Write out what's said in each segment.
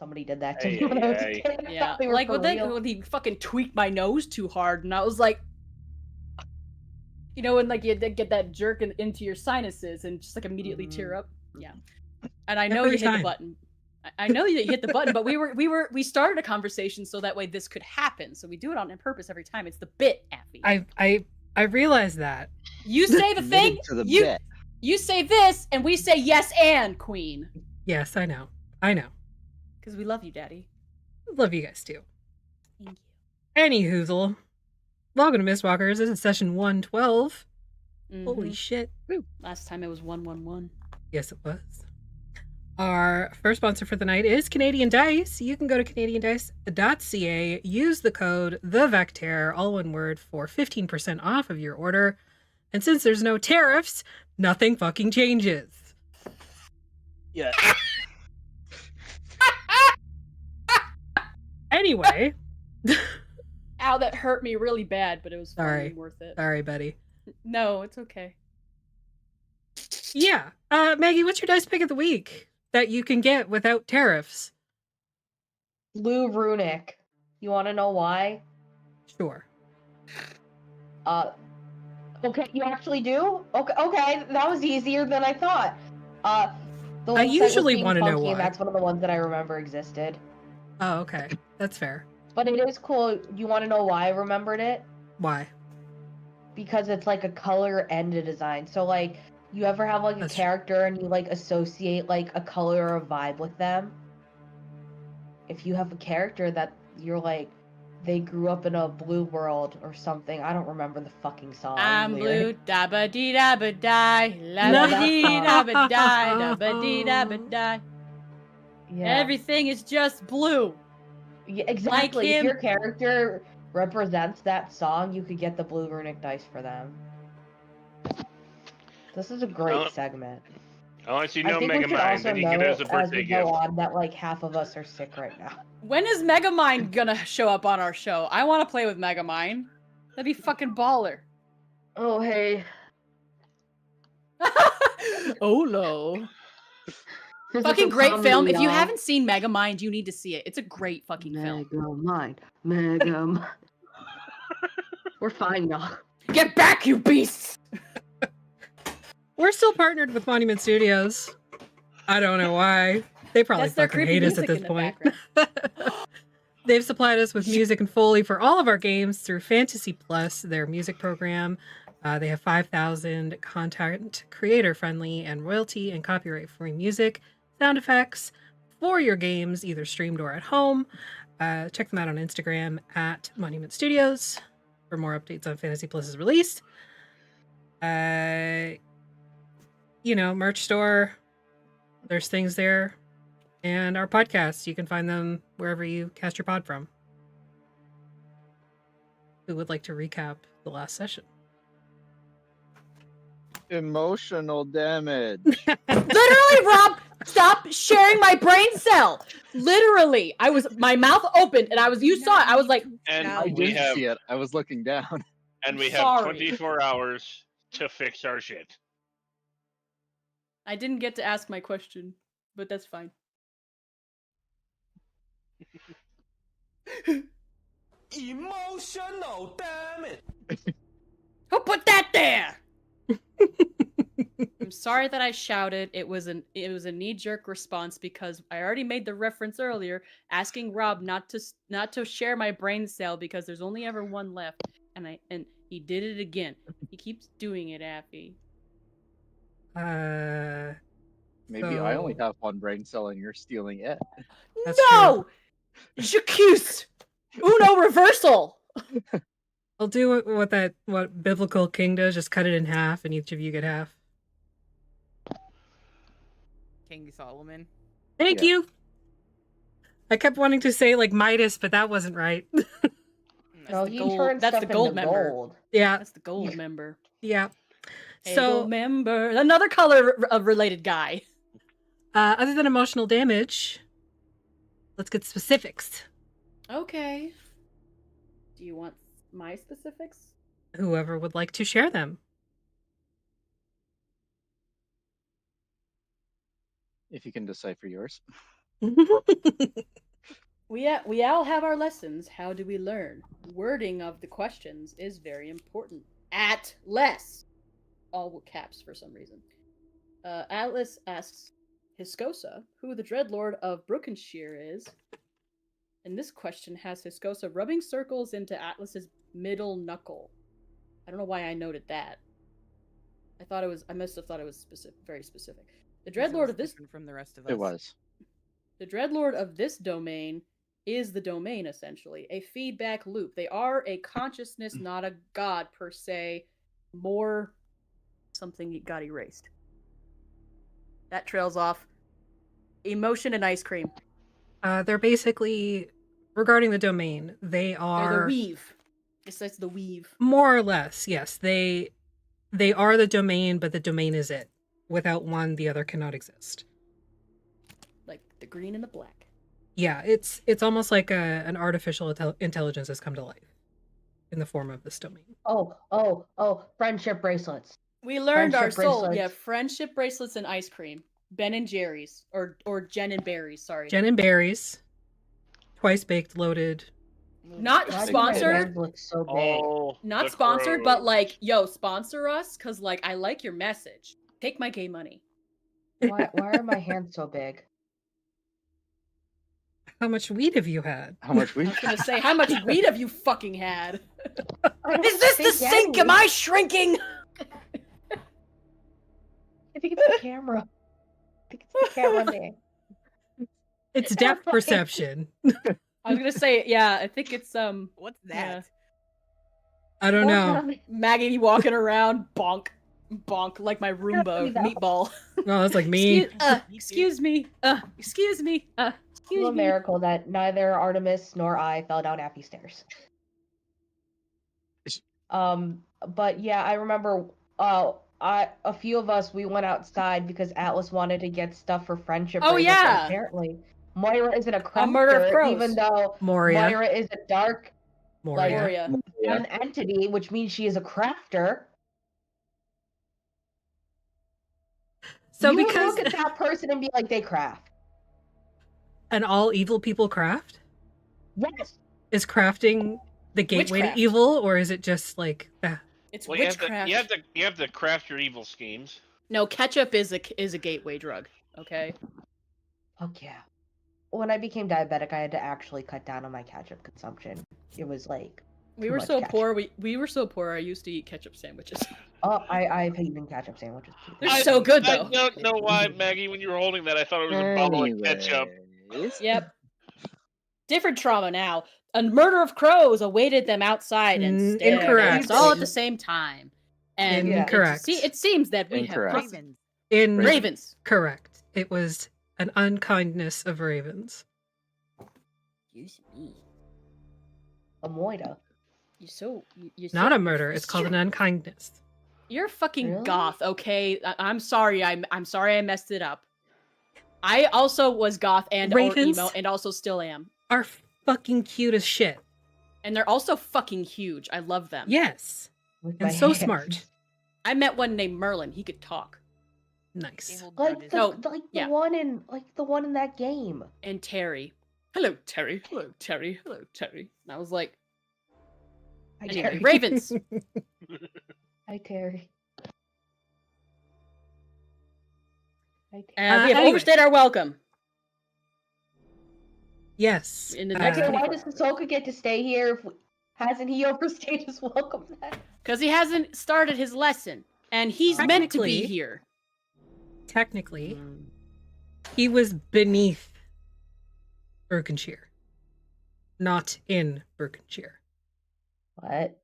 somebody did that to me when I was a kid. Yeah, like when he fucking tweaked my nose too hard, and I was like, you know, when like you get that jerk into your sinuses and just like immediately tear up. Yeah, and I know you hit the button. I know you hit the button, but we started a conversation so that way this could happen. So we do it on purpose every time. It's the bit, Affy. I realize that. You say the thing. You say this, and we say yes and Queen. Yes, I know. Because we love you, Daddy. Love you guys too. Thank you. Any hoozle. Welcome to Mistwalkers. This is session 112. Holy shit. Woo. Last time it was 111. Yes, it was. Our first sponsor for the night is Canadian Dice. You can go to canadiandice.ca, use the code THEVECTER, all one word, for 15% off of your order. And since there's no tariffs, nothing fucking changes. Yeah. Anyway. Ow, that hurt me really bad, but it was worth it. Sorry, buddy. No, it's okay. Yeah. Maggie, what's your dice pick of the week that you can get without tariffs? Blue Runic. You want to know why? Sure. Okay, you actually do? Okay, that was easier than I thought. I usually want to know why. That's one of the ones that I remember existed. Oh, okay. That's fair. But it is cool. You want to know why I remembered it? Why? Because it's like a color and a design. So like, you ever have like a character and you like associate like a color or a vibe with them? If you have a character that you're like, they grew up in a blue world or something. I don't remember the fucking song. I'm blue, da ba dee da ba die, la ba dee da ba die, da ba dee da ba die. Yeah. Everything is just blue. Yeah, exactly. Like if your character represents that song, you could get the Blue Runic dice for them. This is a great segment. Unless you know Megamind, then you get it as a birthday gift. On that like half of us are sick right now. When is Megamind gonna show up on our show? I want to play with Megamind. That'd be fucking baller. Oh hey. Oh no. Fucking great film. If you haven't seen Megamind, you need to see it. It's a great fucking film. Megamind. We're fine now. Get back, you beasts! We're still partnered with Monument Studios. I don't know why. They probably fucking hate us at this point. They've supplied us with music and Foley for all of our games through Fantasy Plus, their music program. They have 5,000 content creator-friendly and royalty and copyright-free music, sound effects for your games, either streamed or at home. Check them out on Instagram at Monument Studios for more updates on Fantasy Plus's release. Merch store. There's things there. And our podcasts, you can find them wherever you cast your pod from. Who would like to recap the last session? Emotional damage. Literally, Rob, stop sharing my brain cell. Literally, my mouth opened and you saw it. I was like, and I didn't see it. I was looking down. And we have 24 hours to fix our shit. I didn't get to ask my question, but that's fine. Emotional damage. Who put that there? I'm sorry that I shouted. It was a knee-jerk response because I already made the reference earlier, asking Rob not to share my brain cell because there's only ever one left, and he did it again. He keeps doing it, Affy. Maybe I only have one brain cell and you're stealing it. That's no! J'accuse! Uno reversal! I'll do what Biblical King does, just cut it in half and each of you get half. King Solomon. Thank you! I kept wanting to say like Midas, but that wasn't right. That's the gold member. Gold. Yeah. That's the gold member. Yeah. So member, another color related guy. Other than emotional damage, let's get specifics. Okay. Do you want my specifics? Whoever would like to share them. If you can decipher yours. We all have our lessons. How do we learn? Wording of the questions is very important. Atlas, all caps for some reason. Atlas asks Hiscosa who the Dreadlord of Brükensheer is. And this question has Hiscosa rubbing circles into Atlas's middle knuckle. I don't know why I noted that. I must have thought it was very specific. The Dreadlord of this from the rest of us. It was. The Dreadlord of this domain is the domain, essentially. A feedback loop. They are a consciousness, not a god, per se. More something got erased. That trails off. Emotion and ice cream. They're basically, regarding the domain, they're the weave. It says the weave. More or less, yes. They are the domain, but the domain is it. Without one, the other cannot exist. Like the green and the black. Yeah, it's almost like an artificial intelligence has come to life in the form of this domain. Oh, friendship bracelets. We learned Friendship our soul. bracelets. Yeah, friendship bracelets and ice cream. Ben and Jerry's. Or Jen and Barry's, sorry. Jen and Barry's. Twice baked, loaded. Not Why do my sponsored. hands look so big? Oh, Not the sponsored, but crows. like, yo, sponsor us, cause like I like your message. Take my gay money. Why are my hands so big? How much weed have you had? How much I we? was gonna say, how much weed have you fucking had? I don't Is this the think sink? any. Am I shrinking? I think it's the camera. I think it's the camera thing. It's depth perception. I was gonna say, yeah, I think it's What's Yeah. that? I don't know. Maggie walking around, bonk, bonk, like my Roomba Definitely that. meatball. No, that's like me. Excuse me, excuse me, It's a excuse me. miracle that neither Artemis nor I fell down Appy stairs. But yeah, I remember a few of us, we went outside because Atlas wanted to get stuff for friendship. Oh, bracelets, and yeah. apparently Moira isn't a A murder of crafter, crows. even though Moria. Moira is a dark Moria. Moria. Yeah. an entity, which means she is a crafter. So you would because look at that person and be like, they craft. and all evil people craft? Yes. Is crafting the gateway Witchcraft. to evil, or is it just like It's Well, witchcraft. you have to craft your evil schemes. No, ketchup is a gateway drug. Okay. Fuck yeah. When I became diabetic, I had to actually cut down on my ketchup consumption. It was like We too were much so ketchup. poor. We were so poor. I used to eat ketchup sandwiches. Oh, I've eaten ketchup sandwiches too. They're so good, I though. don't know why, Maggie, when you were holding that, I thought it was a bottle of ketchup. Anyways. Yep. Different trauma now. A murder of crows awaited them outside and stared at Incorrect. us all at the same time. And Incorrect. it seems that we Incorrect. have Ravens. in ravens. Correct. It was an unkindness of ravens. Excuse me. A Moira. You're Not a murder. It's called an unkindness. You're fucking Really? goth, okay? I'm sorry. I'm sorry I messed it up. I also was goth and or Ravens? emo and also still am. Are fucking cute as shit. And they're also fucking huge. I love them. Yes. With And my so hands. smart. I met one named Merlin. He could talk. Nice. Like the, No, like the yeah. one in that game. And Terry. Hello, Terry. Hello, Terry. Hello, Terry. And I was like, Hi, anyway, Terry. ravens. Hi, Terry. Hi, Terry. And we have Anyway. overstayed our welcome. Yes. In the next Okay, why 24 does Hisoka get to stay here? Hasn't he overstayed his welcome then? Because he hasn't started his lesson. And he's meant to be Technically- here. Technically, he was beneath Brükensheer, not in Brükensheer. What?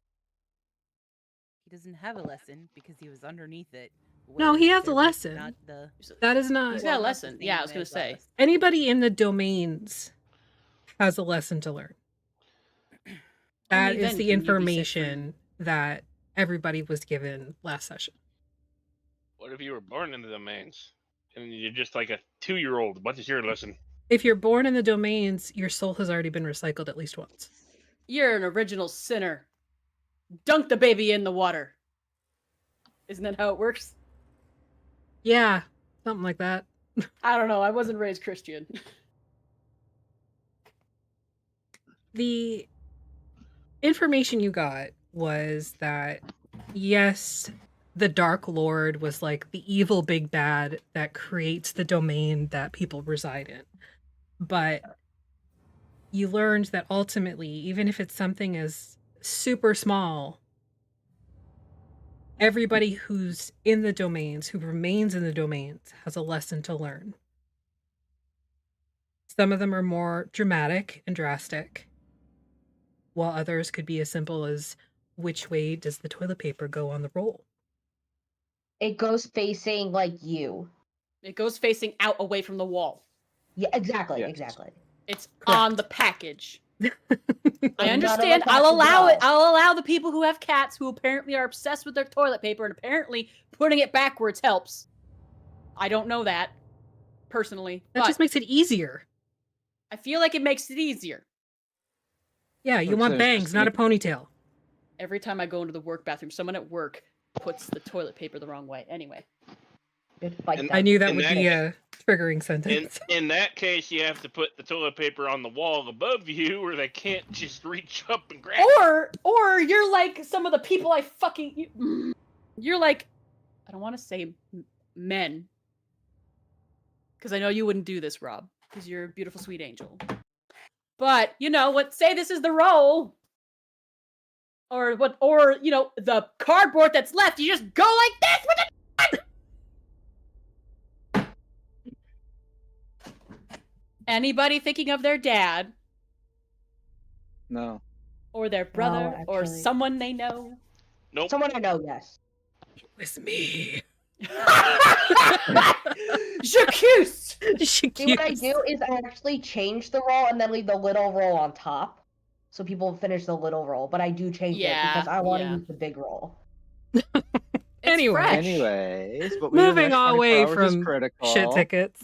He doesn't have a lesson because he was underneath it. No, he has a They're lesson. Not the... That is not He's got a lesson. Yeah, I was going to say. anybody in the domains has a lesson to learn. That Only is then the can you be set information that everybody was given last session. What if you were born in the domains and you're just like a 2-year-old? What is your lesson? If you're born in the domains, your soul has already been recycled at least once. You're an original sinner. Dunk the baby in the water. Isn't that how it works? Yeah, something like that. I don't know. I wasn't raised Christian. the information you got was that, yes, the Dark Lord was like the evil big bad that creates the domain that people reside in. But you learned that ultimately, even if it's something as super small, everybody who's in the domains, who remains in the domains, has a lesson to learn. Some of them are more dramatic and drastic, while others could be as simple as, which way does the toilet paper go on the roll? It goes facing like you. It goes facing out away from the wall. Yeah, exactly, Yes. exactly. It's Correct. on the package. I None of understand. us I'll have to allow it. go. I'll allow the people who have cats who apparently are obsessed with their toilet paper and apparently putting it backwards helps. I don't know that personally, That but just makes it easier. I feel like it makes it easier. Yeah, you want bangs, not a ponytail. Every time I go into the work bathroom, someone at work puts the toilet paper the wrong way. Anyway. Fight And them. I knew that In would that- be a triggering sentence. In that case, you have to put the toilet paper on the wall above you, where they can't just reach up and grab it. Or you're like some of the people I fucking... You're like... I don't want to say men. Because I know you wouldn't do this, Rob. Because you're a beautiful, sweet angel. But, you know, what? Say this is the role. Or what? Or, you know, the cardboard that's left, you just go like this with it. Anybody thinking of their dad? No. Or their brother? No, or actually. someone they know? Nope. Someone I know, yes. It's me. J'accuse! See, what I do is I actually change the roll and then leave the little roll on top. So people finish the little roll, but I do change it because I want to use the big roll. Anyway. fresh. Anyways, what we do Moving next 24 away hours is from critical. shit tickets.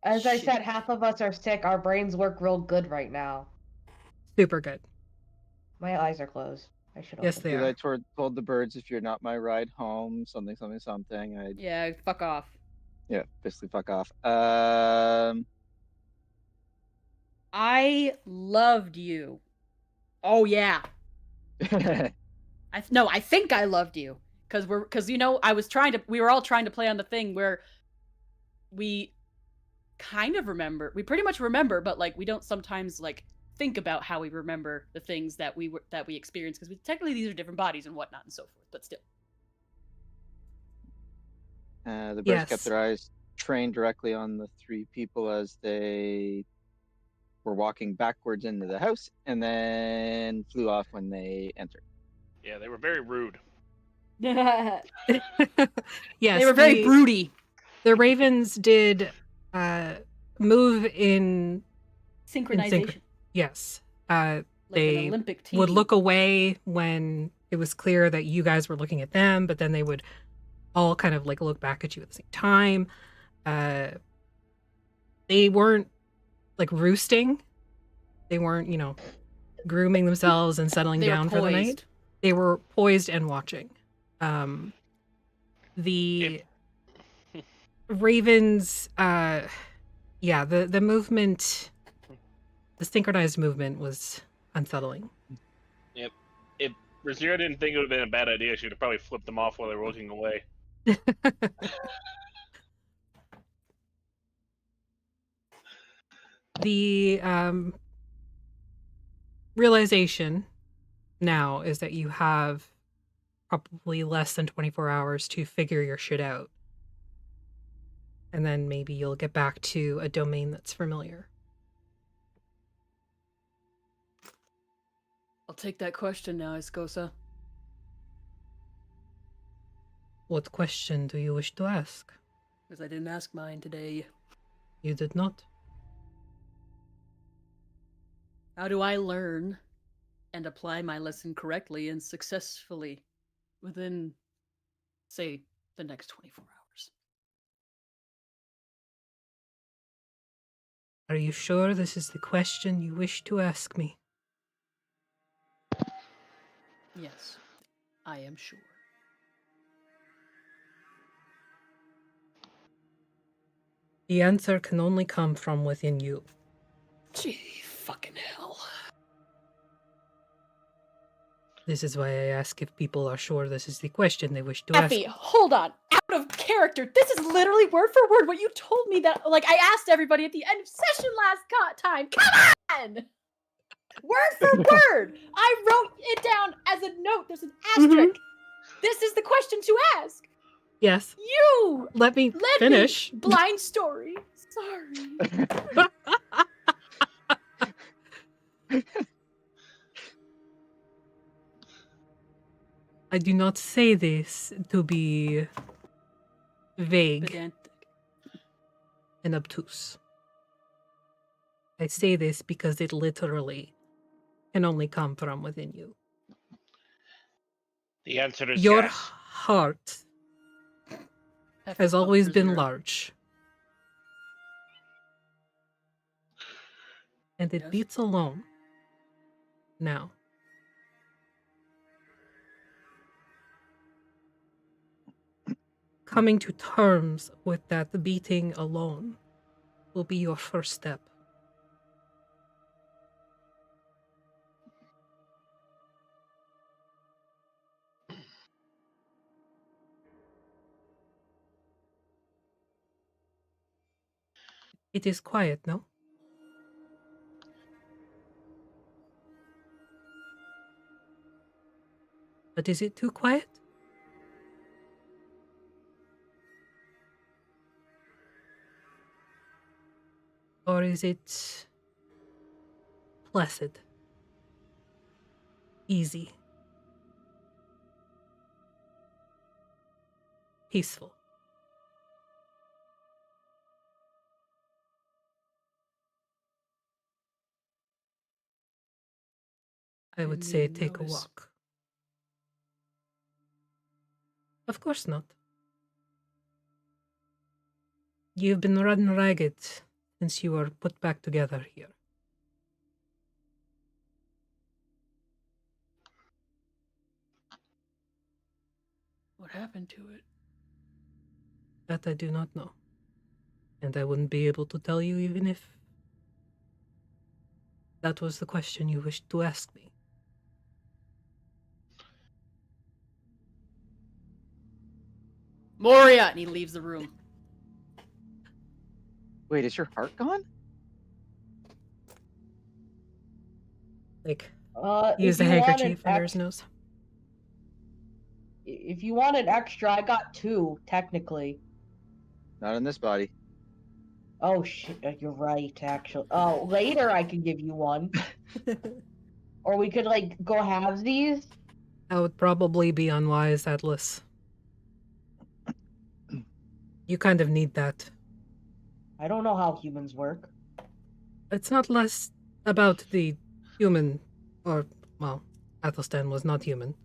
As I Shit. said, half of us are sick. Our brains work real good right now. Super good. My eyes are closed. I should Yes, open they them. are. I told the birds, if you're not my ride home, something. Yeah, fuck off. Yeah, basically fuck off. I loved you. Oh yeah. I think I loved you. Cause you know, we were all trying to play on the thing where we kind of remember. We pretty much remember, but like we don't sometimes like think about how we remember the things that we experienced, because technically these are different bodies and whatnot and so forth, but still. The birds kept their eyes trained directly on the three people as they were walking backwards into the house, and then flew off when they entered. Yeah, they were very rude. Yes, They were very broody. The ravens did move in Synchronization. Yes. Like they an Olympic team. would look away when it was clear that you guys were looking at them, but then they would all kind of like look back at you at the same time. They weren't like roosting. They weren't, you know, grooming themselves and settling down for the night. They were poised and watching. The ravens, the movement, the synchronized movement was unsettling. Yep. If Razira didn't think it would have been a bad idea, she would have probably flipped them off while they were looking away. The realization now is that you have probably less than 24 hours to figure your shit out. And then maybe you'll get back to a domain that's familiar. I'll take that question now, Escosa. What question do you wish to ask? Because I didn't ask mine today. You did not. How do I learn and apply my lesson correctly and successfully within, say, the next 24 hours? Are you sure this is the question you wish to ask me? Yes, I am sure. The answer can only come from within you. Gee, Fucking hell. This is why I ask if people are sure this is the question they wish to Effie, ask. hold on. Out of character. This is literally word for word what you told me that, like, I asked everybody at the end of session last time. Come on! Word for word! I wrote it down as a note. There's an asterisk. This is the question to ask. Yes. You let me finish. Me. Blind story. Sorry. I do not say this to be vague Pedantic. and obtuse. I say this because it literally can only come from within you. The answer is Your yes. heart has always been large. And it beats alone. Now. Coming to terms with that beating alone will be your first step. It is quiet, no? But is it too quiet? Or is it placid, easy, peaceful? I would say take a walk. Of course not. You've been run ragged since you were put back together here. What happened to it? That I do not know. And I wouldn't be able to tell you even if that was the question you wished to ask me. Moria! And he leaves the room. Wait, is your heart gone? Like, if use the you want handkerchief an under his nose. If you want an extra, I got 2, technically. Not in this body. Oh shit, you're right, actually. Oh, later I can give you 1. Or we could, like, go halvesies. That would probably be unwise, Atlas. You kind of need that. I don't know how humans work. It's not less about the human, or, well, Athelstan was not human.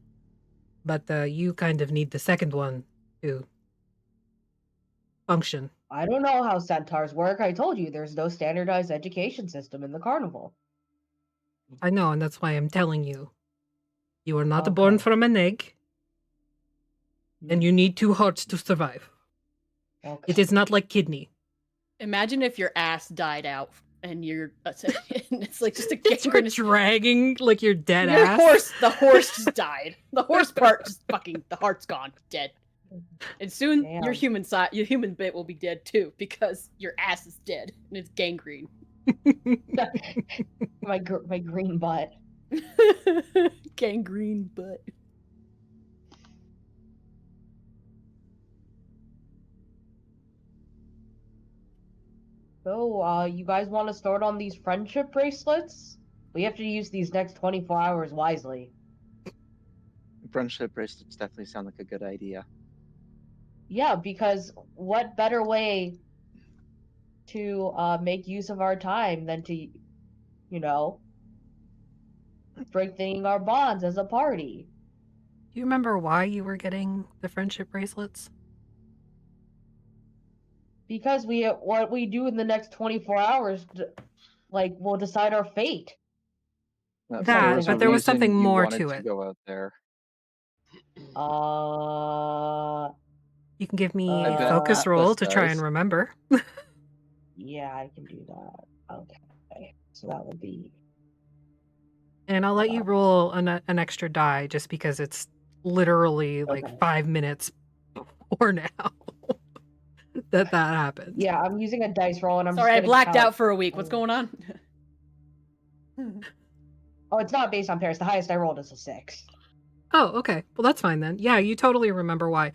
But you kind of need the second one to function. I don't know how centaurs work. I told you there's no standardized education system in the carnival. I know, and that's why I'm telling you. You are not born from an egg, and you need 2 hearts to survive. Okay. It is not like kidney. Imagine if your ass died out and you're and it's like just a You're dragging like your dead your ass. The horse just died. The horse part just fucking the heart's gone, dead. And soon your human bit will be dead too because your ass is dead and it's gangrene. my green butt. Gangrene butt. So, you guys want to start on these friendship bracelets? We have to use these next 24 hours wisely. Friendship bracelets definitely sound like a good idea. Yeah, because what better way to make use of our time than to, you know, strengthening our bonds as a party. Do you remember why you were getting the friendship bracelets? Because what we do in the next 24 hours, like, will decide our fate. But there was something more to it. Go out there. You can give me a focus roll to try and remember. Yeah, I can do that. Okay. So that would be. And I'll let you roll an extra die just because it's literally like 5 minutes before now that happens. Yeah, I'm using a dice roll and I'm sorry, just I blacked count. out for a week. What's going on? Oh, it's not based on pairs. The highest I rolled is a 6. Oh, okay. Well, that's fine then. Yeah, you totally remember why.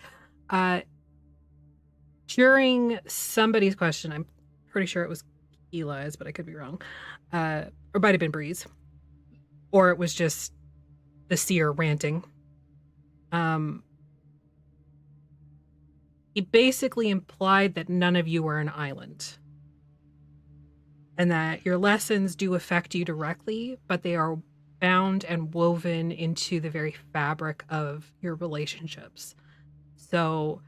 During somebody's question, I'm pretty sure it was Eli's, but I could be wrong. Or it might have been Breeze. Or it was just the seer ranting. He basically implied that none of you were an island. And that your lessons do affect you directly, but they are bound and woven into the very fabric of your relationships. So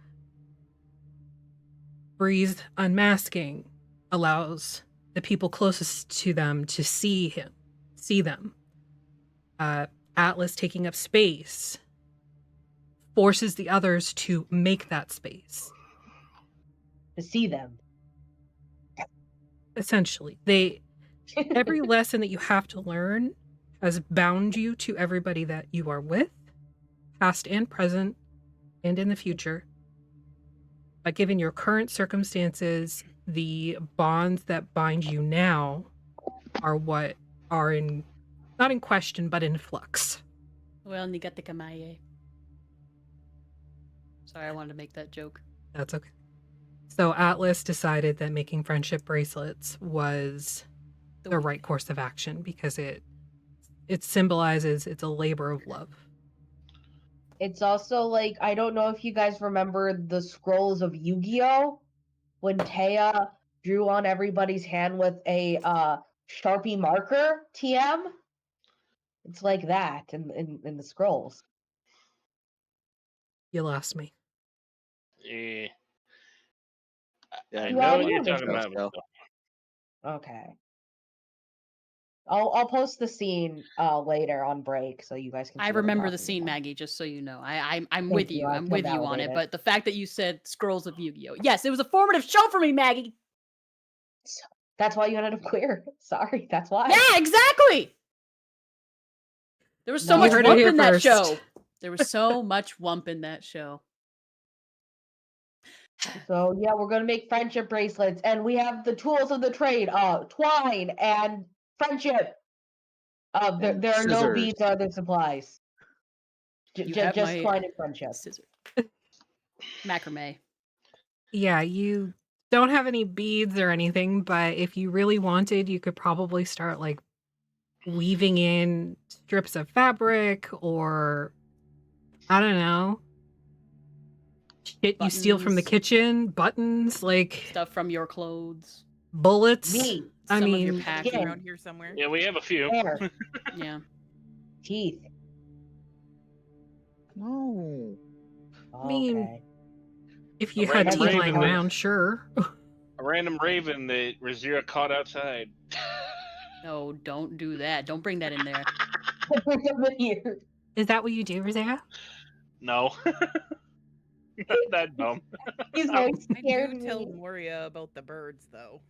Breeze unmasking allows the people closest to them to see them. Atlas taking up space forces the others to make that space. To see them. Essentially, every lesson that you have to learn has bound you to everybody that you are with, past and present, and in the future. But given your current circumstances, the bonds that bind you now are what are not in question, but in flux. Well, nigate kamaye. Sorry, I wanted to make that joke. That's okay. So Atlas decided that making friendship bracelets was the right course of action because it symbolizes it's a labor of love. It's also like, I don't know if you guys remember the scrolls of Yu-Gi-Oh! When Taya drew on everybody's hand with a Sharpie marker, TM? It's like that in the scrolls. You lost me. Yeah. Yeah, I You know are what you're doing talking about. still. Okay. I'll post the scene later on break so you guys can see I what I'm remember the talking scene, about. Maggie, just so you know. I'm Thank with you, you. I I'm feel with you on it. validated. But the fact that you said Scrolls of Yu-Gi-Oh! Yes, it was a formative show for me, Maggie. That's why you ended up queer. Sorry, that's why. Yeah, exactly. There was so No. much You heard it wump here in that first. show. There was so much wump in that show. So yeah, we're gonna make friendship bracelets, and we have the tools of the trade: twine and friendship. And There are no scissors. beads or other supplies. You have Just my twine and friendship. scissor. Macrame. Yeah, you don't have any beads or anything, but if you really wanted, you could probably start like weaving in strips of fabric or I don't know. Shit you steal from the Buttons. kitchen, buttons, like Stuff from your clothes. bullets. Me. I Some of mean, your packing. around here somewhere. Yeah, we have a few. Hair, Yeah. teeth. No. I mean, Okay. if you A had random teeth lying raven that- around, sure. A random raven that Razira caught outside. No, don't do that. Don't bring that in there. Here. Is that what you do, Rosea? No. Not that dumb. He's very I scared do of tell me. Moria about the birds, though.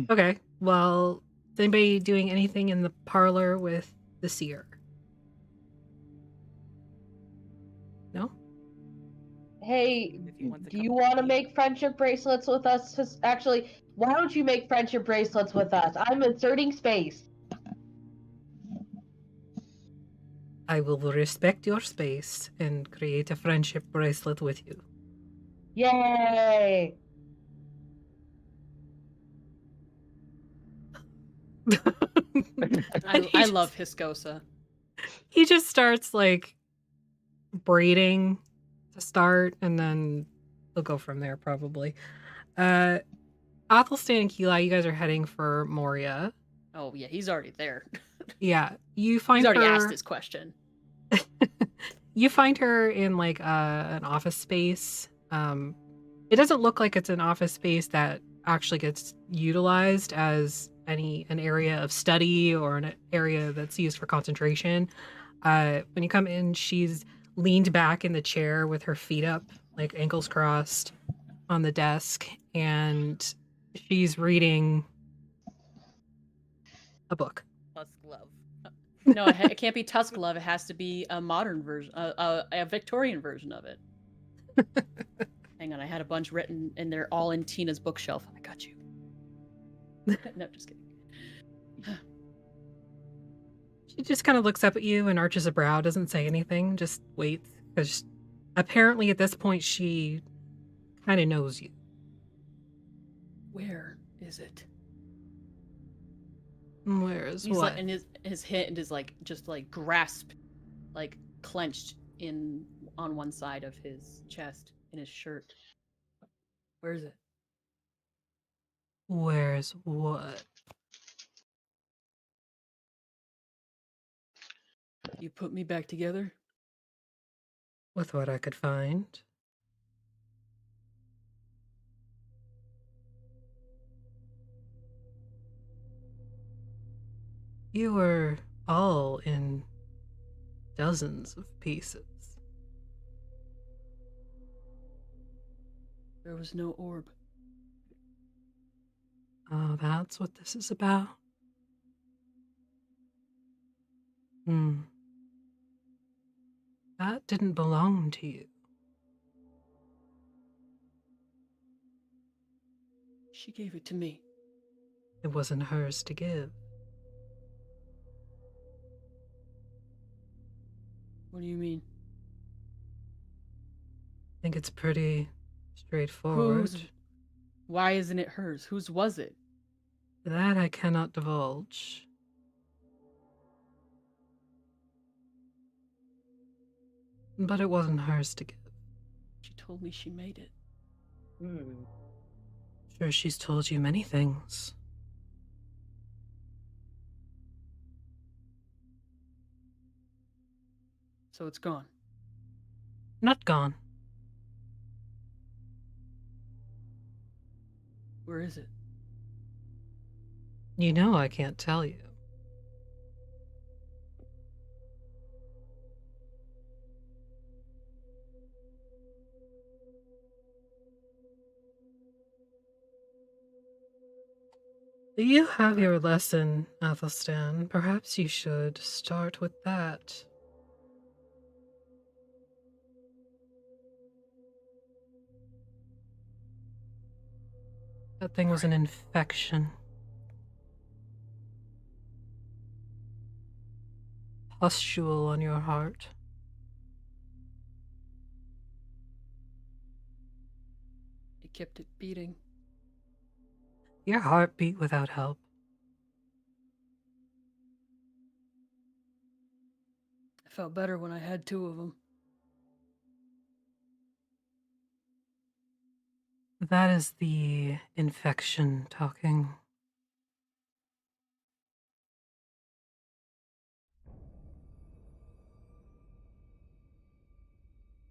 Okay. Well, is anybody doing anything in the parlor with the seer? No? Hey, If he wants a do cup you of want to tea. make friendship bracelets with us? Actually, why don't you make friendship bracelets with us? I'm inserting space. I will respect your space and create a friendship bracelet with you. Yay! I love Hiscosa. He just starts like braiding to start, and then he'll go from there probably. Athelstan and Keli, you guys are heading for Moria. Oh yeah, he's already there. Yeah, you find He's already her. asked his question. You find her in like an office space. It doesn't look like it's an office space that actually gets utilized as an area of study or an area that's used for concentration. When you come in, she's leaned back in the chair with her feet up, like ankles crossed, on the desk, and She's reading a book. Tusk Love. No, it can't be Tusk Love. It has to be a modern version, a Victorian version of it. Hang on, I had a bunch written, and they're all in Tina's bookshelf. I got you. No, just kidding. She just kind of looks up at you and arches a brow, doesn't say anything, just waits. Because apparently at this point she kind of knows you. Where is it? Where is He's what? like, and his hand is like just like grasped, like clenched in on one side of his chest in his shirt. Where is it? Where's what? You put me back together? With what I could find. You were all in dozens of pieces. There was no orb. Oh, that's what this is about? That didn't belong to you. She gave it to me. It wasn't hers to give. What do you mean? I think it's pretty straightforward. Why isn't it hers? Whose was it? That I cannot divulge. But it wasn't hers to give. She told me she made it. Sure, she's told you many things. So it's gone. Not gone. Where is it? You know I can't tell you. You have your lesson, Athelstan. Perhaps you should start with that. That thing was an infection. Pustule on your heart. It kept it beating. Your heart beat without help. I felt better when I had 2 of them. That is the infection talking.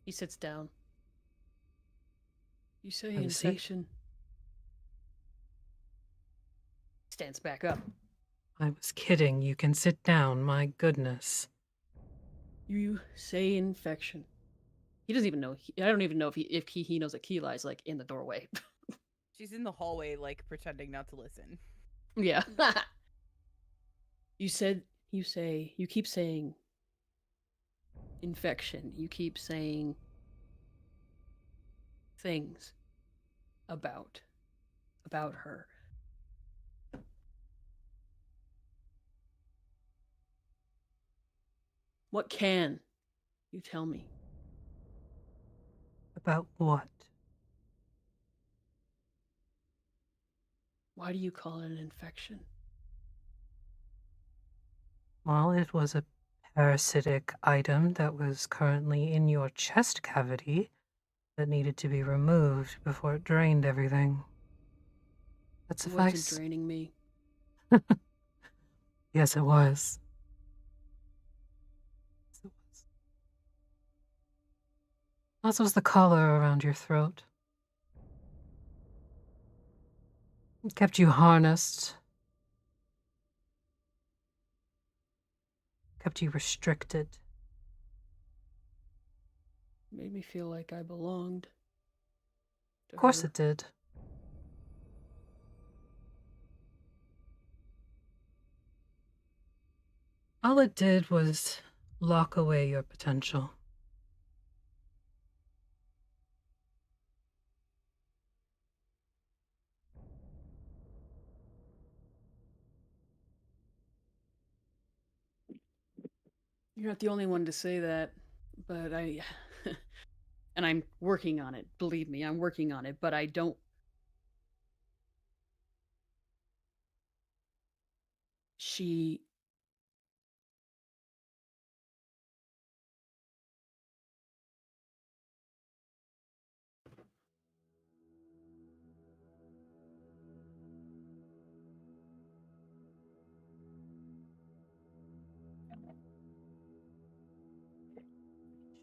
He sits down. You say Have a seat. infection. Stands back up. I was kidding. You can sit down. My goodness. You say infection. He doesn't even know. I don't even know if he knows that Keela is like in the doorway. She's in the hallway, like pretending not to listen. Yeah. You keep saying infection. You keep saying things about her. What can you tell me? About what? Why do you call it an infection? Well, it was a parasitic item that was currently in your chest cavity that needed to be removed before it drained everything. That It wasn't suffice. draining me. Yes, it was. As was the collar around your throat. It kept you harnessed. Kept you restricted. Made me feel like I belonged. Of course it did. All it did was lock away your potential. You're not the only one to say that, but I... and I'm working on it. Believe me, I'm working on it, but I don't... She...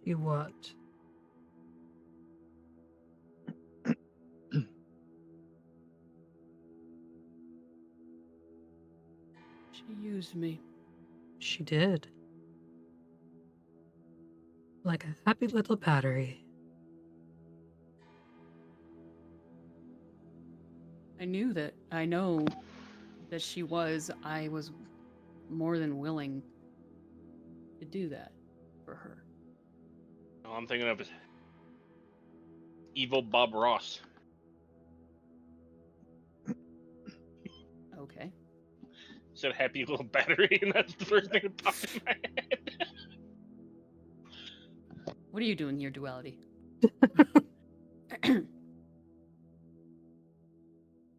She what? She used me. She did. Like a happy little battery. I know that she was. I was more than willing to do that for her. All I'm thinking of is evil Bob Ross. Okay. Said happy little battery, and that's the first thing that popped in my head. What are you doing here, Duality?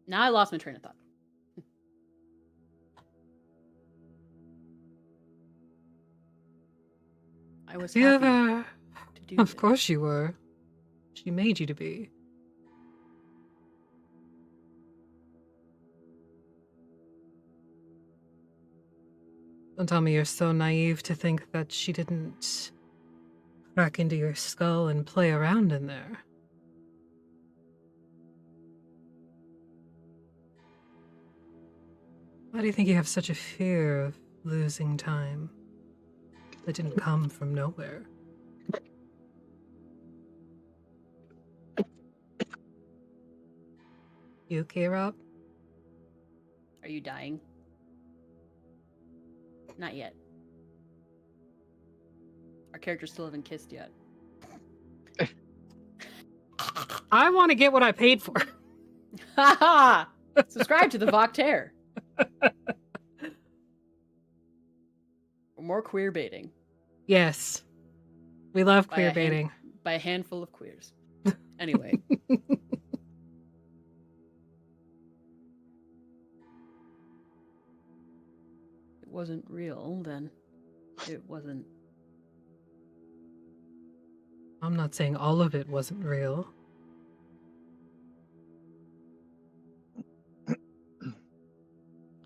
Now I lost my train of thought. I was happy to do Of this. course you were. She made you to be. Don't tell me you're so naive to think that she didn't crack into your skull and play around in there. Why do you think you have such a fear of losing time that didn't come from nowhere? You okay, Rob? Are you dying? Not yet. Our characters still haven't kissed yet. I want to get what I paid for. Ha ha! Subscribe to the Voctaire. More queer baiting. Yes. We love queer baiting. By a handful of queers. Anyway. It wasn't real, then it wasn't. I'm not saying all of it wasn't real.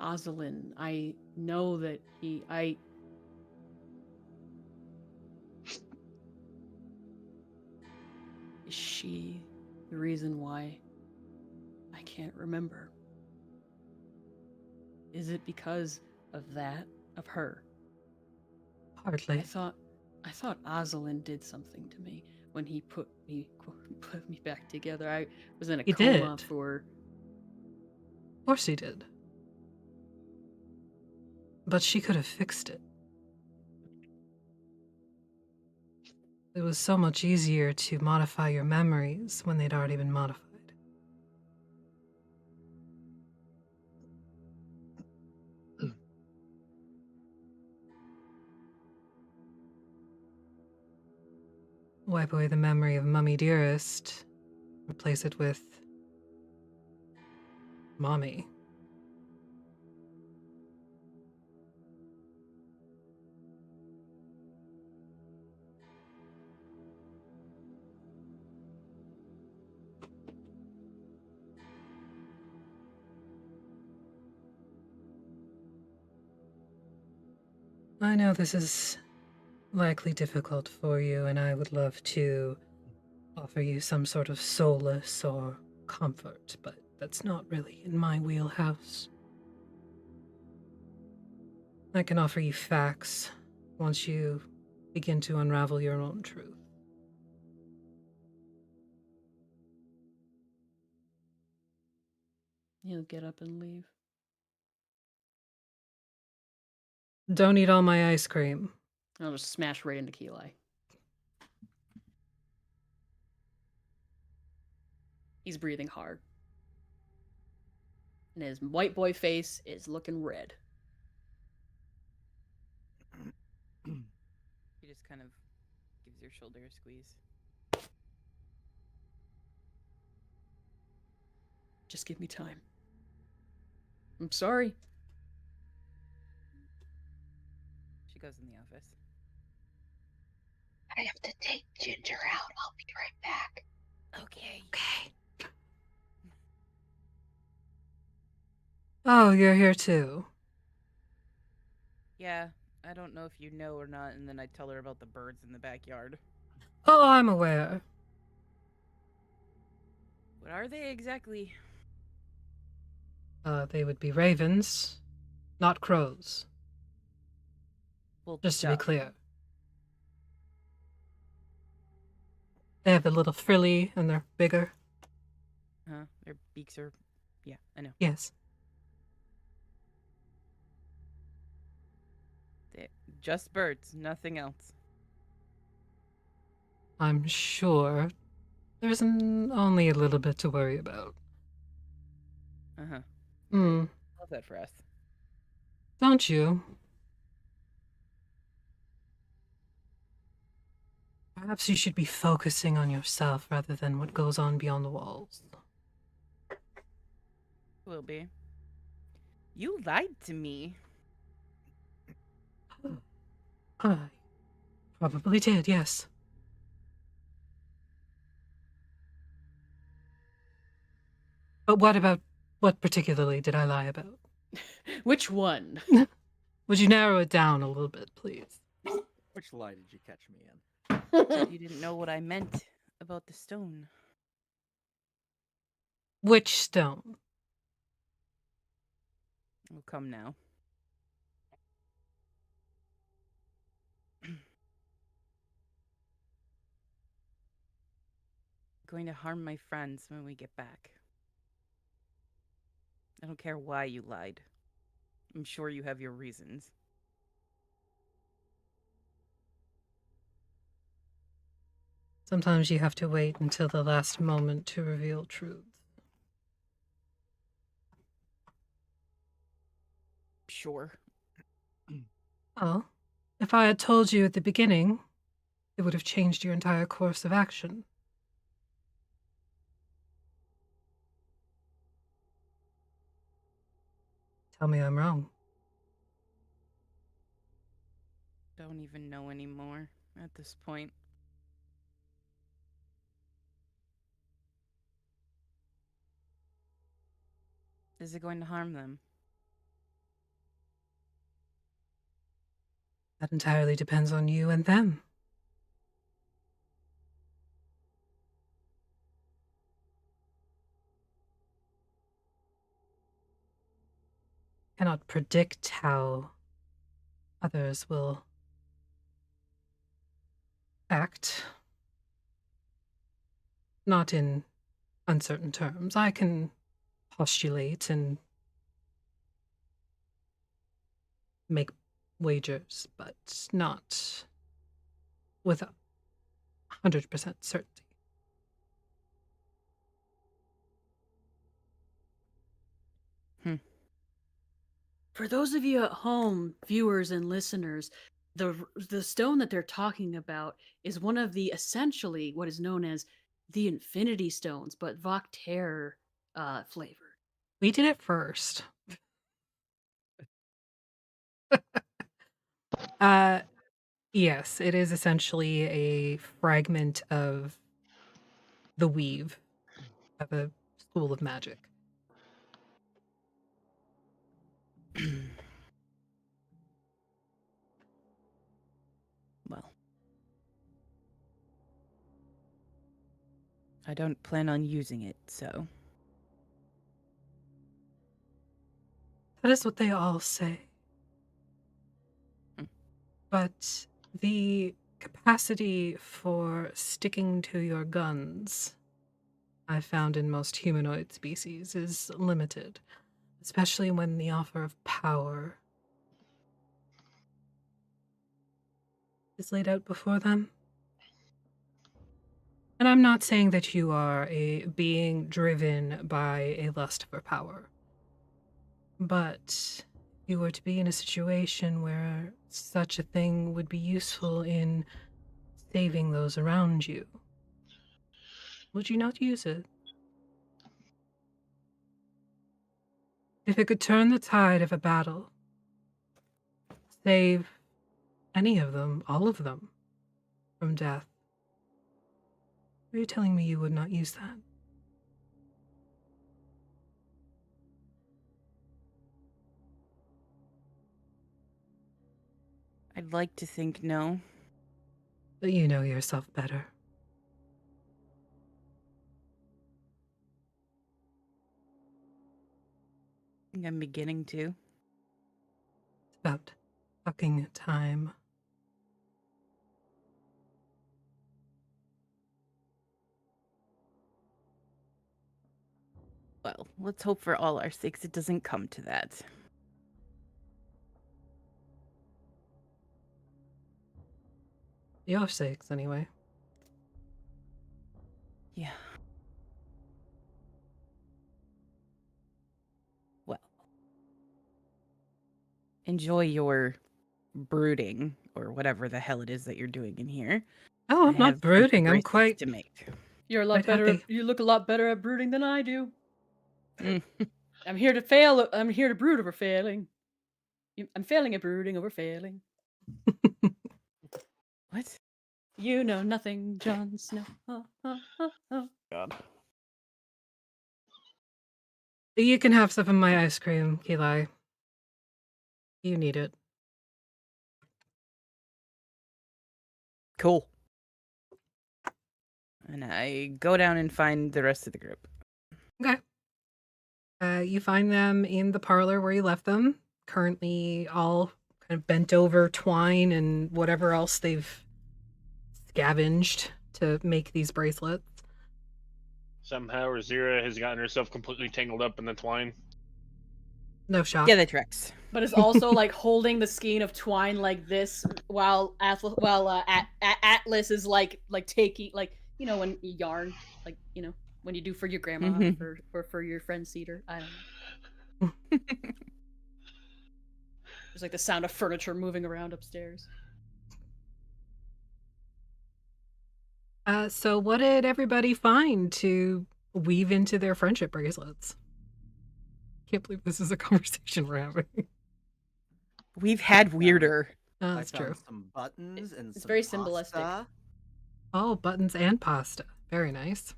Ozelin, I know that is she the reason why I can't remember? Is it because of her? Hardly. I thought Ozelin did something to me when he put me back together. I was in a coma for... Of course he did. But she could have fixed it. It was so much easier to modify your memories when they'd already been modified. Wipe away the memory of Mummy Dearest. Replace it with... Mommy. I know this is likely difficult for you, and I would love to offer you some sort of solace or comfort, but that's not really in my wheelhouse. I can offer you facts once you begin to unravel your own truth. He'll get up and leave. Don't eat all my ice cream. I'll just smash right into Keli. He's breathing hard. And his white boy face is looking red. He just kind of gives your shoulder a squeeze. Just give me time. I'm sorry. She goes in the office. I have to take Ginger out. I'll be right back. Okay. Oh, you're here too. Yeah, I don't know if you know or not, and then I tell her about the birds in the backyard. Oh, I'm aware. What are they exactly? They would be ravens, not crows. Well, Just to be clear. They have the little frilly and they're bigger. Their beaks are... Yeah, I know. Yes. Just birds, nothing else. I'm sure there's only a little bit to worry about. Uh-huh. Hmm. Love that for us. Don't you? Perhaps you should be focusing on yourself rather than what goes on beyond the walls. Will be. You lied to me. I probably did, yes. But what particularly did I lie about? Which one? Would you narrow it down a little bit, please? Which lie did you catch me in? Said you didn't know what I meant about the stone. Which stone? Will come now. Going to harm my friends when we get back. I don't care why you lied. I'm sure you have your reasons. Sometimes you have to wait until the last moment to reveal truth. Sure. Well, if I had told you at the beginning, it would have changed your entire course of action. Tell me I'm wrong. Don't even know anymore at this point. Is it going to harm them? That entirely depends on you and them. Cannot predict how others will act. Not in uncertain terms. I can postulate and make wagers, but not with 100% certainty. For those of you at home, viewers and listeners, the stone that they're talking about is one of the essentially what is known as the Infinity Stones, but Voctaire flavored. We did it first. Yes, it is essentially a fragment of the weave of a school of magic. Well, I don't plan on using it, so... That is what they all say. Hmm. But the capacity for sticking to your guns, I've found in most humanoid species, is limited, especially when the offer of power is laid out before them. And I'm not saying that you are a being driven by a lust for power. But you were to be in a situation where such a thing would be useful in saving those around you. Would you not use it? If it could turn the tide of a battle, save any of them, all of them, from death, are you telling me you would not use that? I'd like to think no. But you know yourself better. I think I'm beginning to. It's about fucking time. Well, let's hope for all our sakes it doesn't come to that. Your sakes, anyway. Yeah. Well. Enjoy your brooding, or whatever the hell it is that you're doing in here. Oh, I'm not brooding. I'm quite to make. You're a lot quite better. happy. You look a lot better at brooding than I do. I'm here to fail. I'm here to brood over failing. I'm failing at brooding over failing. What? You know nothing, Jon Snow. God. You can have some of my ice cream, Eli. You need it. Cool. And I go down and find the rest of the group. Okay. You find them in the parlor where you left them, currently all kind of bent over twine and whatever else they've scavenged to make these bracelets. Somehow Razira has gotten herself completely tangled up in the twine. No shock. Yeah, that tracks. But is also like holding the skein of twine like this, while Atlas is like taking, like, you know, when you yarn, like, you know, when you do for your grandma for your friend Cedar. I don't know. There's like the sound of furniture moving around upstairs. So what did everybody find to weave into their friendship bracelets? Can't believe this is a conversation we're having. We've had weirder. Oh, that's true. Some buttons and it's some very pasta. symbolistic. Oh, buttons and pasta. Very nice.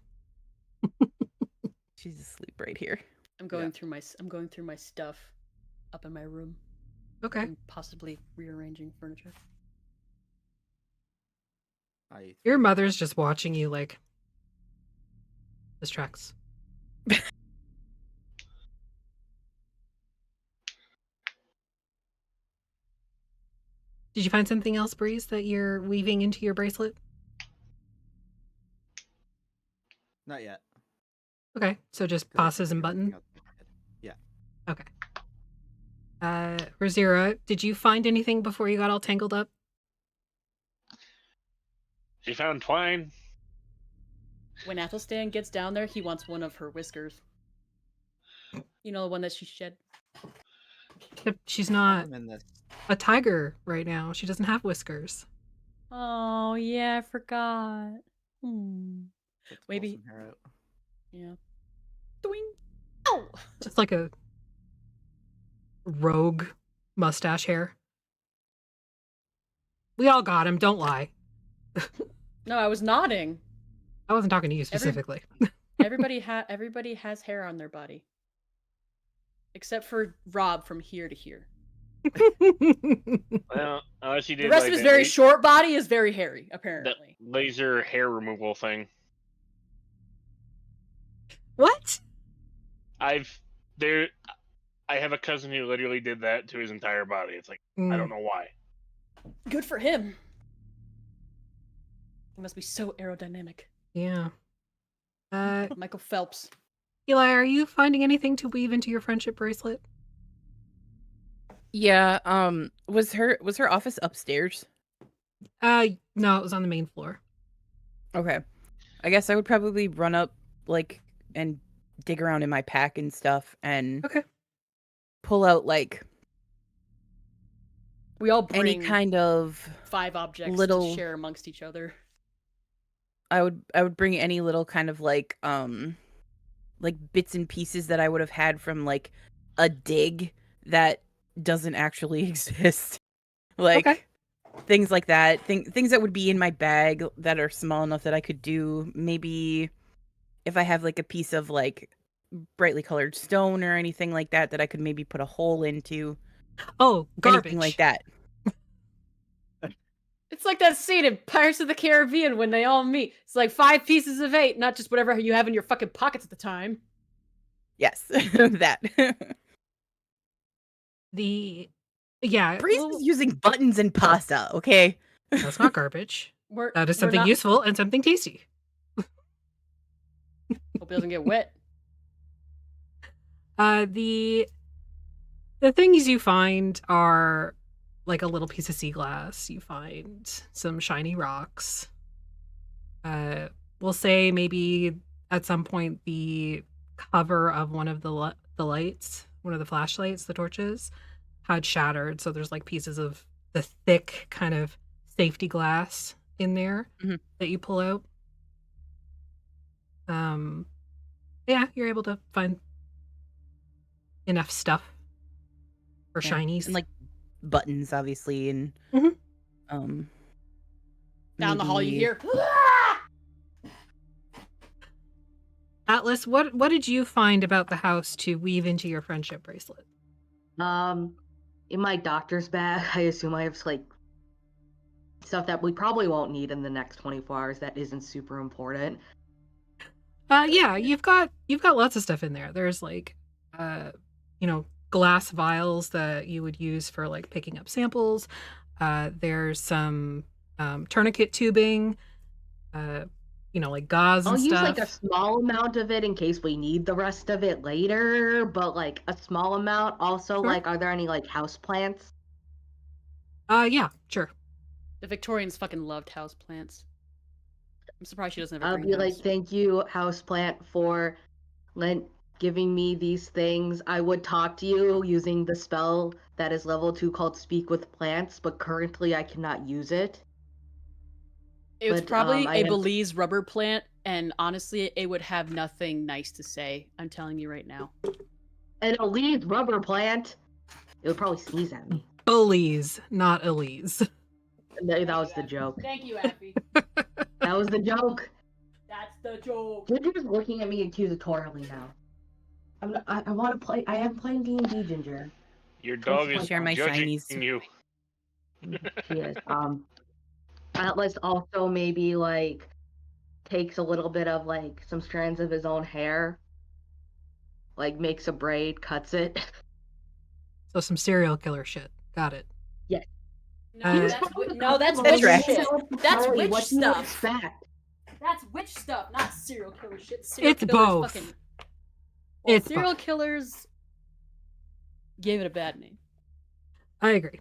She's asleep right here. I'm going through my stuff up in my room. Okay. And possibly rearranging furniture. Your mother's just watching you like, this tracks. Did you find something else, Breeze, that you're weaving into your bracelet? Not yet. Okay, so just pastas and buttons? Yeah. Okay. Razira, did you find anything before you got all tangled up? She found twine. When Athelstan gets down there, he wants one of her whiskers. You know, the one that she shed. But she's not a tiger right now. She doesn't have whiskers. Oh, yeah, I forgot. Maybe. Yeah. Doing. Oh! Just like a rogue mustache hair. We all got him, don't lie. No, I was nodding. I wasn't talking to you specifically. Everybody has hair on their body. Except for Rob from here to here. Well, unless you did the rest like of his very short body is very hairy, apparently. That laser hair removal thing. What? I have a cousin who literally did that to his entire body. It's like, I don't know why. Good for him. He must be so aerodynamic. Yeah. Michael Phelps. Eli, are you finding anything to weave into your friendship bracelet? Yeah, was her office upstairs? No, it was on the main floor. Okay. I guess I would probably run up, like, and dig around in my pack and stuff and pull out, like, we all bring any kind of 5 objects little to share amongst each other. I would bring any little kind of like bits and pieces that I would have had from like a dig that doesn't actually exist. Like things like that. Things that would be in my bag that are small enough that I could do. Maybe if I have like a piece of like brightly colored stone or anything like that I could maybe put a hole into. Oh, garbage. Anything like that. It's like that scene in Pirates of the Caribbean when they all meet. It's like 5 pieces of 8, not just whatever you have in your fucking pockets at the time. Yes, that. Breeze is using buttons and pasta, okay? That's not garbage. That is something useful and something tasty. Hope it doesn't get wet. The things you find are like a little piece of sea glass. You find some shiny rocks. We'll say maybe at some point the cover of one of the lights, one of the flashlights, the torches, had shattered. So there's like pieces of the thick kind of safety glass in there that you pull out. Yeah, you're able to find enough stuff for shinies. And like buttons, obviously, and down the hall you hear Atlas, what did you find about the house to weave into your friendship bracelet? In my doctor's bag, I assume I have like stuff that we probably won't need in the next 24 hours that isn't super important. Yeah, you've got lots of stuff in there. There's like glass vials that you would use for like picking up samples. There's some tourniquet tubing, like gauze and stuff. I'll use like a small amount of it in case we need the rest of it later, but like a small amount. Also, Sure. like, are there any like house plants? Yeah, sure. The Victorians fucking loved house plants. I'm surprised she doesn't have a I'll greenhouse. be like, thank you, houseplant, for giving me these things. I would talk to you using the spell that is level 2 called Speak with Plants, but currently I cannot use it. It was probably a Belize rubber plant, and honestly, it would have nothing nice to say. I'm telling you right now. An Belize rubber plant? It would probably sneeze at me. Belize, not Elise. That was the joke. Thank you, Effie. That was the joke. That's the joke. Ginger's looking at me accusatorily now. I want to play. I am playing D&D, Ginger. Your dog is share my judging shinies. you. She is. Atlas also maybe like takes a little bit of like some strands of his own hair, like makes a braid, cuts it. So some serial killer shit. Got it. Yes. No, that's witch shit. That's witch stuff. That's witch stuff, not serial killer shit. Serial It's both. It's serial both. Killers gave it a bad name. I agree.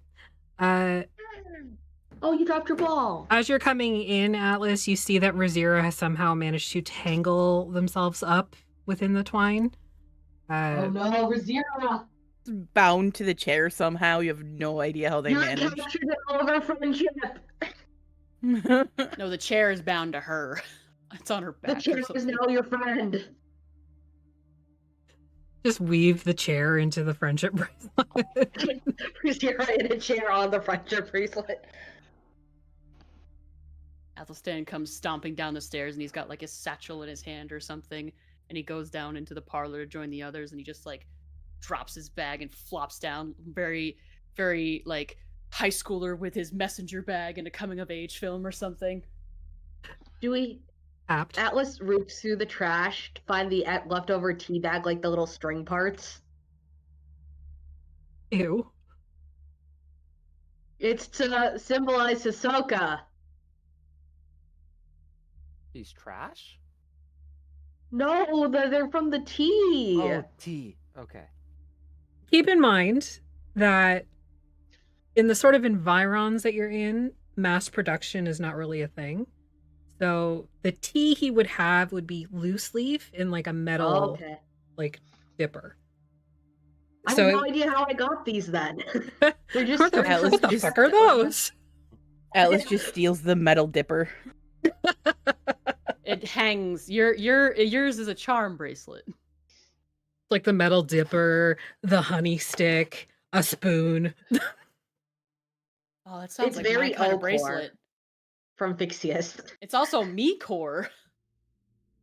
Oh, you dropped your ball. As you're coming in, Atlas, you see that Razira has somehow managed to tangle themselves up within the twine. Oh no, Razira! Bound to the chair somehow. You have no idea how they managed. Captured it over friendship. No, the chair is bound to her. It's on her back. The chair is now your friend. Just weave the chair into the friendship bracelet. Razira in a chair on the friendship bracelet. Athelstan comes stomping down the stairs, and he's got like a satchel in his hand or something, and he goes down into the parlor to join the others, and he just like drops his bag and flops down, very, very like high schooler with his messenger bag in a coming of age film or something. Do we? Apt. Atlas roots through the trash to find the leftover tea bag, like the little string parts. Ew. It's to symbolize Hisoka. He's trash? No, they're from the tea. Oh, tea. Okay. Keep in mind that in the sort of environs that you're in, mass production is not really a thing. So the tea he would have would be loose leaf in like a metal like dipper. I have no idea how I got these then. They're just what the fuck are those? Atlas just steals the metal dipper. It hangs. Yours is a charm bracelet. Like the metal dipper, the honey stick, a spoon. Oh, that sounds like very my kind of bracelet. From Fixius. It's also me core.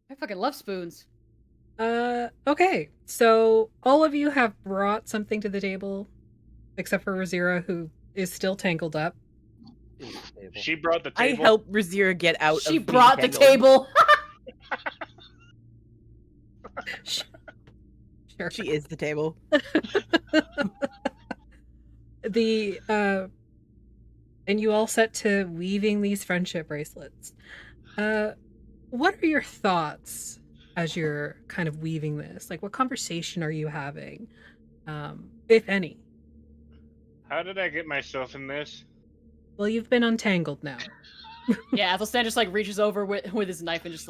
I fucking love spoons. Okay. So all of you have brought something to the table, except for Razira, who is still tangled up. She brought the table. I helped Razira get out. She brought the table. Sure. She is the table. And you all set to weaving these friendship bracelets. What are your thoughts as you're kind of weaving this? Like, what conversation are you having, if any? How did I get myself in this? Well, you've been untangled now. Yeah, Athelstan just like reaches over with his knife and just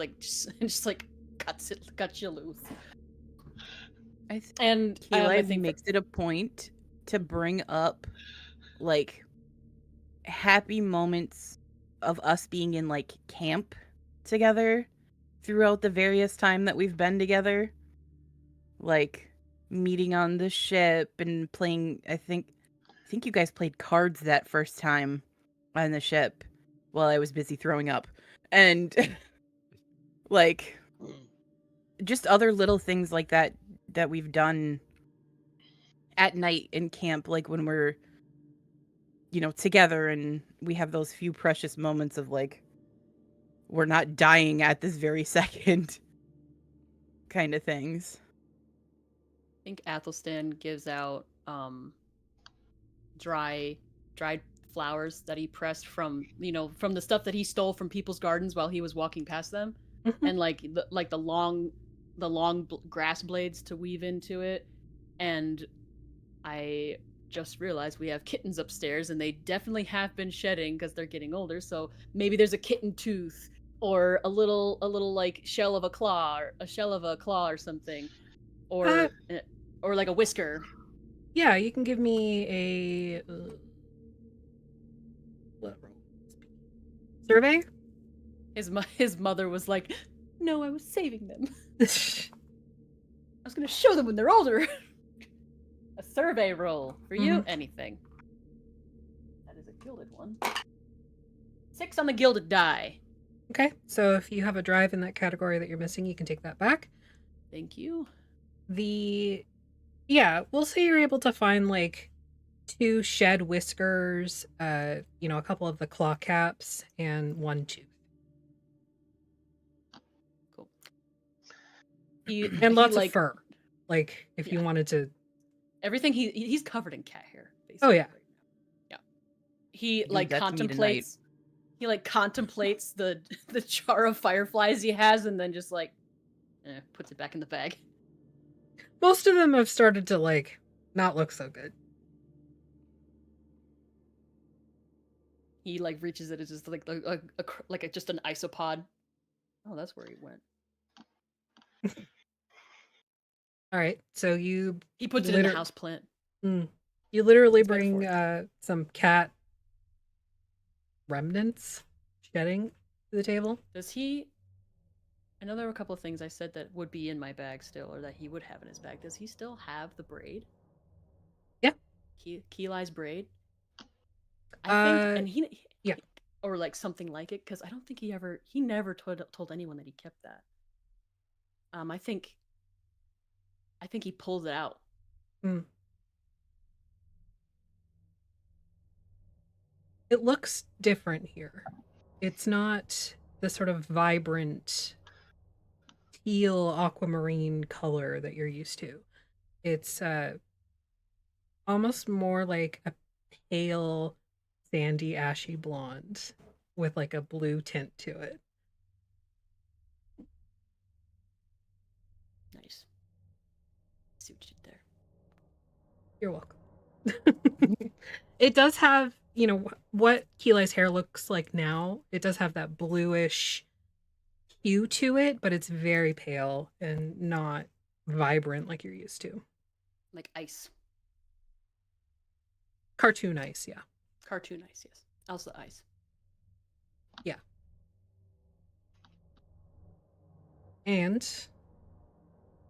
cuts you loose. And Eli makes it a point to bring up like happy moments of us being in like camp together throughout the various time that we've been together, like meeting on the ship and playing. I think you guys played cards that first time on the ship while I was busy throwing up, and like just other little things like that we've done at night in camp, like when we're, you know, together and we have those few precious moments of like, we're not dying at this very second kind of things. I think Athelstan gives out dried flowers that he pressed from the stuff that he stole from people's gardens while he was walking past them, and like the long grass blades to weave into it. And I just realized we have kittens upstairs, and they definitely have been shedding because they're getting older. So maybe there's a kitten tooth, or a little like shell of a claw, or something, or like a whisker. Yeah, you can give me a survey. His mother was like, "No, I was saving them. I was gonna show them when they're older." A survey roll for you. Anything. That is a gilded one. 6 on the gilded die. Okay, so if you have a drive in that category that you're missing, you can take that back. Thank you. Yeah, we'll say you're able to find like 2 shed whiskers, a couple of the claw caps, and 1 tooth. Cool. And lots of fur. Like if you wanted to. Everything he's covered in cat hair. Oh yeah. Yeah. He like contemplates. He like contemplates the jar of fireflies he has, and then just like puts it back in the bag. Most of them have started to like not look so good. He like reaches it. It's just like just an isopod. Oh, that's where he went. All right, so he puts it in the house plant. You literally bring some cat remnants shedding to the table. Does he? I know there were a couple of things I said that would be in my bag still, or that he would have in his bag. Does he still have the braid? Yeah. Keeli's braid. I think, and yeah, or like something like it, because I don't think he never told anyone that he kept that. I think he pulled it out. It looks different here. It's not the sort of vibrant teal aquamarine color that you're used to. It's almost more like a pale, sandy, ashy blonde with like a blue tint to it. Nice. See what you did there. You're welcome. It does have, what Keelai's hair looks like now. It does have that bluish hue to it, but it's very pale and not vibrant like you're used to. Like ice. Cartoon ice, yeah. Cartoon ice, yes. Elsa ice. Yeah. And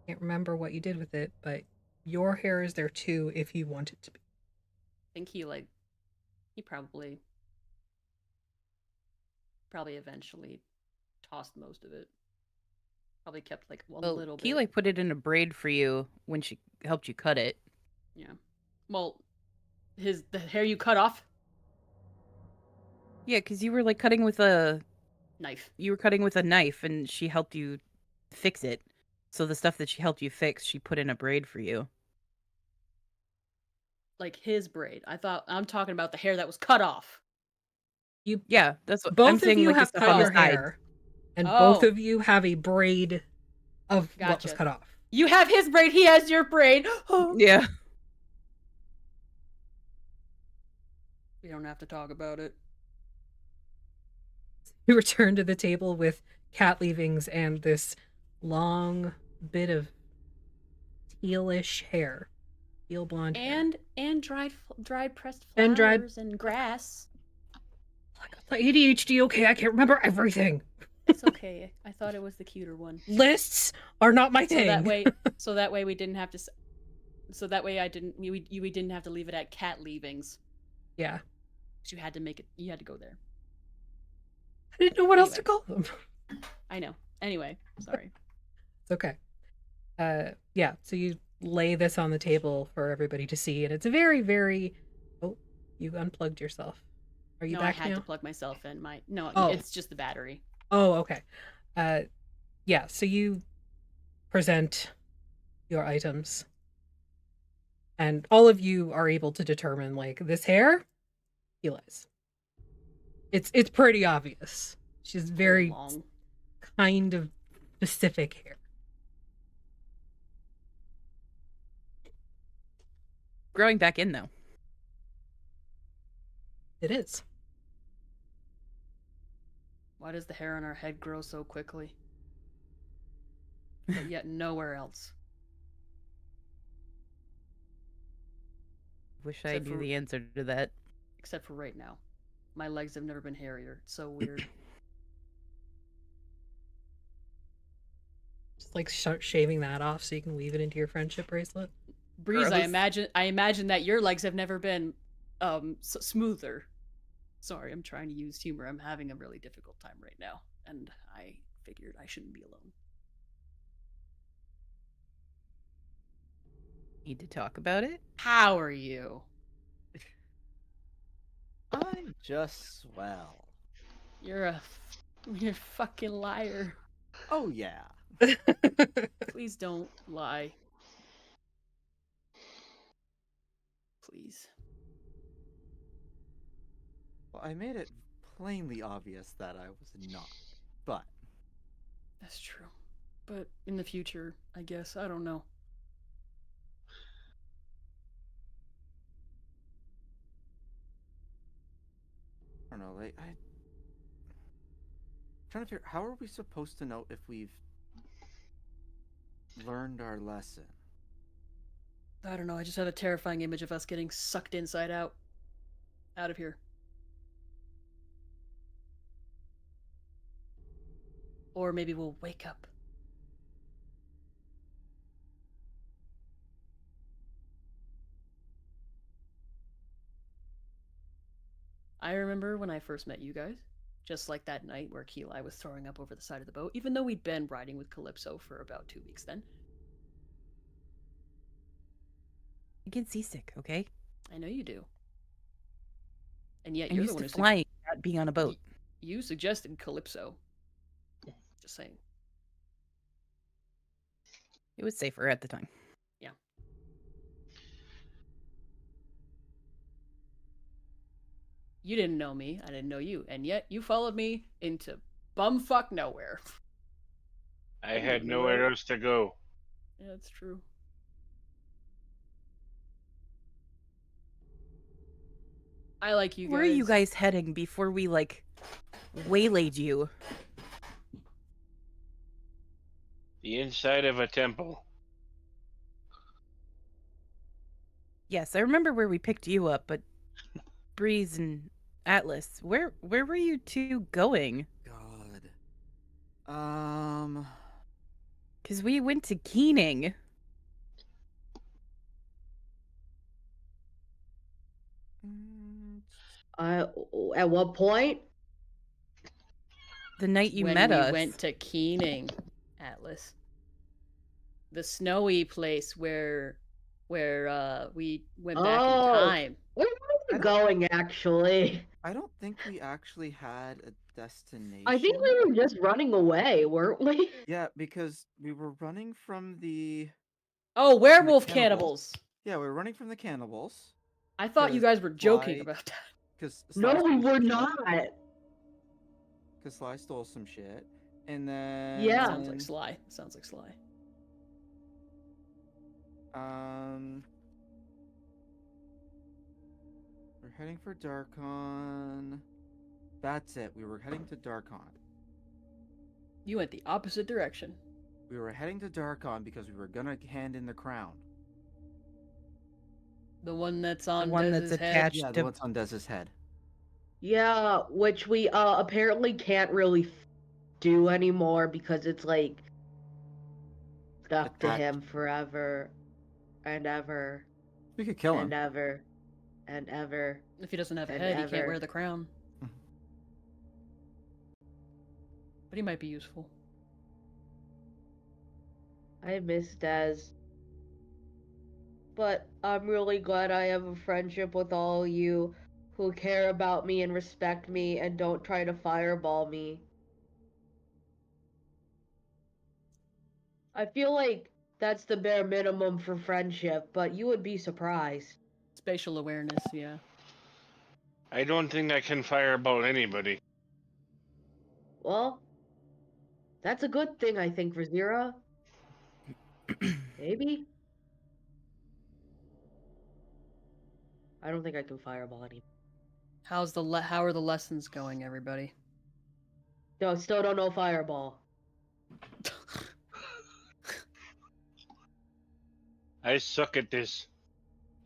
can't remember what you did with it, but your hair is there too if you want it to be. I think he probably eventually tossed most of it. Probably kept like a little bit. Keelai put it in a braid for you when she helped you cut it. Yeah. Well, the hair you cut off? Yeah, because you were like cutting with a knife. You were cutting with a knife and she helped you fix it. So the stuff that she helped you fix, she put in a braid for you. Like his braid. I'm talking about the hair that was cut off. Yeah, that's what both I'm saying. Of you like have cut your hair, and both of you have a braid of what was cut off. You have his braid. He has your braid. Yeah. We don't have to talk about it. You return to the table with cat leavings and this long bit of tealish hair, teal blonde hair, and dried pressed flowers and grass. Like ADHD. Okay, I can't remember everything. It's okay. I thought it was the cuter one. Lists are not my thing. So that way we didn't have to. So that way we didn't have to leave it at cat leavings. Yeah. You had to make it. You had to go there. I didn't know what else to call them. I know. Anyway, sorry. It's okay. Yeah. So you lay this on the table for everybody to see, and it's a very, very. Oh, you unplugged yourself. Are you back now? I had to plug myself in. It's just the battery. Oh, okay. Yeah. So you present your items, and all of you are able to determine like this hair. Keelai's. It's pretty obvious. She's very long, kind of specific hair. Growing back in though. It is. Why does the hair on our head grow so quickly? But yet nowhere else. Wish I knew the answer to that. Except for right now. My legs have never been hairier. It's so weird. Just like start shaving that off so you can weave it into your friendship bracelet. Breeze, I imagine that your legs have never been smoother. Sorry, I'm trying to use humor. I'm having a really difficult time right now, and I figured I shouldn't be alone. Need to talk about it? How are you? I'm just swell. You're a fucking liar. Oh yeah. Please don't lie. Please. Well, I made it plainly obvious that I was not, but... That's true. But in the future, I guess, I don't know. I don't know, like, I'm trying to figure, how are we supposed to know if we've learned our lesson? I don't know, I just have a terrifying image of us getting sucked inside out. Out of here. Or maybe we'll wake up. I remember when I first met you guys, just like that night where Keelai was throwing up over the side of the boat, even though we'd been riding with Calypso for about 2 weeks then. I get seasick, okay? I know you do. And yet I'm you're used the one to who flying, not being on a boat. You suggested Calypso. Just saying. It was safer at the time. Yeah. You didn't know me, I didn't know you, and yet you followed me into bumfuck nowhere. I had nowhere else to go. Yeah, that's true. I like you guys. Where are you guys heading before we, like, waylaid you? The inside of a temple. Yes, I remember where we picked you up, but Breeze and Atlas, where were you two going? God. Because we went to Keening. At what point? The night you when met we us. went to Keening, Atlas. The snowy place where we went back in time. Where were we going, actually? I don't think we actually had a destination. I think we were just running away, weren't we? Yeah, because we were running from the... Oh, werewolf cannibals. Yeah, we were running from the cannibals. I thought you guys were joking about that. No, we were not. Because Sly stole some shit. And then... Yeah. Sounds like Sly. Sounds like Sly. We're heading for Darkon. That's it. We were heading to Darkon. You went the opposite direction. We were heading to Darkon because we were gonna hand in the crown. The one that's on The one Dez's that's head? attached Yeah, the one's on Dez's head. Yeah, which we apparently can't really do anymore because it's like stuck to him forever and ever. We could kill him. And ever. And ever. If he doesn't have a and head, he ever. can't wear the crown. But he might be useful. I miss Dez. But I'm really glad I have a friendship with all you who care about me and respect me and don't try to fireball me. I feel like that's the bare minimum for friendship, but you would be surprised. Spatial awareness, yeah. I don't think I can fireball anybody. Well, that's a good thing, I think, for Zira. Maybe? I don't think I can fireball anyone. How are the lessons going, everybody? No, still don't know fireball. I suck at this.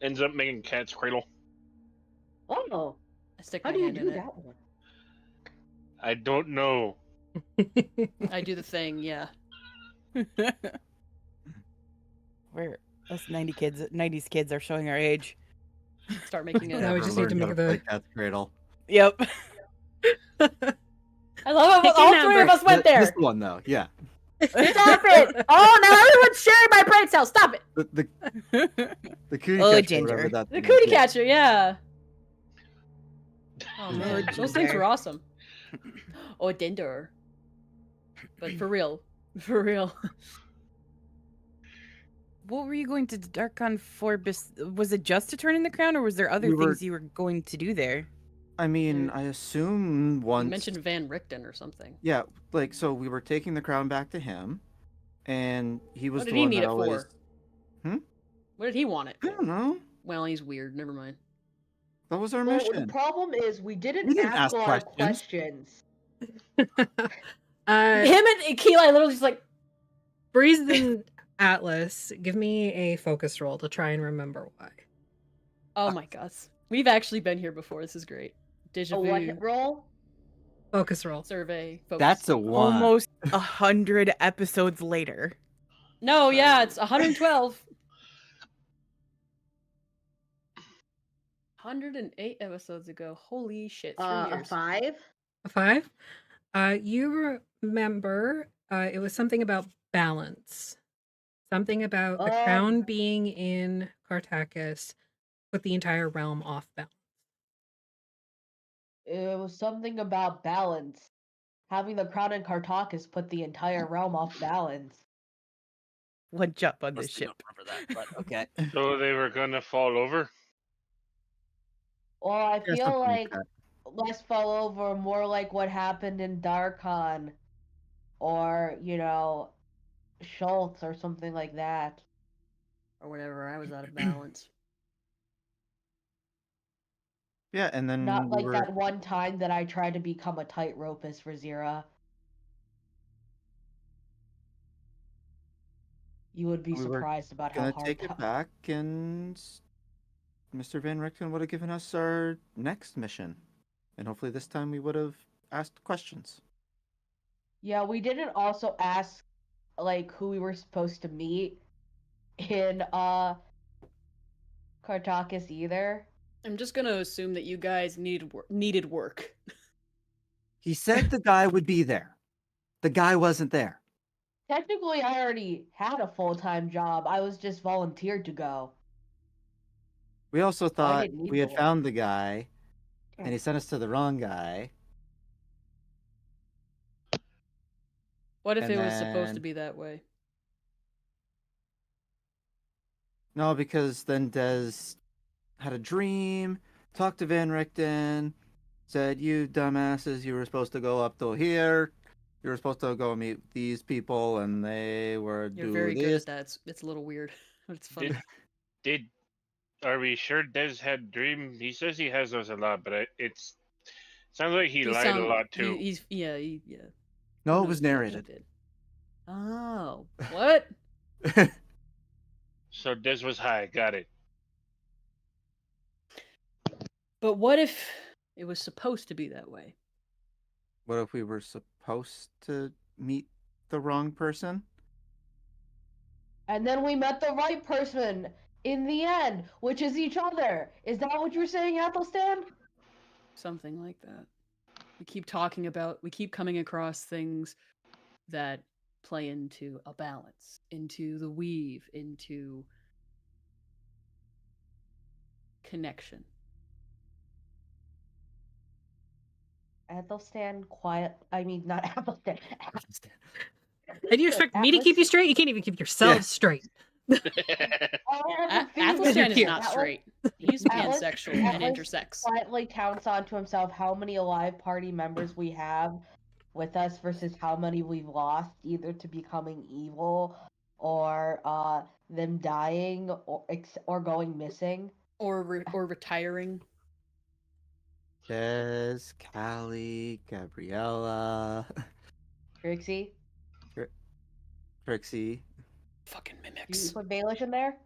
Ends up making cat's cradle. Oh, I stick how my do you hand do in that one? I don't know. I do the thing, yeah. Where us 90s kids are showing our age. Start making it. Now we just need to make the cat's cradle. Yep. I love how all three of us went there. This one though, yeah. Stop it! Oh, now everyone's sharing my brain cells. Stop it! The cootie Oh, catcher, Ginger. whatever that The thing cootie is. catcher, yeah. Oh man, Ginger. those things were awesome. Oh, Dinder. But for real, for real. What were you going to Darkon for? Was it just to turn in the crown, or was there other things you were going to do there? I mean, I assume once... You mentioned Van Richten or something. Yeah, like, so we were taking the crown back to him, and he was What the did he one need that it always... for? What did he want it I for? don't know. Well, he's weird. Never mind. That was our Well, mission. the problem is we didn't ask ask a lot of questions. questions. Him and Keeli literally just like... Breeze and Atlas, give me a focus roll to try and remember why. Oh my gosh. We've actually been here before. This is great. Deja A vu. what roll? Focus roll. Survey. Focus. That's a 1. Almost 100 episodes later. No, yeah, it's 112. 108 episodes ago. Holy shit. 3 A years. 5? A 5? You remember it was something about balance. Something about the crown being in Cartacus put the entire realm off balance. It was something about balance. Having the crown in Cartacus put the entire realm off balance. One jump on this ship. That, but okay. So they were gonna fall over? Well, I Yeah, feel something like that. less fall over, more like what happened in Darkon. Or, you know, Schultz or something like that. Or whatever. I was out of balance. Yeah, and then Not like that one time that I tried to become a tightropist for Zira. You would be we were surprised about how gonna hard take it back, and Mr. Van Richten would have given us our next mission, and hopefully this time we would have asked questions. Yeah, we didn't also ask like who we were supposed to meet in Kartakis either. I'm just gonna assume that you guys needed work. He said the guy would be there. The guy wasn't there. Technically, I already had a full-time job. I was just volunteered to go. We also thought didn't need we had the found the guy, and he sent us to the wrong guy. What if And it was supposed to then- be that way? No, because then Des had a dream, talked to Van Richten, said, "You dumbasses, you were supposed to go up to here. You were supposed to go meet these people, and they were You're do very good this." at that. It's a little weird, but it's funny. Are we sure Des had dream? He says he has those a lot, but it's sounds like he lied a lot too. Yeah. No, Who it was knows what he narrated. did. Oh, what? So Des was high. Got it. But what if it was supposed to be that way? What if we were supposed to meet the wrong person? And then we met the right person in the end, which is each other. Is that what you're saying, Athelstan? Something like that. We keep coming across things that play into a balance, into the weave, into connection. Athelstan, not Athelstan. And you expect me to keep you straight? You can't even keep yourselves straight. Athelstan is not straight. He's pansexual and intersex. Slightly counts onto himself how many alive party members we have with us versus how many we've lost, either to becoming evil or them dying or going missing or retiring. Des, Callie, Gabriella, Trixie. Fucking Do you mimics. put Baelish in there?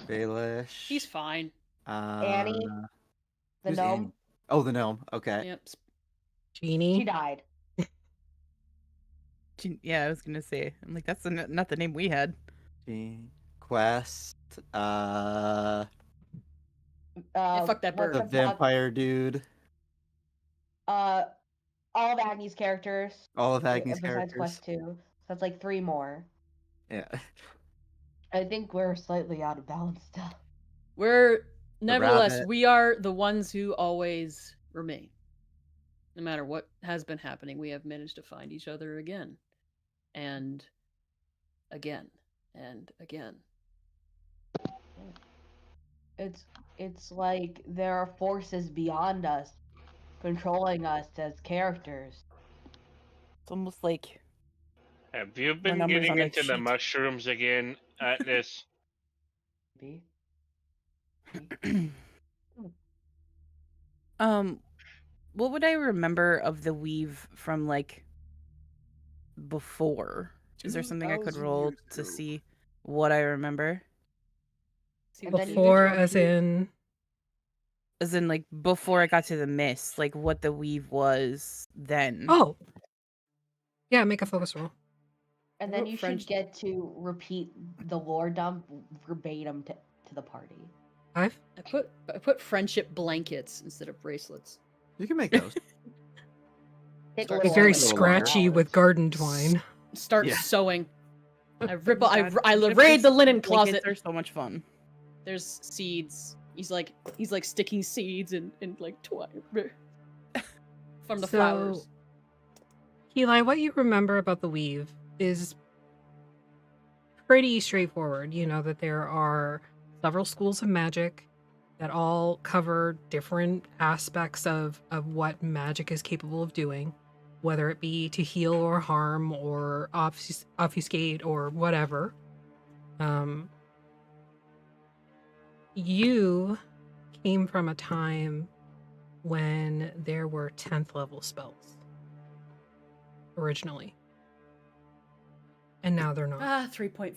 Baelish. He's fine. Annie. The who's gnome. Annie? Oh, the gnome. Okay. Yep. Jeannie. She died. Yeah, I was gonna say. I'm like, that's not the name we had. Quest. Yeah, fuck that bird. The vampire dude. All of Agnes characters. All of Agnes besides characters. Quest 2. So that's like 3 more. Yeah. I think we're slightly out of balance still. Nevertheless, rabbit. we are the ones who always remain. No matter what has been happening, we have managed to find each other again. And again. And again. It's like there are forces beyond us controlling us as characters. It's almost like Have you been numbers getting on a into the sheet. mushrooms again at this? Maybe. What would I remember of the weave from like before? Is there something I could 2,000 roll years to ago. see what I remember? And then you Before, just as in. As in, like, before I got to the mist, like, what the weave was then. Oh. Yeah, make a focus roll. And then you should get to repeat the lore dump verbatim to the party. 5? I put friendship blankets instead of bracelets. You can make those. Take Start a Be little very longer. scratchy with garden twine. Start Yeah. sewing. I raid Friendship the linen blankets closet. are so much fun. There's seeds. He's like sticking seeds and like twine from the flowers. Eli, what you remember about the weave is pretty straightforward. You know that there are several schools of magic that all cover different aspects of what magic is capable of doing, whether it be to heal or harm or obfuscate or whatever. You came from a time when there were 10th level spells originally. And now they're not. 3.5.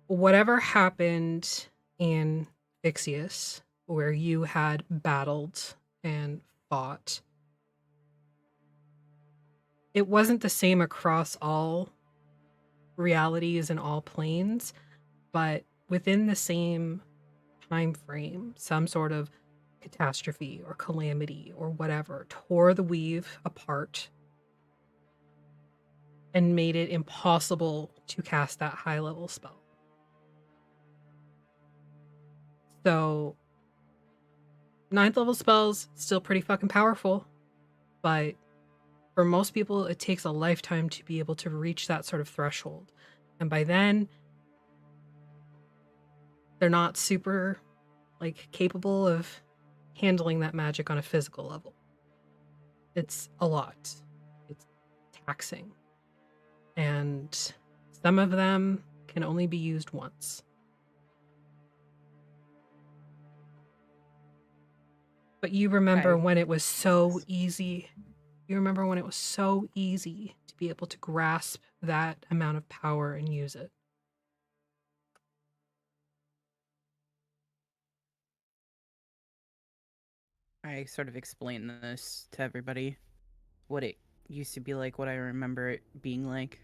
Whatever happened in Ixius, where you had battled and fought, it wasn't the same across all realities and all planes, but within the same time frame, some sort of catastrophe or calamity or whatever tore the weave apart and made it impossible to cast that high level spell. So 9th level spells, still pretty fucking powerful, but for most people it takes a lifetime to be able to reach that sort of threshold. And by then, they're not super capable of handling that magic on a physical level. It's a lot. It's taxing. And some of them can only be used once. But you remember when it was so easy. You remember when it was so easy to be able to grasp that amount of power and use it. I sort of explained this to everybody. What it used to be like, what I remember it being like.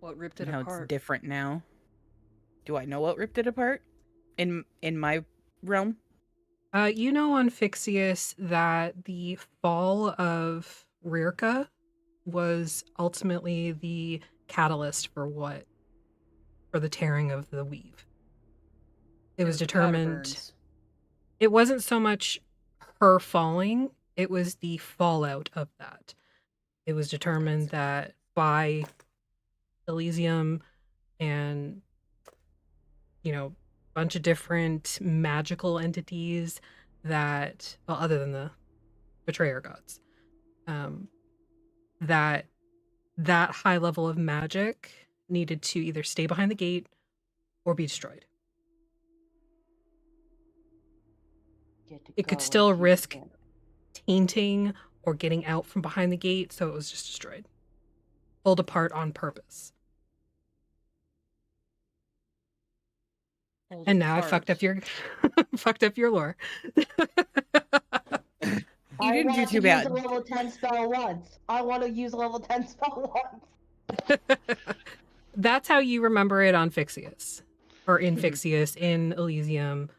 What ripped it and how apart? It's different now. Do I know what ripped it apart? In my realm? You know on Fixius that the fall of Rirka was ultimately the catalyst for the tearing of the weave. It was determined. It wasn't so much her falling, it was the fallout of that. It was determined that by Elysium and, a bunch of different magical entities that, well, other than the betrayer gods, that high level of magic needed to either stay behind the gate or be destroyed. It could still risk tainting or getting out from behind the gate, so it was just destroyed. Pulled apart on purpose. And now I fucked up your lore. You didn't do too bad. I want to use a level 10 spell once. I want to use a level 10 spell once. That's how you remember it on Fixius. Or in Fixius, in Elysium.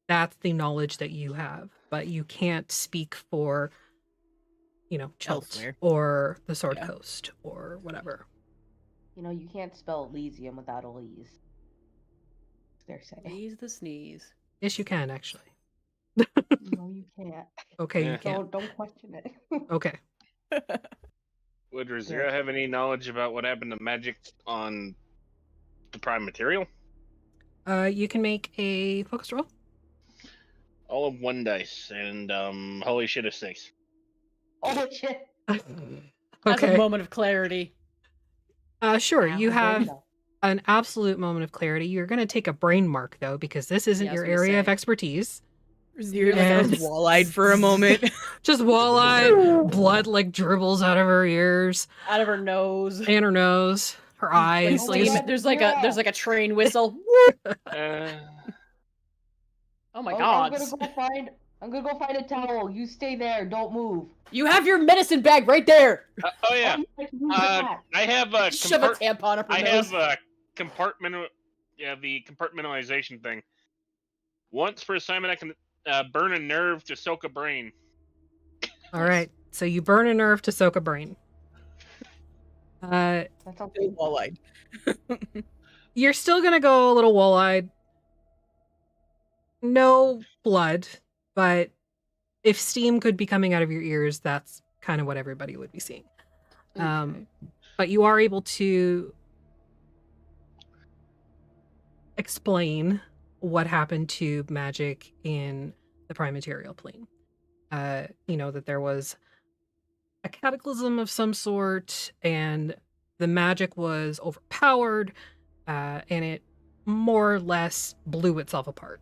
That's the knowledge that you have. But you can't speak for, Chelt or the Sword Coast or whatever. You can't spell Elysium without Elise. They're saying. Elise the sneeze. Yes, you can, actually. No, you can't. Okay, you can. Don't question it. Okay. Would Razira have any knowledge about what happened to magic on the prime material? You can make a focus roll. All of 1 dice, and holy shit, a 6. Oh shit. That's a moment of clarity. Sure, you have an absolute moment of clarity. You're going to take a brain mark, though, because this isn't your area of expertise. You're wall-eyed for a moment. Just wall-eyed, blood dribbles out of her ears. Out of her nose. And her nose. Her eyes. There's like a train whistle. Oh my god. I'm gonna go find a towel. You stay there. Don't move. You have your medicine bag right there. Oh yeah. I have a shove a tampon up her nose. have a the compartmentalization thing. Once per assignment, I can burn a nerve to soak a brain. All right. So you burn a nerve to soak a brain. That's wall-eyed. You're still gonna go a little wall-eyed. No blood, but if steam could be coming out of your ears, that's kind of what everybody would be seeing. Okay. But you are able to explain what happened to magic in the prime material plane. That there was a cataclysm of some sort, and the magic was overpowered, and it more or less blew itself apart.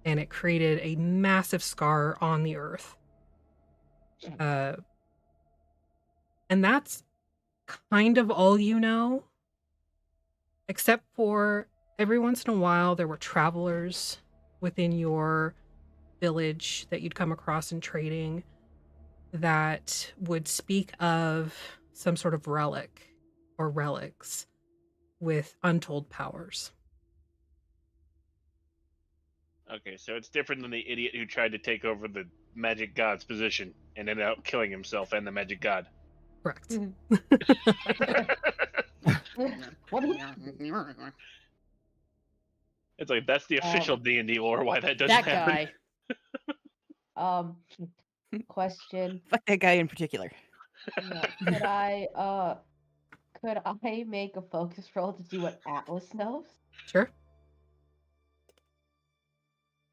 and it created a massive scar on the earth. And that's kind of all you know, except for every once in a while there were travelers within your village that you'd come across in trading that would speak of some sort of relic or relics with untold powers. Okay, so it's different than the idiot who tried to take over the magic god's position and ended up killing himself and the magic god. Correct. It's like that's the official D&D lore. Why that doesn't That happen? guy. Question. Fuck that guy in particular. Yeah, could I make a focus roll to see what Atlas knows? Sure.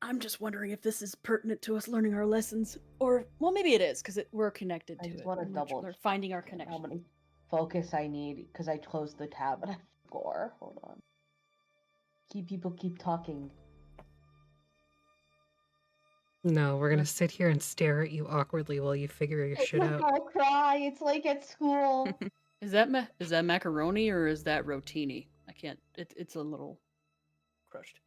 I'm just wondering if this is pertinent to us learning our lessons, or well, maybe it is because we're connected to I just it. want to I'm not sure. double We're finding our how connection. many focus I need because I closed the tab and I score. Hold on. People keep talking. No, we're gonna sit here and stare at you awkwardly while you figure your shit out. I'll cry. It's like at school. Is that macaroni or is that rotini? I can't. It's a little crushed.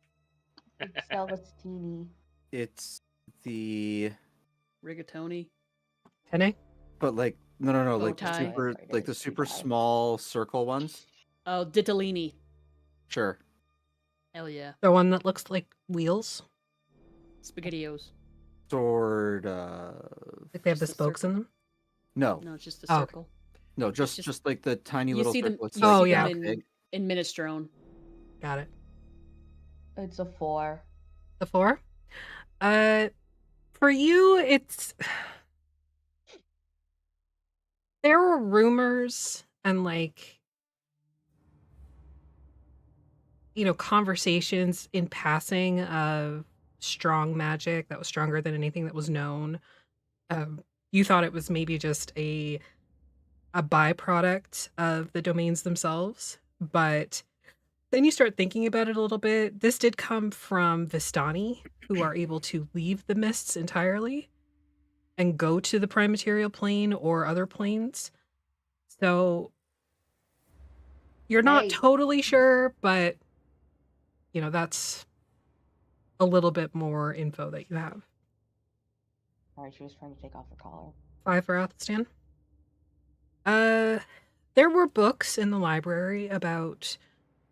It's Celestini. It's the Rigatoni. Penne? but like no like the Bowtie. super like the super small circle ones. Oh, ditalini. Sure. Hell yeah. The one that looks like wheels? Spaghettios. Sort of. Like they have the Just a spokes in circle. them? No, No, it's just a Oh, okay. circle. no, just- just like the tiny You little see them. circle. It's You Oh, see yeah. them in minestrone. Got it. It's a 4. The 4? For you, it's... There were rumors and, like, you know, conversations in passing of strong magic that was stronger than anything that was known. You thought it was maybe just a byproduct of the domains themselves, but then you start thinking about it a little bit. This did come from Vistani, who are able to leave the mists entirely and go to the prime material plane or other planes. So you're not totally sure, but you know, that's a little bit more info that you have. Sorry, she was trying to take off her collar. 5 for Athelstan. There were books in the library about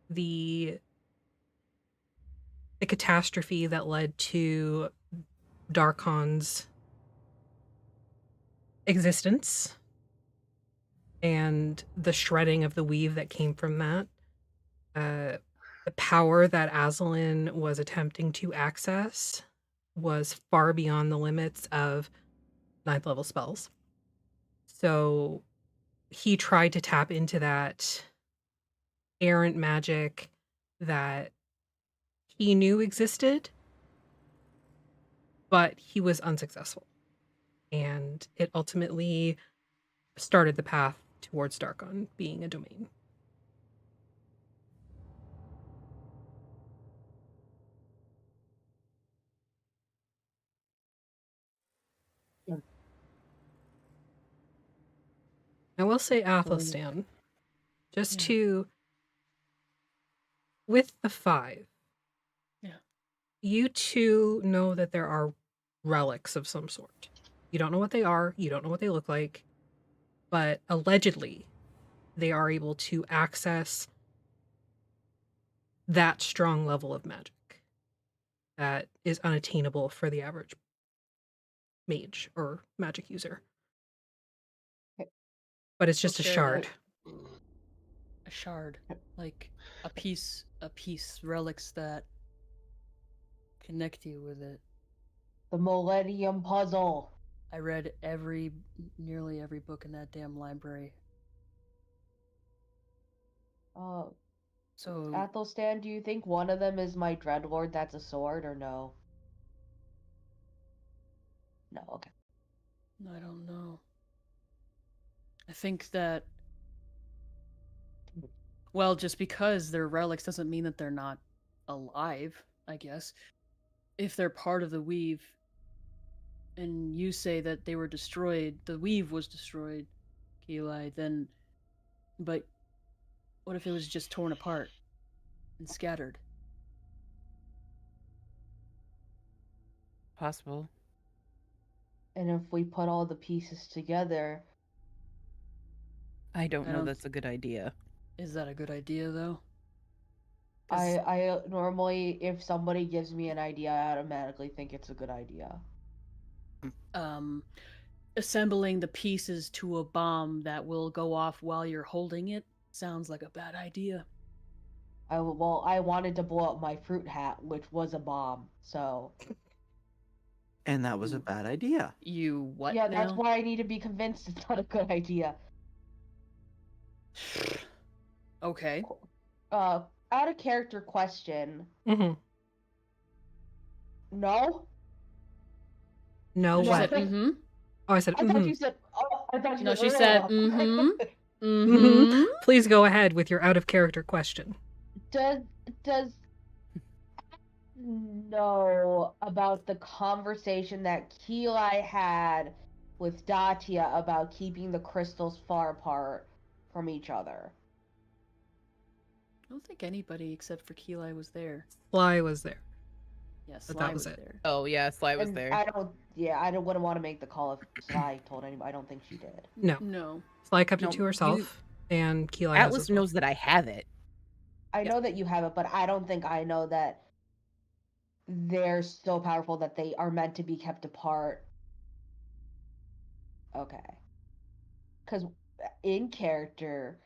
the catastrophe that led to Darkon's existence and the shredding of the weave that came from that. The power that Azalin was attempting to access was far beyond the limits of 9th level spells. So he tried to tap into that errant magic that he knew existed, but he was unsuccessful. And it ultimately started the path towards Darkon being a domain. I will say Athelstan, just to, with the 5, you two know that there are relics of some sort. You don't know what they are, you don't know what they look like, but allegedly they are able to access that strong level of magic that is unattainable for the average mage or magic user. But it's just a shard. A shard. Like a piece, relics that connect you with it. The Millennium Puzzle. I read nearly every book in that damn library. So Athelstan, do you think one of them is my Dreadlord that's a sword, or no? No, okay. I don't know. I think that, well, just because they're relics doesn't mean that they're not alive, I guess. if they're part of the weave, and you say that they were destroyed, the weave was destroyed, Keelai, then... But what if it was just torn apart and scattered? Possible. And if we put all the pieces together... I don't know that's a good idea. Is that a good idea, though? I normally, if somebody gives me an idea, I automatically think it's a good idea. Assembling the pieces to a bomb that will go off while you're holding it sounds like a bad idea. Well, I wanted to blow up my fruit hat, which was a bomb, so... And that was a bad idea. You what Yeah, now? that's why I need to be convinced it's not a good idea. Okay. Out of character question. Mm-hmm. No? No, She what? said, mm-hmm. Oh, I said, I mm-hmm. thought you said, I thought you No, said, she said, mm-hmm. Mm-hmm. Mm-hmm. Please go ahead with your out of character question. Does know about the conversation that Keelai had with Datia about keeping the crystals far apart from each other? I don't think anybody except for Keelai was there. Sly was there. Yeah, But Sly that was was it. there. Oh yeah, Sly was And there. I wouldn't want to make the call if Sly told anybody. I don't think she did. No. No. Sly kept No, it to herself, and Keelai has Atlas as well. knows that I have it. I know that you have it, but I don't think I know that they're so powerful that they are meant to be kept apart. Okay. Because in character,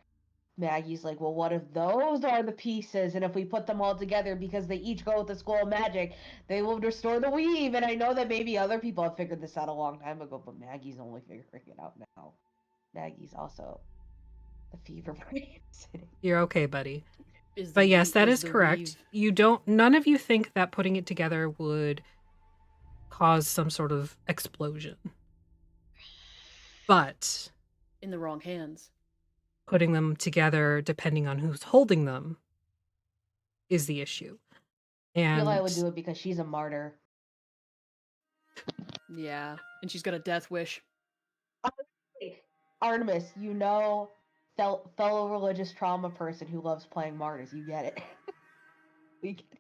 Maggie's like, well, what if those are the pieces? And if we put them all together because they each go with the school of magic, they will restore the weave. And I know that maybe other people have figured this out a long time ago, but Maggie's only figuring it out now. Maggie's also the fever brain. You're okay, buddy. Is But the yes, weave- that is is the correct. weave- None of you think that putting it together would cause some sort of explosion. But in the wrong hands. putting them together, depending on who's holding them, is the issue. And Keelai would do it because she's a martyr. Yeah, and she's got a death wish. Artemis, you know, fellow religious trauma person who loves playing martyrs. You get it. We get it.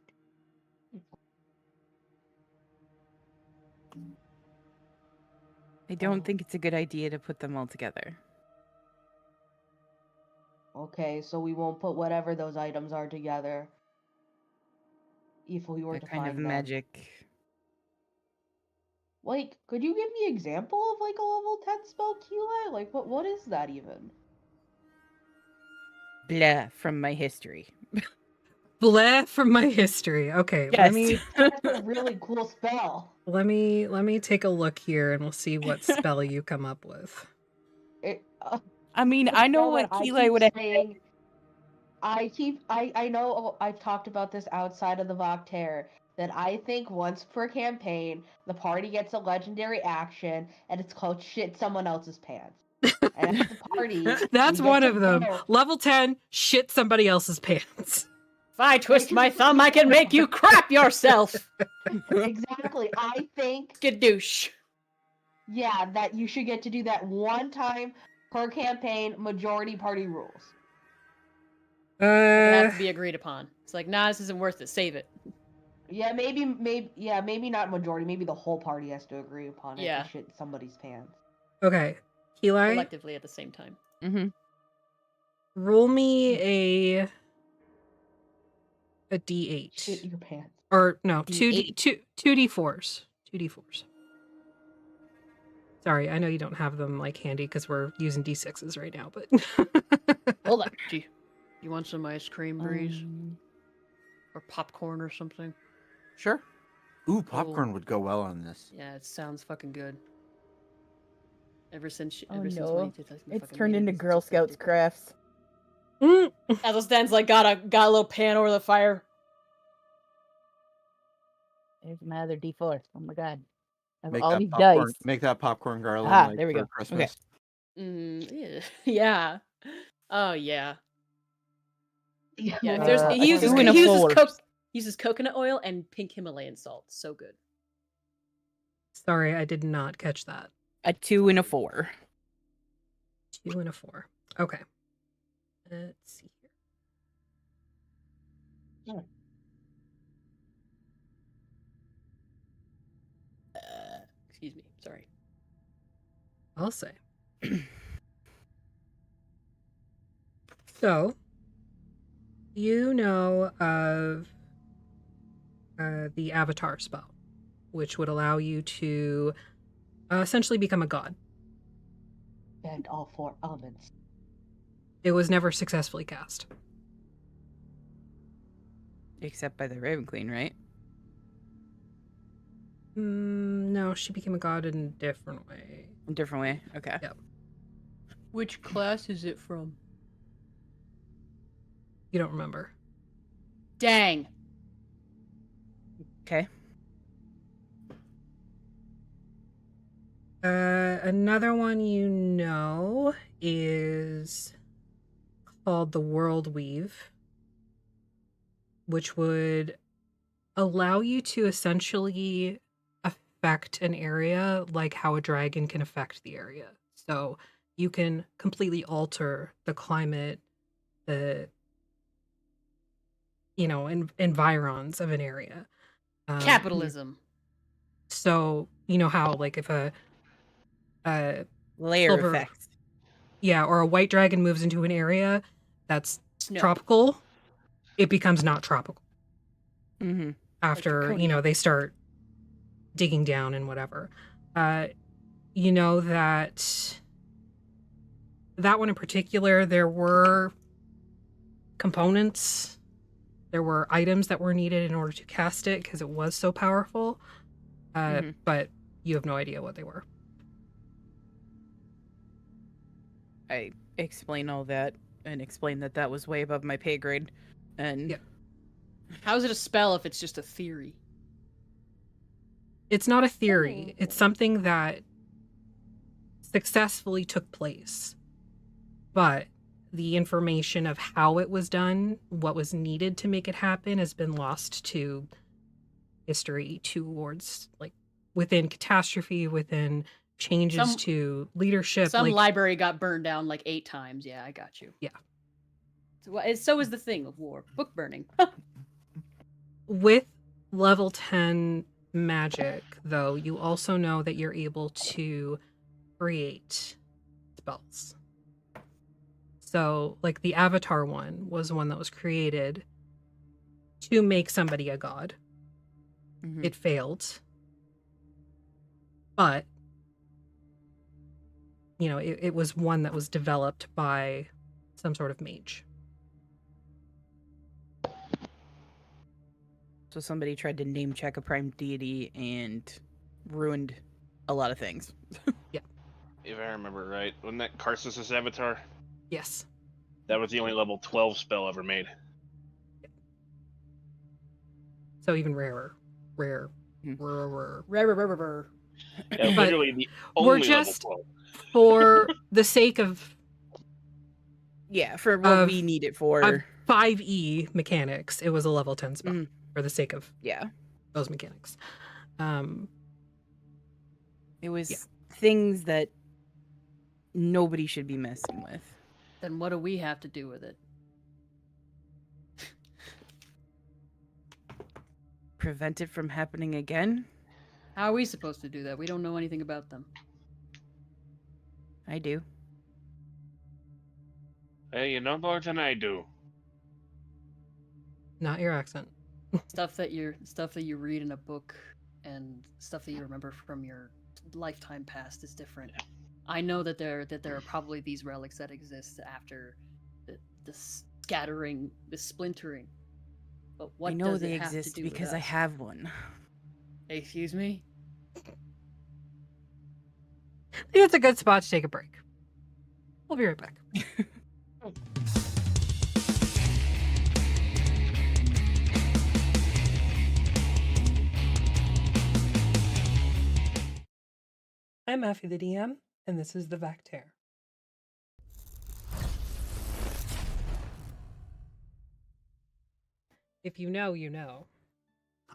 I don't think it's a good idea to put them all together. Okay, so we won't put whatever those items are together. If we were That to kind find of them. magic. Like, could you give me an example of like a level 10 spell, Keelai? Like, what is that even? Blah, from my history. Blah from my history. Okay, Yes. That's a really cool spell. let me take a look here, and we'll see what spell you come up with. I mean, I know what Keelai would have. I know I've talked about this outside of the Voctaire, that I think once per campaign, the party gets a legendary action, and it's called shit someone else's pants. And at the party, That's we get one to of them. know- Level 10, shit somebody else's pants. If I twist my thumb, I can make you crap yourself. Exactly. I think Skadoosh. yeah, that you should get to do that one time per campaign, majority party rules. It has to be agreed upon. It's like, nah, this isn't worth it. Save it. Yeah, maybe not majority. Maybe the whole party has to agree upon it. Yeah. To shit somebody's pants. Okay. Keelai, Collectively at the same time. Mm-hmm. roll me a D8. Shit your pants. Or no, D8. 2D4s. 2D4s. Sorry, I know you don't have them like handy because we're using D6s right now, but Hold on. Gee, you want some ice cream, Breeze? Or popcorn or something? Sure. Ooh, popcorn would go well on this. Yeah, it sounds fucking good. Ever since Oh, when he no. did that, he It's fucking turned made it. into It's Girl just so Scouts good. crafts. As it stands, like got a little pan over the fire. There's my other D4. Oh my god. I have Make all that these popcorn. dice. Make that popcorn garland. Ah, like, there we for go. Christmas. Yeah. Oh yeah. Yeah, Yeah. If Uh, he uses two and a he uses four. Uses coconut oil and pink Himalayan salt. So good. Sorry, I did not catch that. A 2 and a 4. 2 and a 4. Okay. Let's see here. Excuse me. Sorry. I'll say. So, you know of the Avatar spell, which would allow you to essentially become a god. And all 4 elements. It was never successfully cast. Except by the Raven Queen, right? No, she became a god in a different way. A different way? Okay. Yep. Which class is it from? You don't remember. Dang. Okay. Another one you know is called the World Weave, which would allow you to essentially affect an area like how a dragon can affect the area. So you can completely alter the climate, the environs of an area. Capitalism. So you know how like if a layer effect. Yeah, or a white dragon moves into an area that's tropical, it becomes not tropical. Mm-hmm. After, they start digging down and whatever. You know that one in particular, there were components, there were items that were needed in order to cast it because it was so powerful. But you have no idea what they were. I explain all that and explain that that was way above my pay grade. And yeah. How is it a spell if it's just a theory? It's not a theory. It's something that successfully took place. But the information of how it was done, what was needed to make it happen, has been lost to history, towards like within catastrophe, within changes to leadership. Some library got burned down like 8 times. Yeah, I got you. Yeah. So is the thing of war. Book burning. With level 10 magic, though, you also know that you're able to create spells. So, like the Avatar one was one that was created to make somebody a god. Mm-hmm. It failed. But, it was one that was developed by some sort of mage. So somebody tried to name check a prime deity and ruined a lot of things. Yeah. If I remember right, wasn't that Karsus' avatar? Yes. That was the only level 12 spell ever made. Yeah. So even rarer. Rarer. Yeah, literally the only we're just, level 12. For the sake of... Yeah, for what we need it for. 5e mechanics, it was a level 10 spell. Mm. For the sake of those mechanics. It was things that nobody should be messing with. Then what do we have to do with it? Prevent it from happening again? How are we supposed to do that? We don't know anything about them. I do. Hey, you know more than I do. Not your accent. Stuff that you read in a book and stuff that you remember from your lifetime past is different. I know that there are probably these relics that exist after the scattering, the splintering. But what I know does they it have exist to do because with I us? have one. Excuse me? I think it's a good spot to take a break. We'll be right back. I'm Effie the DM, and this is the Vactaire. If you know, you know.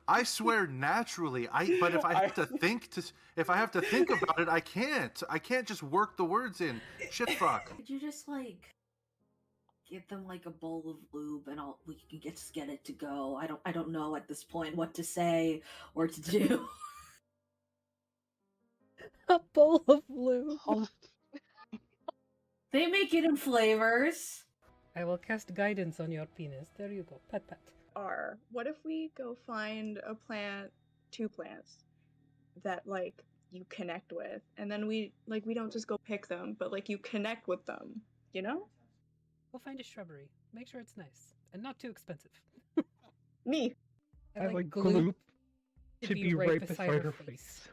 I swear naturally. But if I have to think about it, I can't. I can't just work the words in. Shit fuck. Could you just like give them like a bowl of lube and we can just get it to go? I don't know at this point what to say or to do. A bowl of lube. They make it in flavors. I will cast guidance on your penis. There you go. Pat pat. What if we go find two plants that like you connect with, and then we don't just go pick them, but like you connect with them, you know? We'll find a shrubbery. Make sure it's nice and not too expensive. Me. I like gloop to be right beside her face.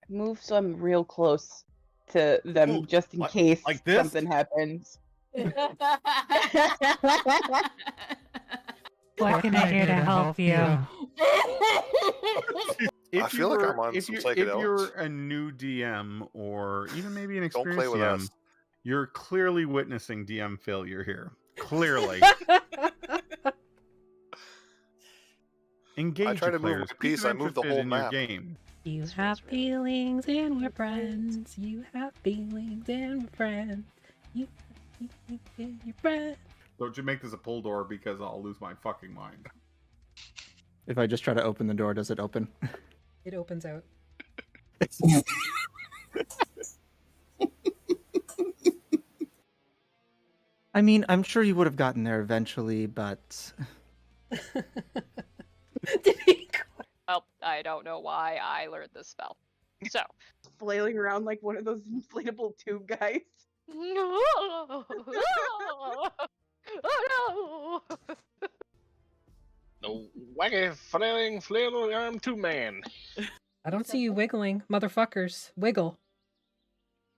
Move so I'm real close to them just in case something happens. What can I do to help you? I feel like I'm on some psychedelics. If you're a new DM or even maybe an Don't experienced play with DM, us. you're clearly witnessing DM failure here. Clearly. Engage I try to move players. my piece, I move the whole map. Game. You have feelings and we're friends. You have feelings and we're friends. You're friends. Don't you make this a pull door because I'll lose my fucking mind. If I just try to open the door, does it open? It opens out. I mean, I'm sure you would have gotten there eventually, but... Well, I don't know why I learned this spell. So, Flailing around like one of those inflatable tube guys. oh no! The wacky flailing flail arm two man. I don't see you wiggling, motherfuckers. Wiggle.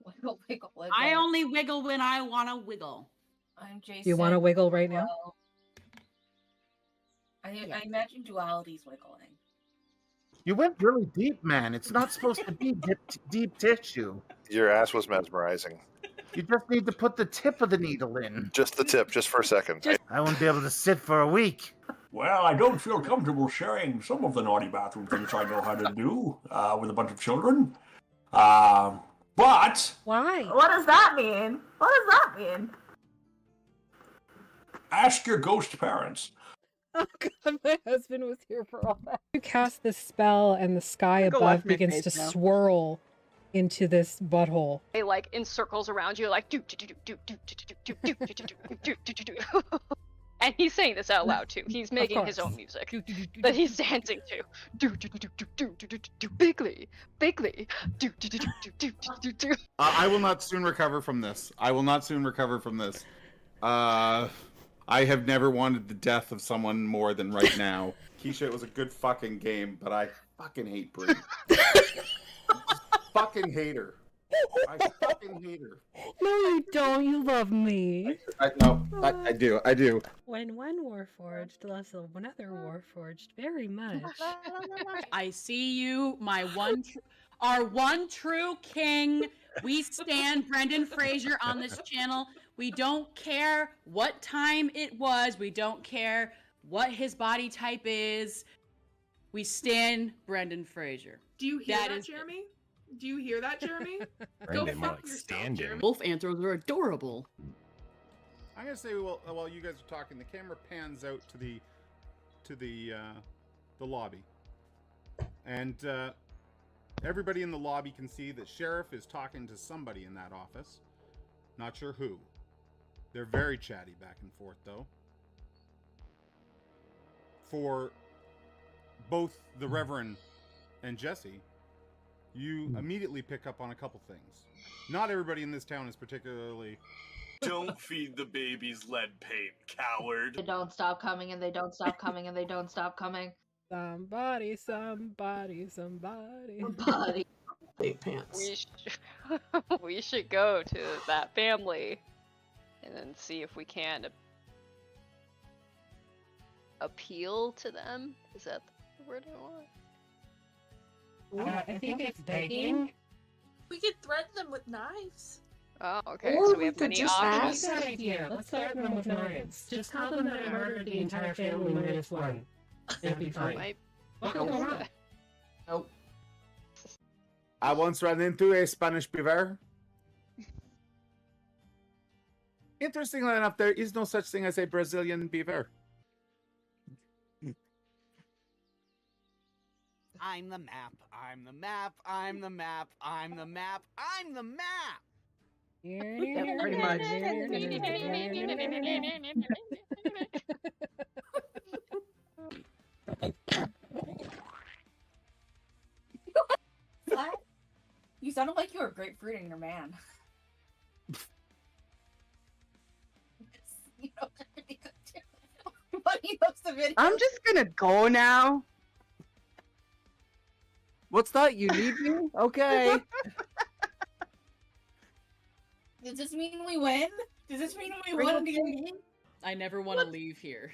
Wiggle, wiggle, wiggle. I only wiggle when I want to wiggle. I'm Jason. You want to wiggle right now? I imagine duality's wiggling. You went really deep, man. It's not supposed to be deep tissue. Your ass was mesmerizing. You just need to put the tip of the needle in. Just the tip, just for a second. I won't be able to sit for a week. Well, I don't feel comfortable sharing some of the naughty bathroom things I know how to do with a bunch of children. But... Why? What does that mean? What does that mean? Ask your ghost parents. Oh god, my husband was here for all that. You cast this spell and the sky above begins to swirl into this butthole. They like in circles around you, like do do do do do do do do do do do do do. And he's saying this out loud too. He's making his own music that he's dancing to. Do do do do do do do do bigly, bigly. Do do do do do do do. I will not soon recover from this. I have never wanted the death of someone more than right now. Keisha, it was a good fucking game, but I fucking hate Bree. Fucking hate her. I fucking hate her. No, you don't. You love me. I do. When one warforged loves another warforged very much. I see you, our one true king. We stand Brendan Fraser on this channel. We don't care what time it was. We don't care what his body type is. We stand Brendan Fraser. Do you hear that Jeremy? Do you hear that, Jeremy? Go fuck yourself, Jeremy. Wolf anthros are adorable. I'm gonna say while you guys are talking, the camera pans out to the lobby, and everybody in the lobby can see that Sheriff is talking to somebody in that office. Not sure who. They're very chatty back and forth, though. For both the Reverend and Jesse, you immediately pick up on a couple things. Not everybody in this town is particularly... Don't feed the babies lead paint, coward. They don't stop coming and they don't stop coming and they don't stop coming. Somebody. Pants. We should go to that family and then see if we can appeal to them. Is that the word I want? I think it's begging. We could threaten them with knives. Oh, okay. Or So we have could many just options. That's an idea. Let's start them with knives. Just tell them that I murdered the entire family minus one. It'll be fine. Might- What's going on? Nope. I once ran into a Spanish beaver. Interestingly enough, there is no such thing as a Brazilian beaver. I'm the map. I'm the map. I'm the map. I'm the map. I'm the map. Yeah, pretty much. What? You sounded like you were grapefruiting your man. I'm just gonna go now. What's that? You need me? Okay. Does this mean we win? Does this mean we won again? I never want to leave here.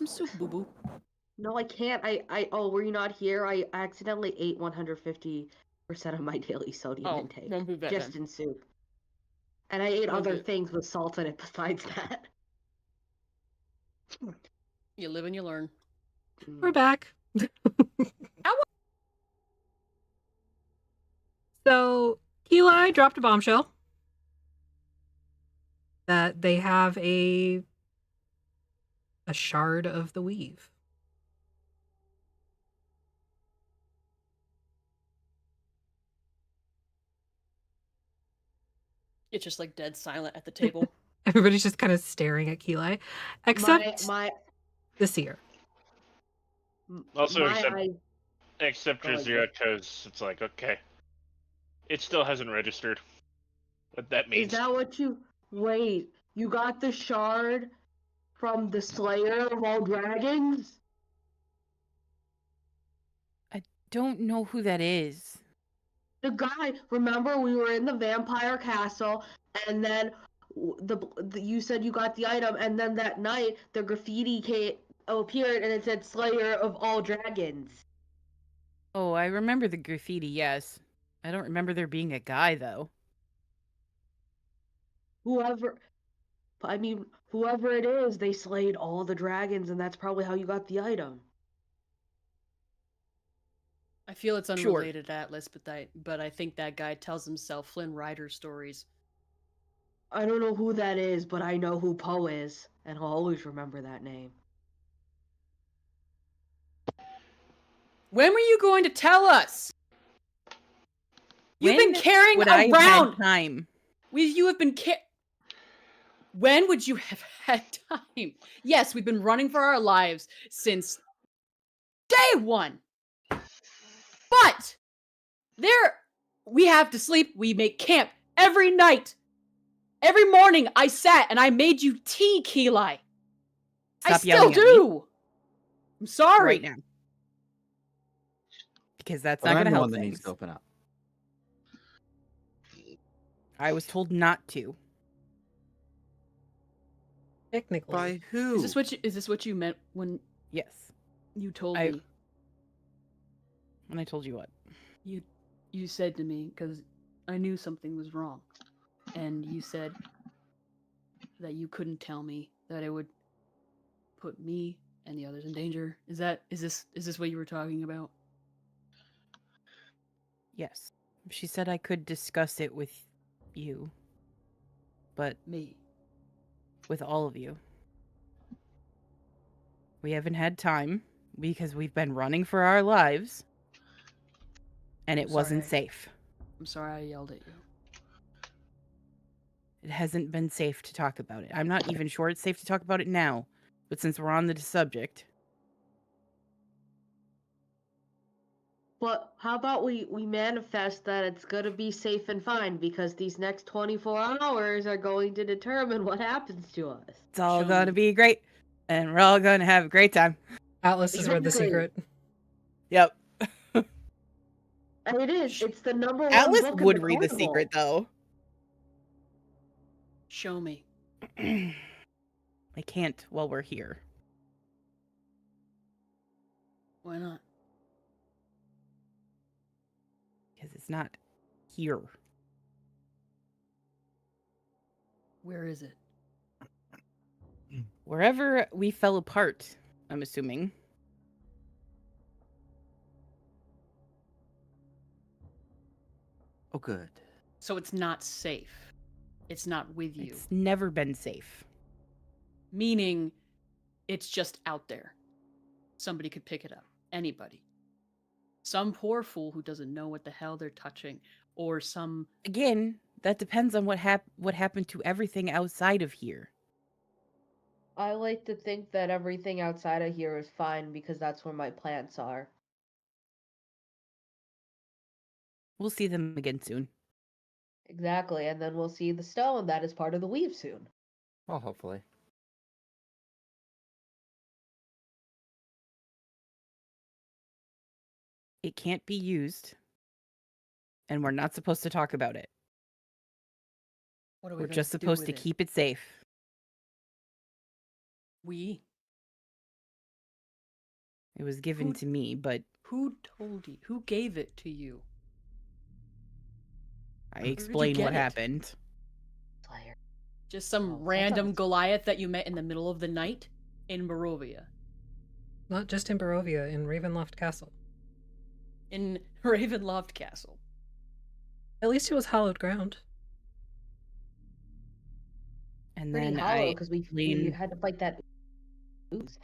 soup, boo boo. No, I can't. Oh, were you not here? I accidentally ate 150% of my daily sodium intake. Won't do that Just then. in soup. And I ate Won't other do it. things with salt in it besides that. You live and you learn. We're back. So, Eli dropped a bombshell that they have a shard of the weave. It's just like dead silent at the table. Everybody's just kind of staring at Keelai, except the seer. Also, My except Go ahead, Jazira, because it's like, okay, it still hasn't registered. What that means. Is that what you... Wait, you got the shard from the Slayer of all dragons? I don't know who that is. The guy, remember we were in the vampire castle, and then you said you got the item, and then that night the graffiti appeared and it said Slayer of all dragons. Oh, I remember the graffiti, yes. I don't remember there being a guy, though. Whoever it is, they slayed all the dragons, and that's probably how you got the item. I feel it's unrelated, Atlas, but I think that guy tells himself Flynn Rider stories. I don't know who that is, but I know who Poe is, and I'll always remember that name. When were you going to tell us? You've been carrying would I around. have had time? You have been When would you have had time? Yes, we've been running for our lives since day one. But we have to sleep. We make camp every night. Every morning I sat and I made you tea, Keelai. I still do. I'm sorry. Right now. Because that's not going to help that things. needs to open up. I was told not to. Technically. By who? Is this what you meant when Yes. you told me? When I told you what? You said to me, because I knew something was wrong, and you said that you couldn't tell me, that it would put me and the others in danger. Is this what you were talking about? Yes. She said I could discuss it with you. But me. With all of you. We haven't had time because we've been running for our lives. And it wasn't safe. I'm sorry I yelled at you. It hasn't been safe to talk about it. I'm not even sure it's safe to talk about it now. But since we're on the subject. But how about we manifest that it's going to be safe and fine, because these next 24 hours are going to determine what happens to us. It's all going to be great. And we're all going to have a great time. Atlas has read the secret. Yep. And it is. It's the number one Atlas book would in the read the Bible. secret, though. Show me. I can't while we're here. Why not? Because it's not here. Where is it? Wherever we fell apart, I'm assuming. Oh, good. So it's not safe. It's not with you. It's never been safe. Meaning, it's just out there. Somebody could pick it up. Anybody. Some poor fool who doesn't know what the hell they're touching. Or some... Again, that depends on what happened to everything outside of here. I like to think that everything outside of here is fine, because that's where my plants are. We'll see them again soon. Exactly, and then we'll see the stone that is part of the weave soon. Well, hopefully. It can't be used. And we're not supposed to talk about it. What are we We're gonna just do supposed with to it? keep it safe. We? It was given to me, but who told you? Who gave it to you? I explained what happened. Just some random Goliath that you met in the middle of the night in Barovia. Not just in Barovia, in Ravenloft Castle. In Ravenloft Castle. At least it was hallowed ground. And Pretty then hollow because we had to fight that ooze.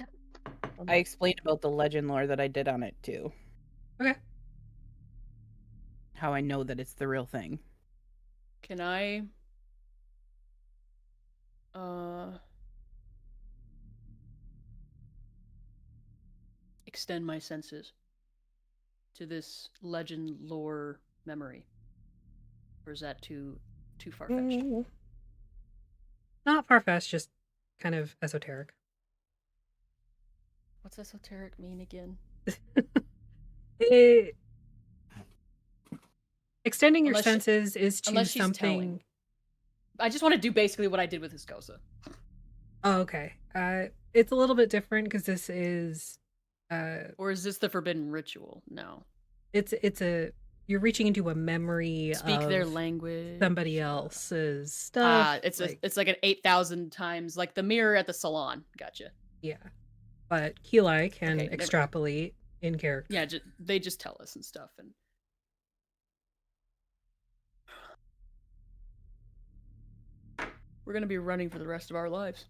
I explained about the legend lore that I did on it too. Okay. How I know that it's the real thing. Can I extend my senses to this legend lore memory? Or is that too far-fetched? Not far-fetched, just kind of esoteric. What's esoteric mean again? Extending your senses is to something. Telling. I just want to do basically what I did with Viscosa. Oh, okay. It's a little bit different because this is. Or is this the forbidden ritual? No. You're reaching into a memory. Speak of their language. Somebody else's stuff. It's like an 8,000 times like the mirror at the salon. Gotcha. Yeah, but Keli can extrapolate in character. Yeah, they just tell us and stuff, and we're gonna be running for the rest of our lives.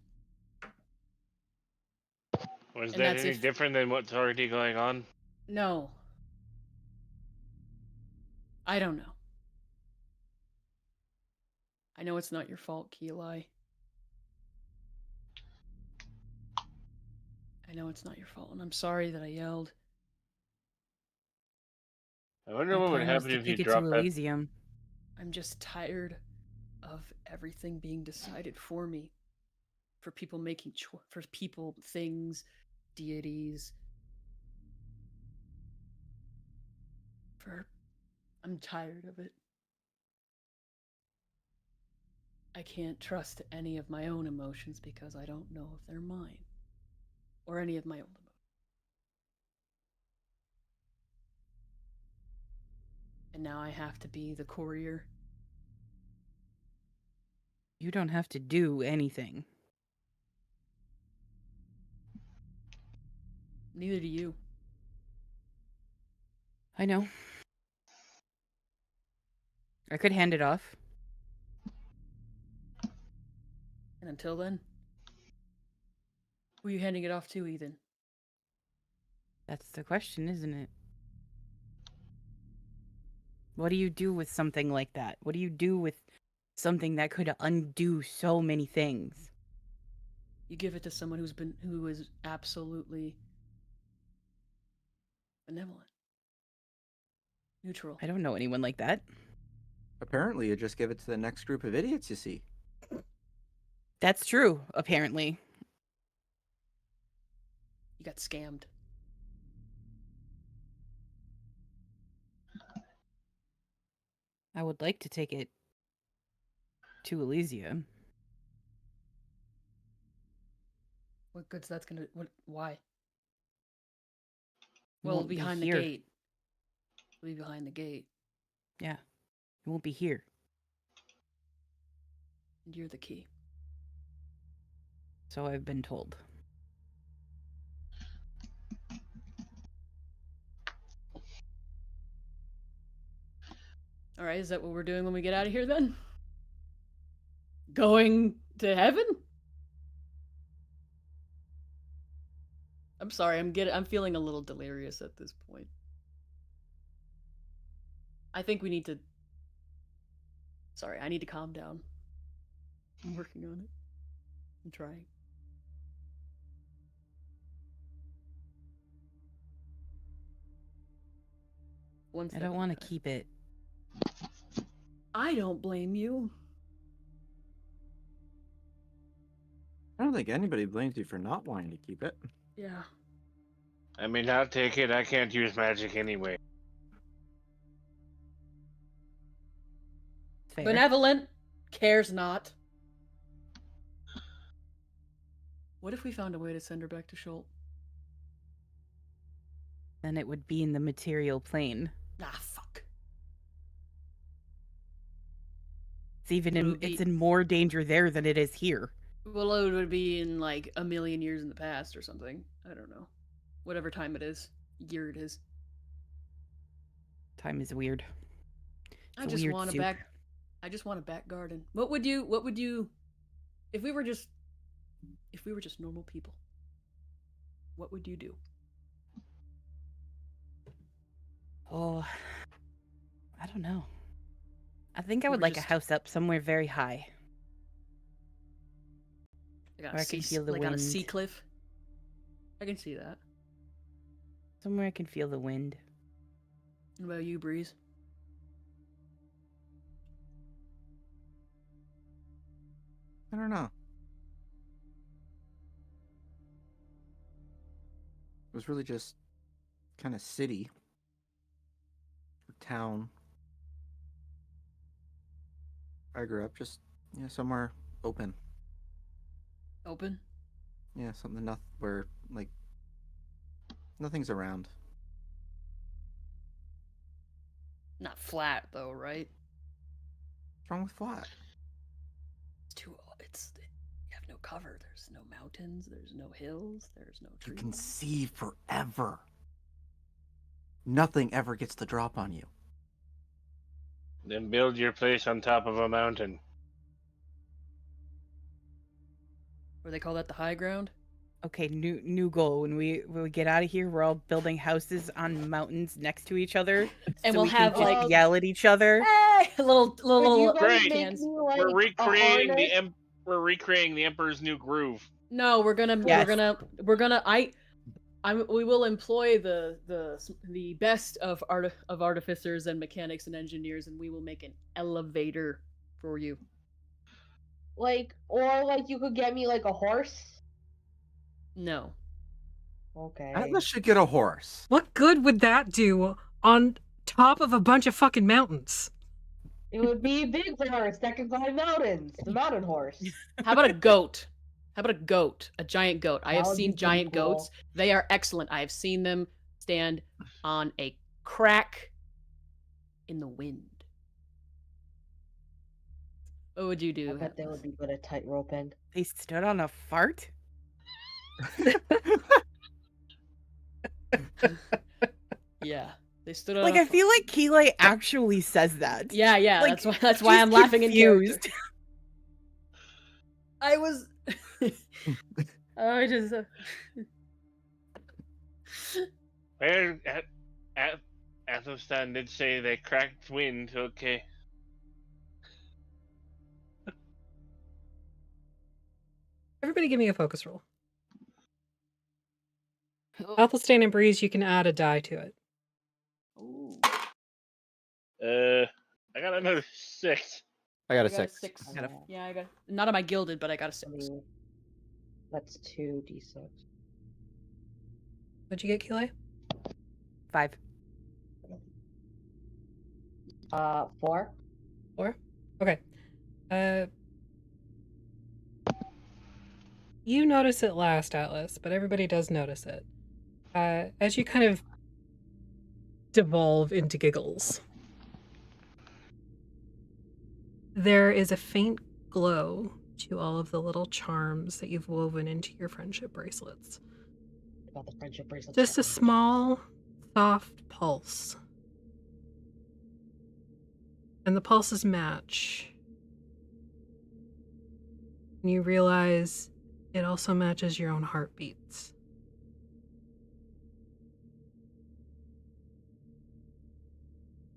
Was that any different than what's already going on? No. I don't know. I know it's not your fault, Keli. I know it's not your fault, and I'm sorry that I yelled. I wonder what would happen if you dropped that. Elysium. I'm just tired of everything being decided for me. For people making for people, things, deities. I'm tired of it. I can't trust any of my own emotions because I don't know if they're mine. Or any of my own emotions. And now I have to be the courier. You don't have to do anything. Neither do you. I know. I could hand it off. And until then, who are you handing it off to, Ethan? That's the question, isn't it? What do you do with something like that? What do you do with something that could undo so many things? You give it to someone who is absolutely benevolent. Neutral. I don't know anyone like that. Apparently, you just give it to the next group of idiots you see. That's true, apparently. You got scammed. I would like to take it to Elysium. What good's that's gonna... Why? It Well, won't be behind the here. gate. It'll be behind the gate. Yeah. It won't be here. And you're the key. So I've been told. Alright, is that what we're doing when we get out of here then? Going to heaven? I'm sorry, I'm feeling a little delirious at this point. I think we need to... Sorry, I need to calm down. I'm working on it. I'm trying. I don't want to keep it. I don't blame you. I don't think anybody blames you for not wanting to keep it. Yeah. I mean, I'll take it. I can't use magic anyway. Fair. Benevolent cares not. What if we found a way to send her back to Schult? Then it would be in the material plane. Ah, fuck. It's in more danger there than it is here. Well, it would be in like a million years in the past or something. I don't know. Whatever time it is, year it is. Time is weird. I just want a back garden. What would you if we were just normal people? What would you do? Oh, I don't know. I think I would like a house up somewhere very high. Where I can feel the wind. On a sea cliff. I can see that. Somewhere I can feel the wind. What about you, Breeze? I don't know. It was really just kind of city or town. I grew up just somewhere open. Open? Yeah, something where like nothing's around. Not flat though, right? What's wrong with flat? You have no cover. There's no mountains. There's no hills. There's no trees. You can see forever. Nothing ever gets the drop on you. Then build your place on top of a mountain. Or they call that the high ground? Okay, new goal. When we get out of here, we're all building houses on mountains next to each other, and so we'll we have can just yell at each other. Hey, little Great. cans. We're recreating the Emperor's New Groove. No, we will employ the best of artificers and mechanics and engineers, and we will make an elevator for you. Or you could get me like a horse. No. Okay. Atlas should get a horse. What good would that do on top of a bunch of fucking mountains? It would be a big horse that can climb mountains. The mountain horse. How about a goat? How about a goat? A giant goat. I have That would seen be giant pretty cool. goats. They are excellent. I have seen them stand on a crack in the wind. What would you do? I bet they would be good at tight roping. They stood on a fart? Yeah. They stood on Like, I feel like Keeley actually says that. Yeah, Like, that's why I'm laughing confused. in character. I was I just Well, Athelstan did say they cracked wind, okay. Everybody give me a focus roll. Athelstan and Breeze, you can add a die to it. I got another 6. I got a 6. Yeah, I got not on my gilded, but I got a 6. That's 2d6. What'd you get, Keeley? 5. 4. 4? Okay. You notice it last, Atlas, but everybody does notice it. As you kind of devolve into giggles, there is a faint glow to all of the little charms that you've woven into your friendship bracelets. About the friendship bracelets. Just a small, soft pulse. And the pulses match. And you realize it also matches your own heartbeats.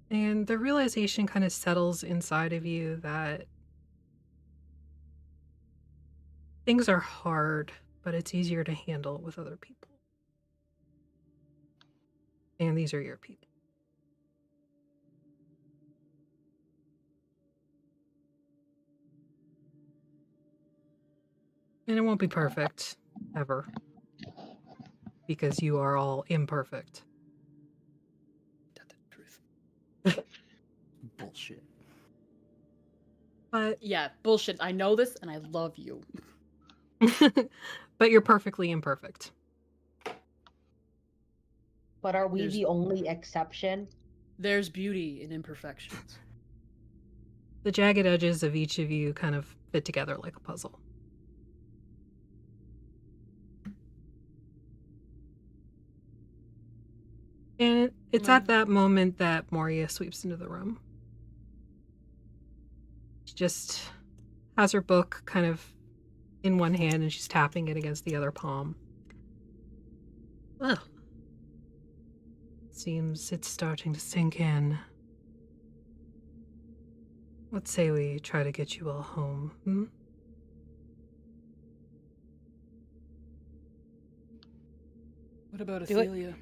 And the realization kind of settles inside of you that things are hard, but it's easier to handle with other people. And these are your people. And it won't be perfect, ever. Because you are all imperfect. Bullshit. But yeah, bullshit. I know this and I love you. but you're perfectly imperfect. But are we the only exception? There's beauty in imperfections. The jagged edges of each of you kind of fit together like a puzzle. And it's at that moment that Moria sweeps into the room. She just has her book kind of in one hand and she's tapping it against the other palm. Well, seems it's starting to sink in. Let's say we try to get you all home, hmm? What about Ophelia?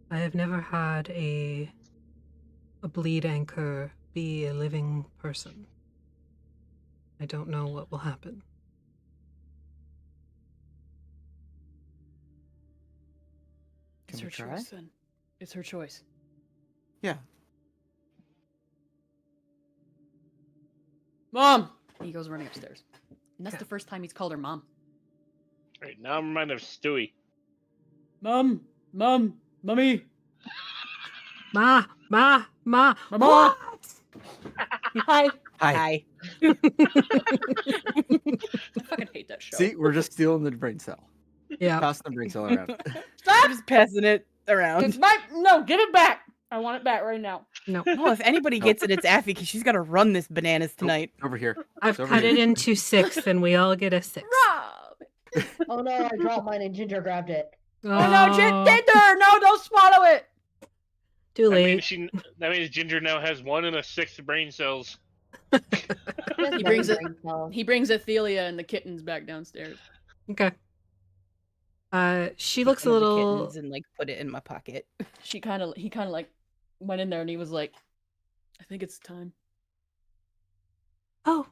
I have never had a bleed anchor be a living person. I don't know what will happen. It's her choice, then. It's her choice. Yeah. Mom! He goes running upstairs. And that's the first time he's called her mom. Right, now I'm reminded of Stewie. Mom! Mummy! Ma! Mama! Hi! Hi. I fucking hate that show. See, we're just stealing the brain cell. Yeah. Passing the brain cell around. Stop! Just passing it around. It's my... No, give it back! I want it back right now. No. No, if anybody gets it, it's Affy, because she's got to run this bananas tonight. Over here. I've cut it into 6 and we all get a 6. Rob! Oh no, I dropped mine and Ginger grabbed it. Oh no, Ginger! No, don't swallow it! Too That late. means Ginger now has 1 and a 6 brain cells. He brings Ophelia and the kittens back downstairs. Okay. She Take looks a one of the little... kittens and like put it in my pocket. He kind of like went in there and he was like, I think it's time. Oh,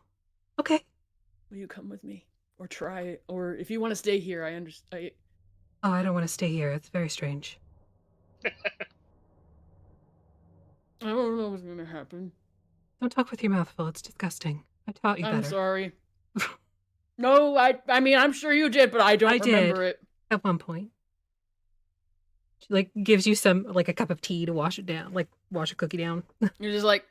okay. Will you come with me? Or try, or if you want to stay here, I understand. Oh, I don't want to stay here. It's very strange. I don't know what's gonna happen. Don't talk with your mouth full. It's disgusting. I taught you better. I'm sorry. No, I mean, I'm sure you did, but I don't remember it. At one point. She, like, gives you some, like, a cup of tea to wash it down. Like, wash a cookie down. You're just like...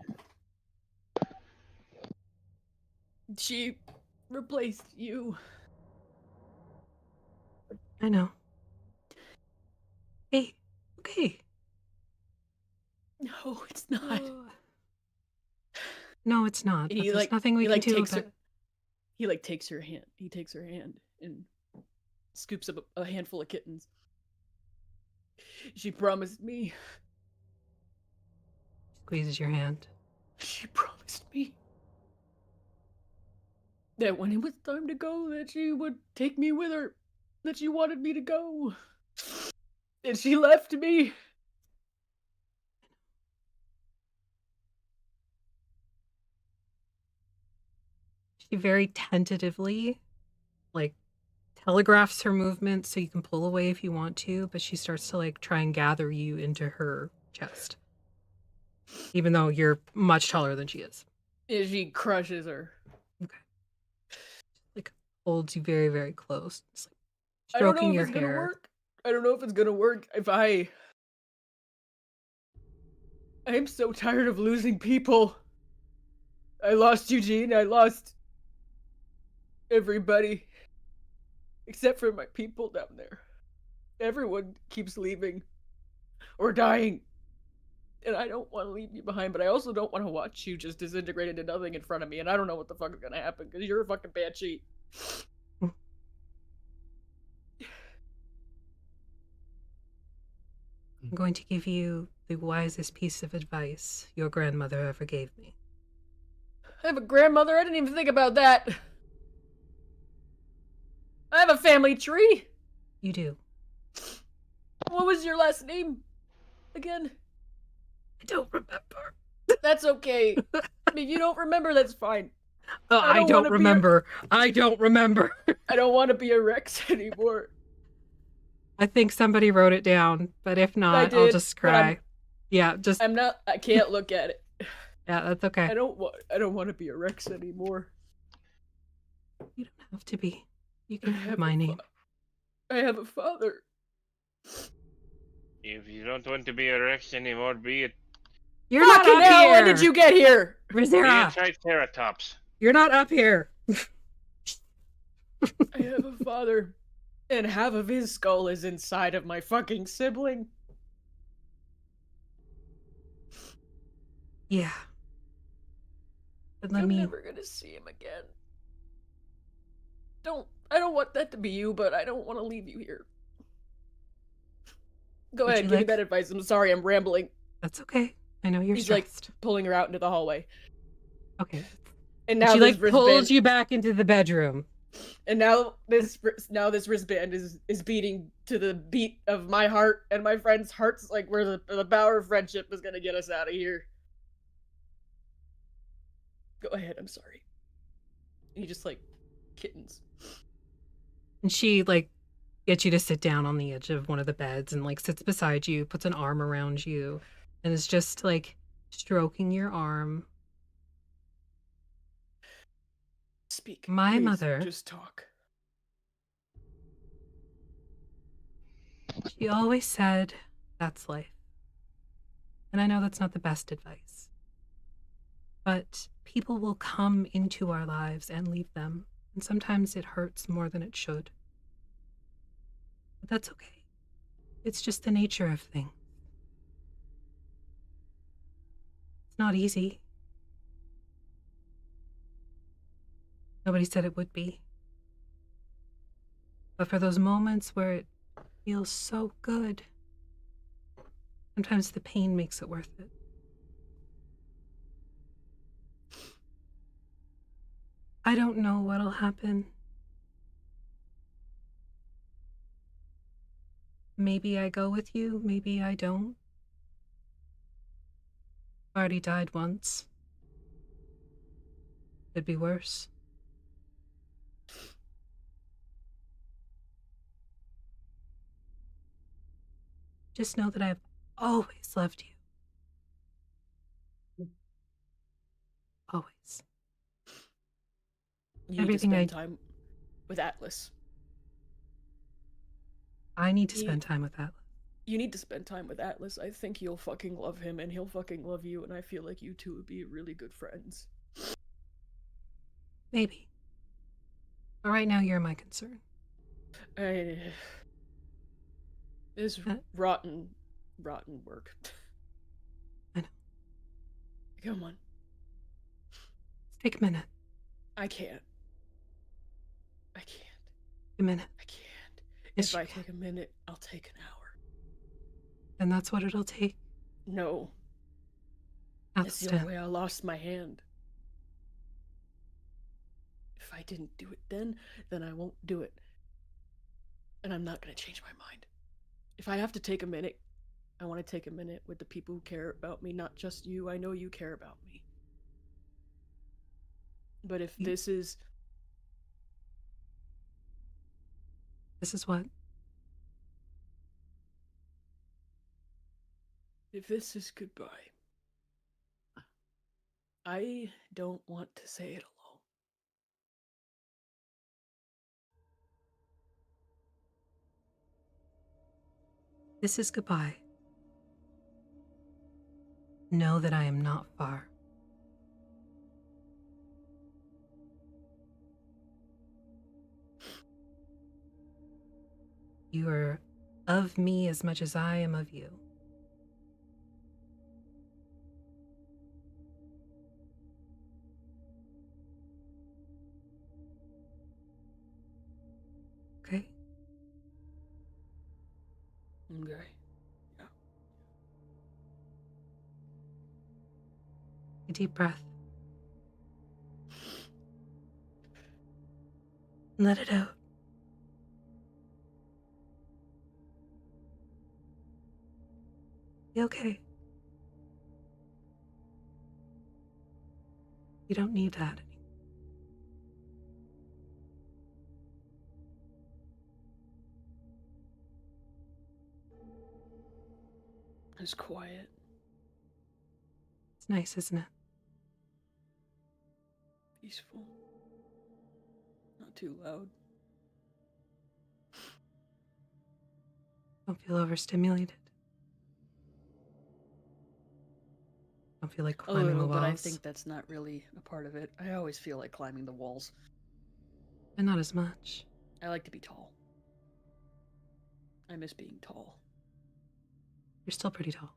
She replaced you. I know. Hey, okay. No, it's not. No, it's not. He, There's like, nothing we he, can like, do takes about her, He, like, takes her hand. He takes her hand and scoops up a handful of kittens. She promised me. Squeezes your hand. She promised me that when it was time to go, that she would take me with her. That she wanted me to go. And she left me. She very tentatively, like, telegraphs her movement so you can pull away if you want to, but she starts to, like, try and gather you into her chest. Even though you're much taller than she is. And she crushes her. Okay. Like, holds you very, very close. It's like I don't know stroking if your it's gonna hair. work. I don't know if it's gonna work if I'm so tired of losing people. I lost Eugene, I lost everybody. Except for my people down there. Everyone keeps leaving. Or dying. And I don't want to leave you behind, but I also don't want to watch you just disintegrate into nothing in front of me, and I don't know what the fuck is gonna happen, because you're a fucking banshee. I'm going to give you the wisest piece of advice your grandmother ever gave me. I have a grandmother? I didn't even think about that. I have a family tree. You do. What was your last name? Again? I don't remember. That's okay. If you don't remember, that's fine. Oh, I don't remember. I don't remember. I don't want to be a Rex anymore. I think somebody wrote it down, but if not, I'll just cry. Yeah, just... I can't look at it. Yeah, that's okay. I don't want to be a Rex anymore. You don't have to be. You can have my name. I have a father. If you don't want to be a Rex anymore, be it. You're not Fucking up hell, here. when did you get here? Be a Rizera, Triceratops. you're not up here. I have a father, and half of his skull is inside of my fucking sibling. Yeah. But let I'm me. never gonna see him again. I don't want that to be you, but I don't want to leave you here. Go Would ahead, you give me like- that advice. I'm sorry, I'm rambling. That's okay. I know you're He's stressed. like pulling her out into the hallway. Okay. And And now she this like wristband, pulls you back into the bedroom. and now this wristband is beating to the beat of my heart and my friend's hearts, like where the power of friendship is gonna get us out of here. Go ahead, I'm sorry. You just like kittens. And she like gets you to sit down on the edge of one of the beds and like sits beside you, puts an arm around you, and is just like stroking your arm. Speak. My please, mother, just talk. she always said, that's life. And I know that's not the best advice. But people will come into our lives and leave them. And sometimes it hurts more than it should. But that's okay. It's just the nature of things. It's not easy. Nobody said it would be. But for those moments where it feels so good, sometimes the pain makes it worth it. I don't know what'll happen. Maybe I go with you, maybe I don't. I already died once. Could be worse. Just know that I've always loved you. Always. You Everything need to spend time with Atlas. I need to spend time with Atlas. You need to spend time with Atlas. I think you'll fucking love him, and he'll fucking love you, and I feel like you two would be really good friends. Maybe. But right now, you're my concern. This rotten work. I know. Come on. Let's take a minute. I can't. A minute. I can't. Yes, If I you can. take a minute, I'll take an hour. And that's what it'll take. No. That's the only way I lost my hand. If I didn't do it then I won't do it. And I'm not gonna change my mind. If I have to take a minute, I want to take a minute with the people who care about me, not just you. I know you care about me. But if this is... This is what? If this is goodbye, I don't want to say it alone. This is goodbye. Know that I am not far. You are of me as much as I am of you. Okay? Okay. Yeah. A deep breath. Let it out. Be okay. You don't need that anymore. It's quiet. It's nice, isn't it? Peaceful. Not too loud. Don't feel overstimulated. Don't feel like A climbing the little, walls. but I think that's not really a part of it. I always feel like climbing the walls. But not as much. I like to be tall. I miss being tall. You're still pretty tall.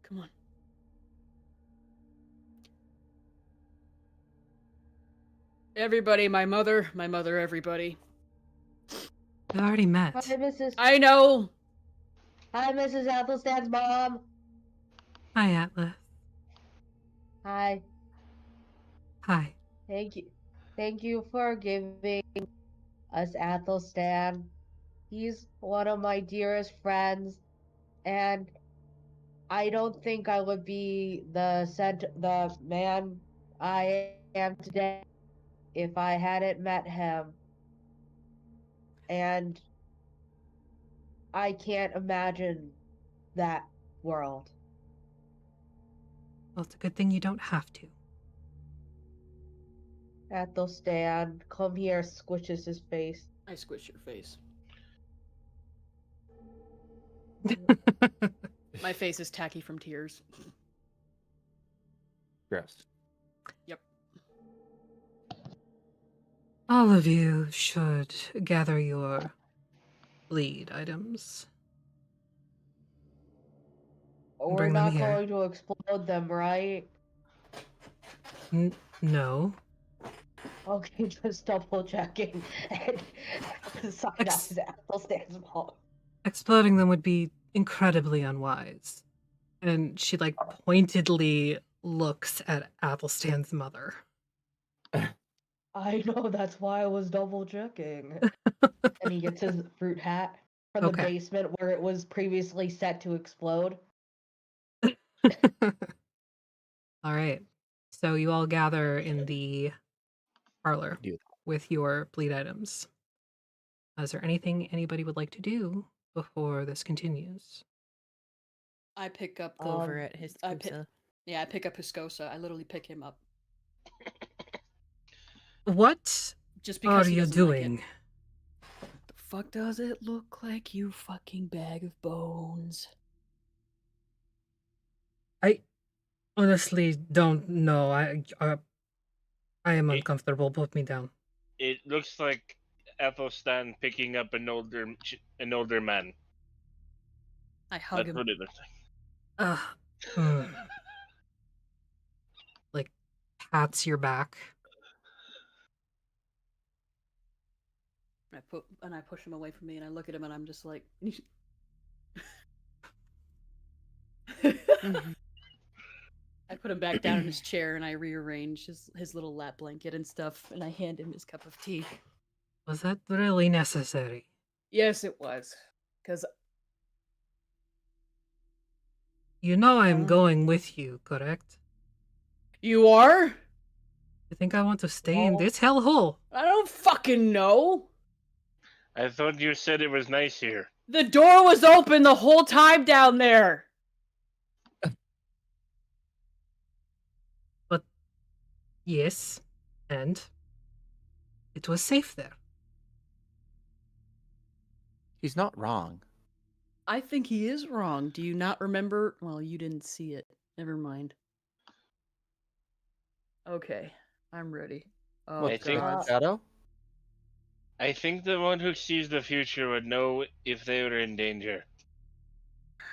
Come on. Everybody, my mother, everybody. We've already met. Hi, Mrs. I know. Hi, Mrs. Athelstan's mom. Hi, Atlas. Hi. Hi. Thank you. Thank you for giving us Athelstan. He's one of my dearest friends, and I don't think I would be the man I am today if I hadn't met him. And I can't imagine that world. Well, it's a good thing you don't have to. Athelstan, come here, squishes his face. I squish your face. My face is tacky from tears. Gross. Yep. All of you should gather your bleed items. We're Bring not them here. going to explode them, right? No. Okay, just double checking. Sorry, that was Athelstan's mom. Exploding them would be incredibly unwise. And she, like, pointedly looks at Athelstan's mother. I know, that's why I was double checking. And he gets his fruit hat from the basement where it was previously set to explode. All right. So you all gather in the parlor with your bleed items. Is there anything anybody would like to do before this continues? I pick up over at his I pick up Hiscosa. I literally pick him up. What Just because are he you doesn't like doing? it. The fuck does it look like, you fucking bag of bones? I honestly don't know. I am uncomfortable. Put me down. It looks like Athelstan picking up an older man. I hug That's him. what it looks like. Like, pats your back. I push him away from me, and I look at him, and I'm just like. I put him back down in his chair, and I rearrange his little lap blanket and stuff, and I hand him his cup of tea. Was that really necessary? Yes, it was. Because You know I'm going with you, correct? You are? You think I want to stay in this hellhole? I don't fucking know. I thought you said it was nice here. The door was open the whole time down there. But yes, and it was safe there. He's not wrong. I think he is wrong. Do you not remember? Well, you didn't see it. Never mind. Okay, I'm ready. Oh, I think Shadow? I think the one who sees the future would know if they were in danger.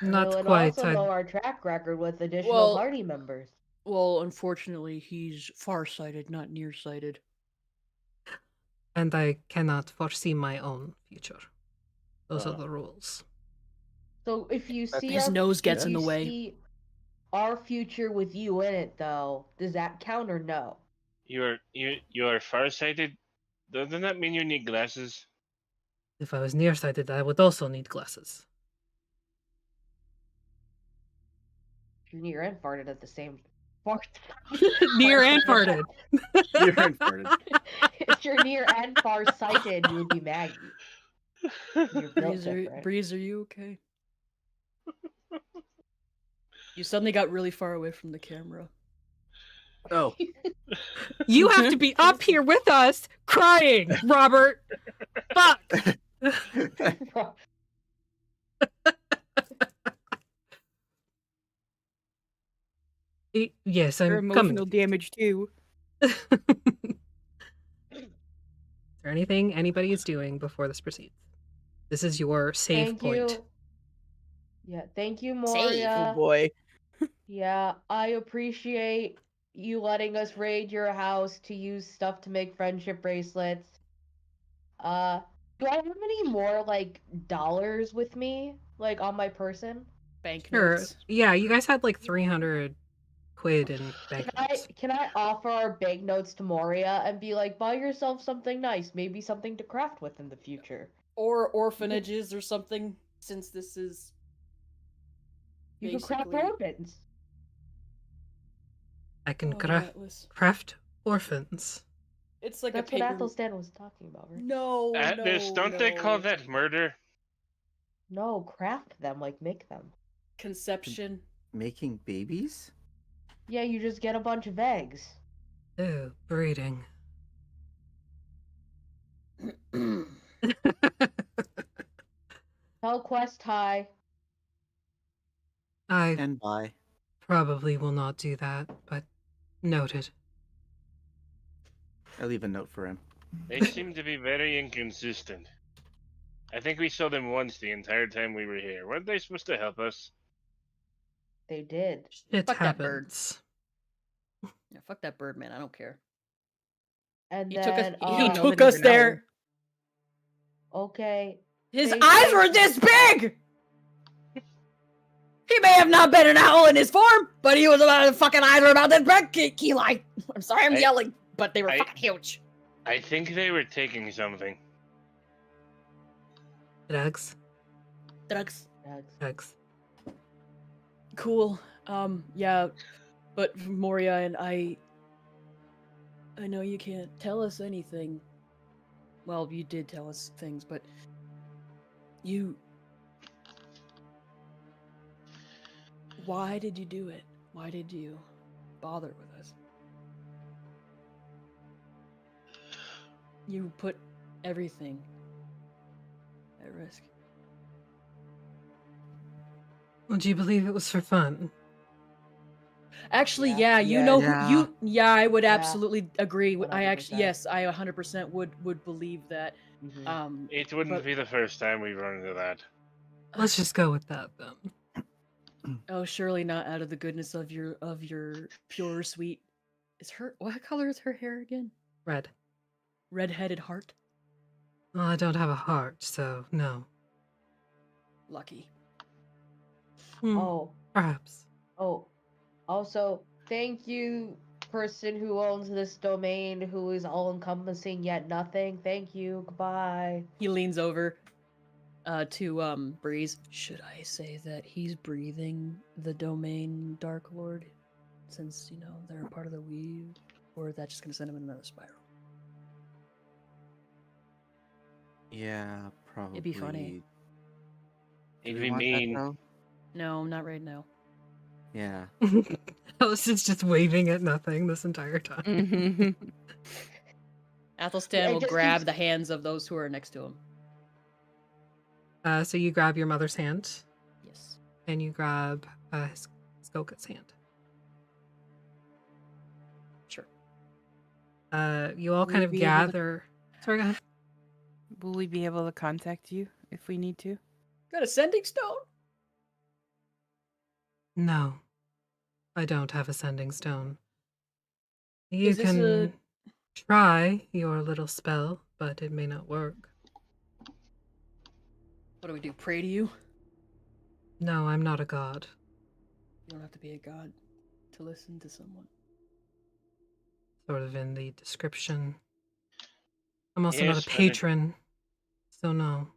Not We would quite. also know our track record with additional party members. Well, unfortunately, he's farsighted, not nearsighted. And I cannot foresee my own future. Those are the rules. So if you see His nose gets in the way. See our future with you in it, though, does that count or no? You are farsighted. Doesn't that mean you need glasses? If I was nearsighted, I would also need glasses. You're near and farted at the same. Near and farted. Near and farted. If you're near and far sighted, you would be Maggie. Breeze, are you okay? You suddenly got really far away from the camera. Oh. You have to be up here with us crying, Robert. Fuck. Yes, Your I'm coming. emotional damage too. Is there anything anybody is doing before this proceeds? This is your save Thank point. you. Yeah, thank you, Save, oh Moria. boy. Yeah, I appreciate you letting us raid your house to use stuff to make friendship bracelets. Do I have any more like dollars with me, like on my person? Sure. Banknotes. Yeah, you guys had like 300 quid in banknotes. Can I offer our banknotes to Moria and be like, buy yourself something nice, maybe something to craft with in the future? Or orphanages or something, since this is You can craft basically- orphans. I can Oh, Atlas. craft orphans. It's like That's a paper. what Athelstan was talking about, right? No, Atlas, no, don't they call no. that murder? No, craft them, like make them. Conception. Making babies? Yeah, you just get a bunch of eggs. Ew, breeding. Tell Quest hi. I And bye. probably will not do that, but noted. I'll leave a note for him. They seem to be very inconsistent. I think we saw them once the entire time we were here. Weren't they supposed to help us? They did. It Fuck that bird. happens. Yeah, fuck that bird, man. I don't care. And He then took us. He uh, took us there. Okay. His Say eyes thank were you. this big. He may have not been an owl in his form, but he was about his fucking eyes were about this big. Keylight. I'm sorry, I'm yelling, but they were fucking huge. I think they were taking something. Drugs. Drugs. Drugs. Cool. Yeah, but Moria and I know you can't tell us anything. Well, you did tell us things, but why did you do it? Why did you bother with us? You put everything at risk. Would you believe it was for fun? Actually, Yeah. you Yeah. know Yeah. who you. Yeah, I would Yeah. absolutely agree. I actually, 100%. yes, I 100% would believe that. Mhm. It wouldn't But- be the first time we've run into that. Let's just go with that then. Oh, surely not out of the goodness of your pure sweet. What color is her hair again? Red. Red-headed heart. Well, I don't have a heart, so no. Lucky. Oh. Perhaps. Oh. Also, thank you, person who owns this domain, who is all-encompassing yet nothing. Thank you. Goodbye. He leans over to Breeze. Should I say that he's breathing the domain Dark Lord, since they're a part of the weave, or is that just gonna send him in another spiral? Yeah, probably. It'd be funny. It'd Do be we want that, mean. though? No, not right now. Yeah. Allison's just waving at nothing this entire time. Athelstan It will just grab keeps- the hands of those who are next to him. So you grab your mother's hand, Yes. and you grab Skoka's hand. Sure. You all Will kind we of be able to- gather. Sorry, go ahead. Will we be able to contact you if we need to? Got a sending stone? No, I don't have a sending stone. You Is this can try your little spell, but it may not work. What do we do? Pray to you? No, I'm not a god. You don't have to be a god to listen to someone. Sort of in the description. I'm also Yes, not a but it- patron, so no.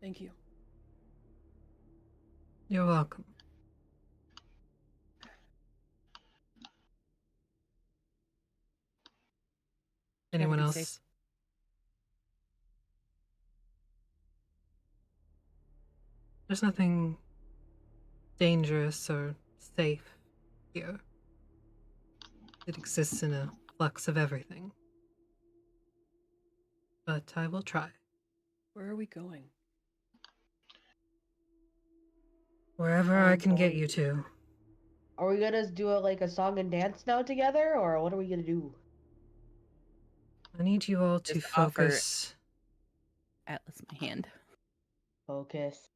Thank you. You're welcome. Anyone good else? save. There's nothing dangerous or safe here. It exists in a flux of everything. But I will try. Where are we going? Wherever I can get you to. Are we gonna do like a song and dance now together, or what are we gonna do? I need you all to Just offer focus Atlas my hand. Focus.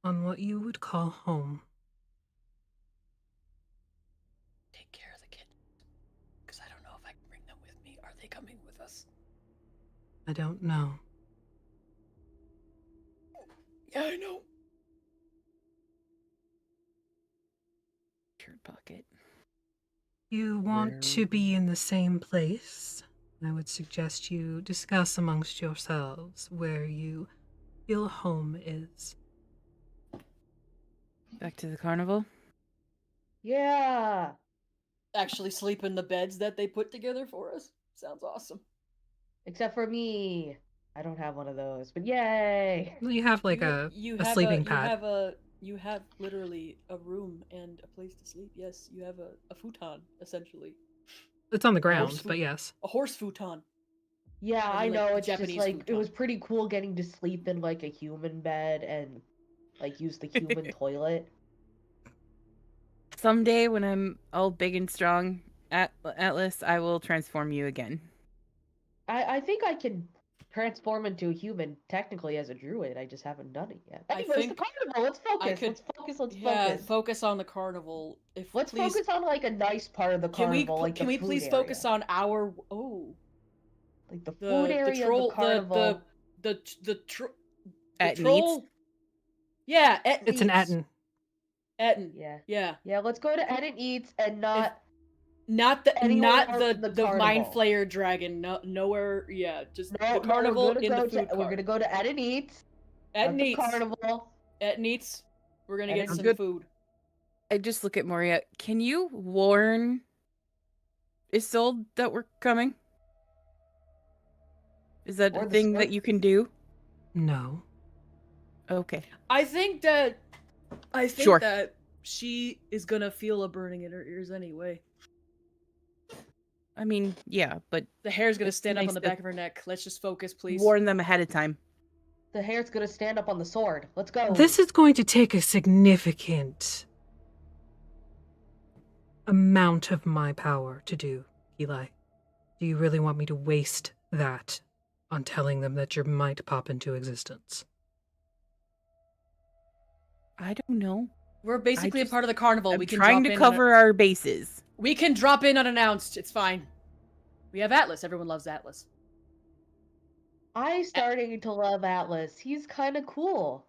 on what you would call home. Take care of the kids. Because I don't know if I can bring them with me. Are they coming with us? I don't know. Yeah, I know. Shirt pocket. You want to be in the same place? I would suggest you discuss amongst yourselves where you feel home is. Back to the carnival? Yeah. Actually sleep in the beds that they put together for us. Sounds awesome. Except for me. I don't have one of those, but yay! Well, you have like a sleeping pad. You have literally a room and a place to sleep. Yes, you have a futon, essentially. It's on the ground, but yes. A horse futon. Yeah, Or I like know. the It's Japanese just like it futon. was pretty cool getting to sleep in like a human bed and like use the human toilet. Someday when I'm all big and strong, Atlas, I will transform you again. I think I can transform into a human technically as a druid. I just haven't done it yet. I Anyways, the think carnival. Let's focus. Let's focus. Let's focus. Focus on the carnival. Let's focus on like a nice part of the carnival, like can the we food please area. focus on our like the food area of the carnival. The Etten troll. Eats? Yeah, It's an Etten. Etten. Yeah. Yeah, let's go to Etten Eats and not not else in the carnival. Mind Flayer dragon. No, nowhere. Yeah, just the No, carnival we're in gonna the food we're gonna go to Etten Eats. Etten the Eats. carnival. Etten Eats. We're gonna get Etten some Eats. food. I just look at Moria. Can you warn Isolde that we're coming? Is that a thing that you can do? No. Okay. I think that Sure. that she is gonna feel a burning in her ears anyway. I mean, yeah, but The hair's gonna it's stand up nice on the to back of her neck. Let's just focus, please. warn them ahead of time. The hair's gonna stand up on the sword. Let's go. This is going to take a significant amount of my power to do, Eli. Do you really want me to waste that on telling them that you might pop into existence? I don't know. We're basically a part of the carnival. I'm We can trying drop to in cover our bases. We can drop in unannounced. It's fine. We have Atlas. Everyone loves Atlas. I'm starting to love Atlas. He's kind of cool.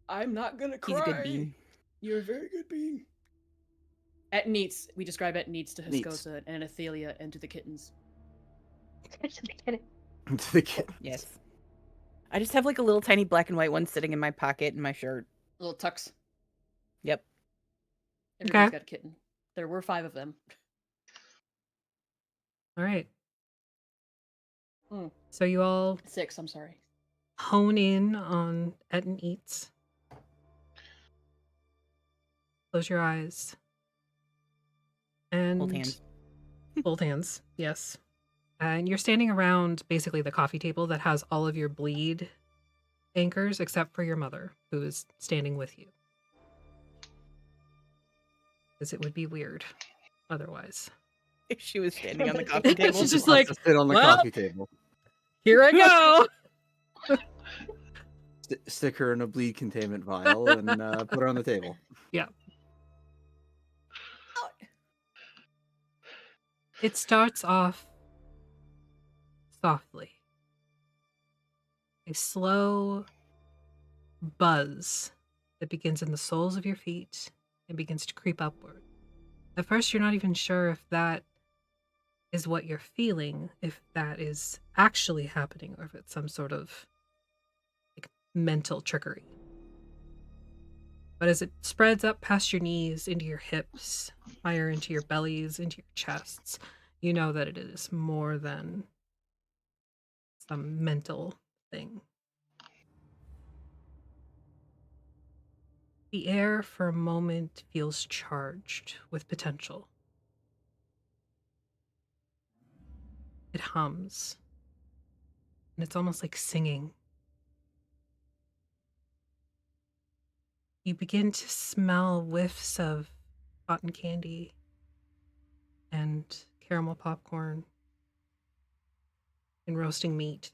I'm not gonna cry. He's a good bean. You're a very good being. Etten Eats. We describe Etten Eats to Hiscosa and Athelia and to the kittens. To the kid. Yes. I just have like a little tiny black and white one sitting in my pocket in my shirt. Little tucks. Yep. Everybody's got a kitten. There were 5 of them. All right. So you all 6, I'm sorry. hone in on Etten Eats. Close your eyes. And Hold hands. Hold hands, yes. And you're standing around basically the coffee table that has all of your bleed anchors, except for your mother, who is standing with you. Because it would be weird otherwise. If she was standing on the coffee table. She's just like, sit on the well, coffee table. Here I go. Stick her in a bleed containment vial and put her on the table. Yeah. It starts off softly. A slow buzz that begins in the soles of your feet and begins to creep upward. At first, you're not even sure if that is what you're feeling, if that is actually happening, or if it's some sort of like mental trickery. But as it spreads up past your knees, into your hips, higher into your bellies, into your chests, you know that it is more than some mental thing. The air for a moment feels charged with potential. It hums. And it's almost like singing. You begin to smell whiffs of cotton candy and caramel popcorn and roasting meat.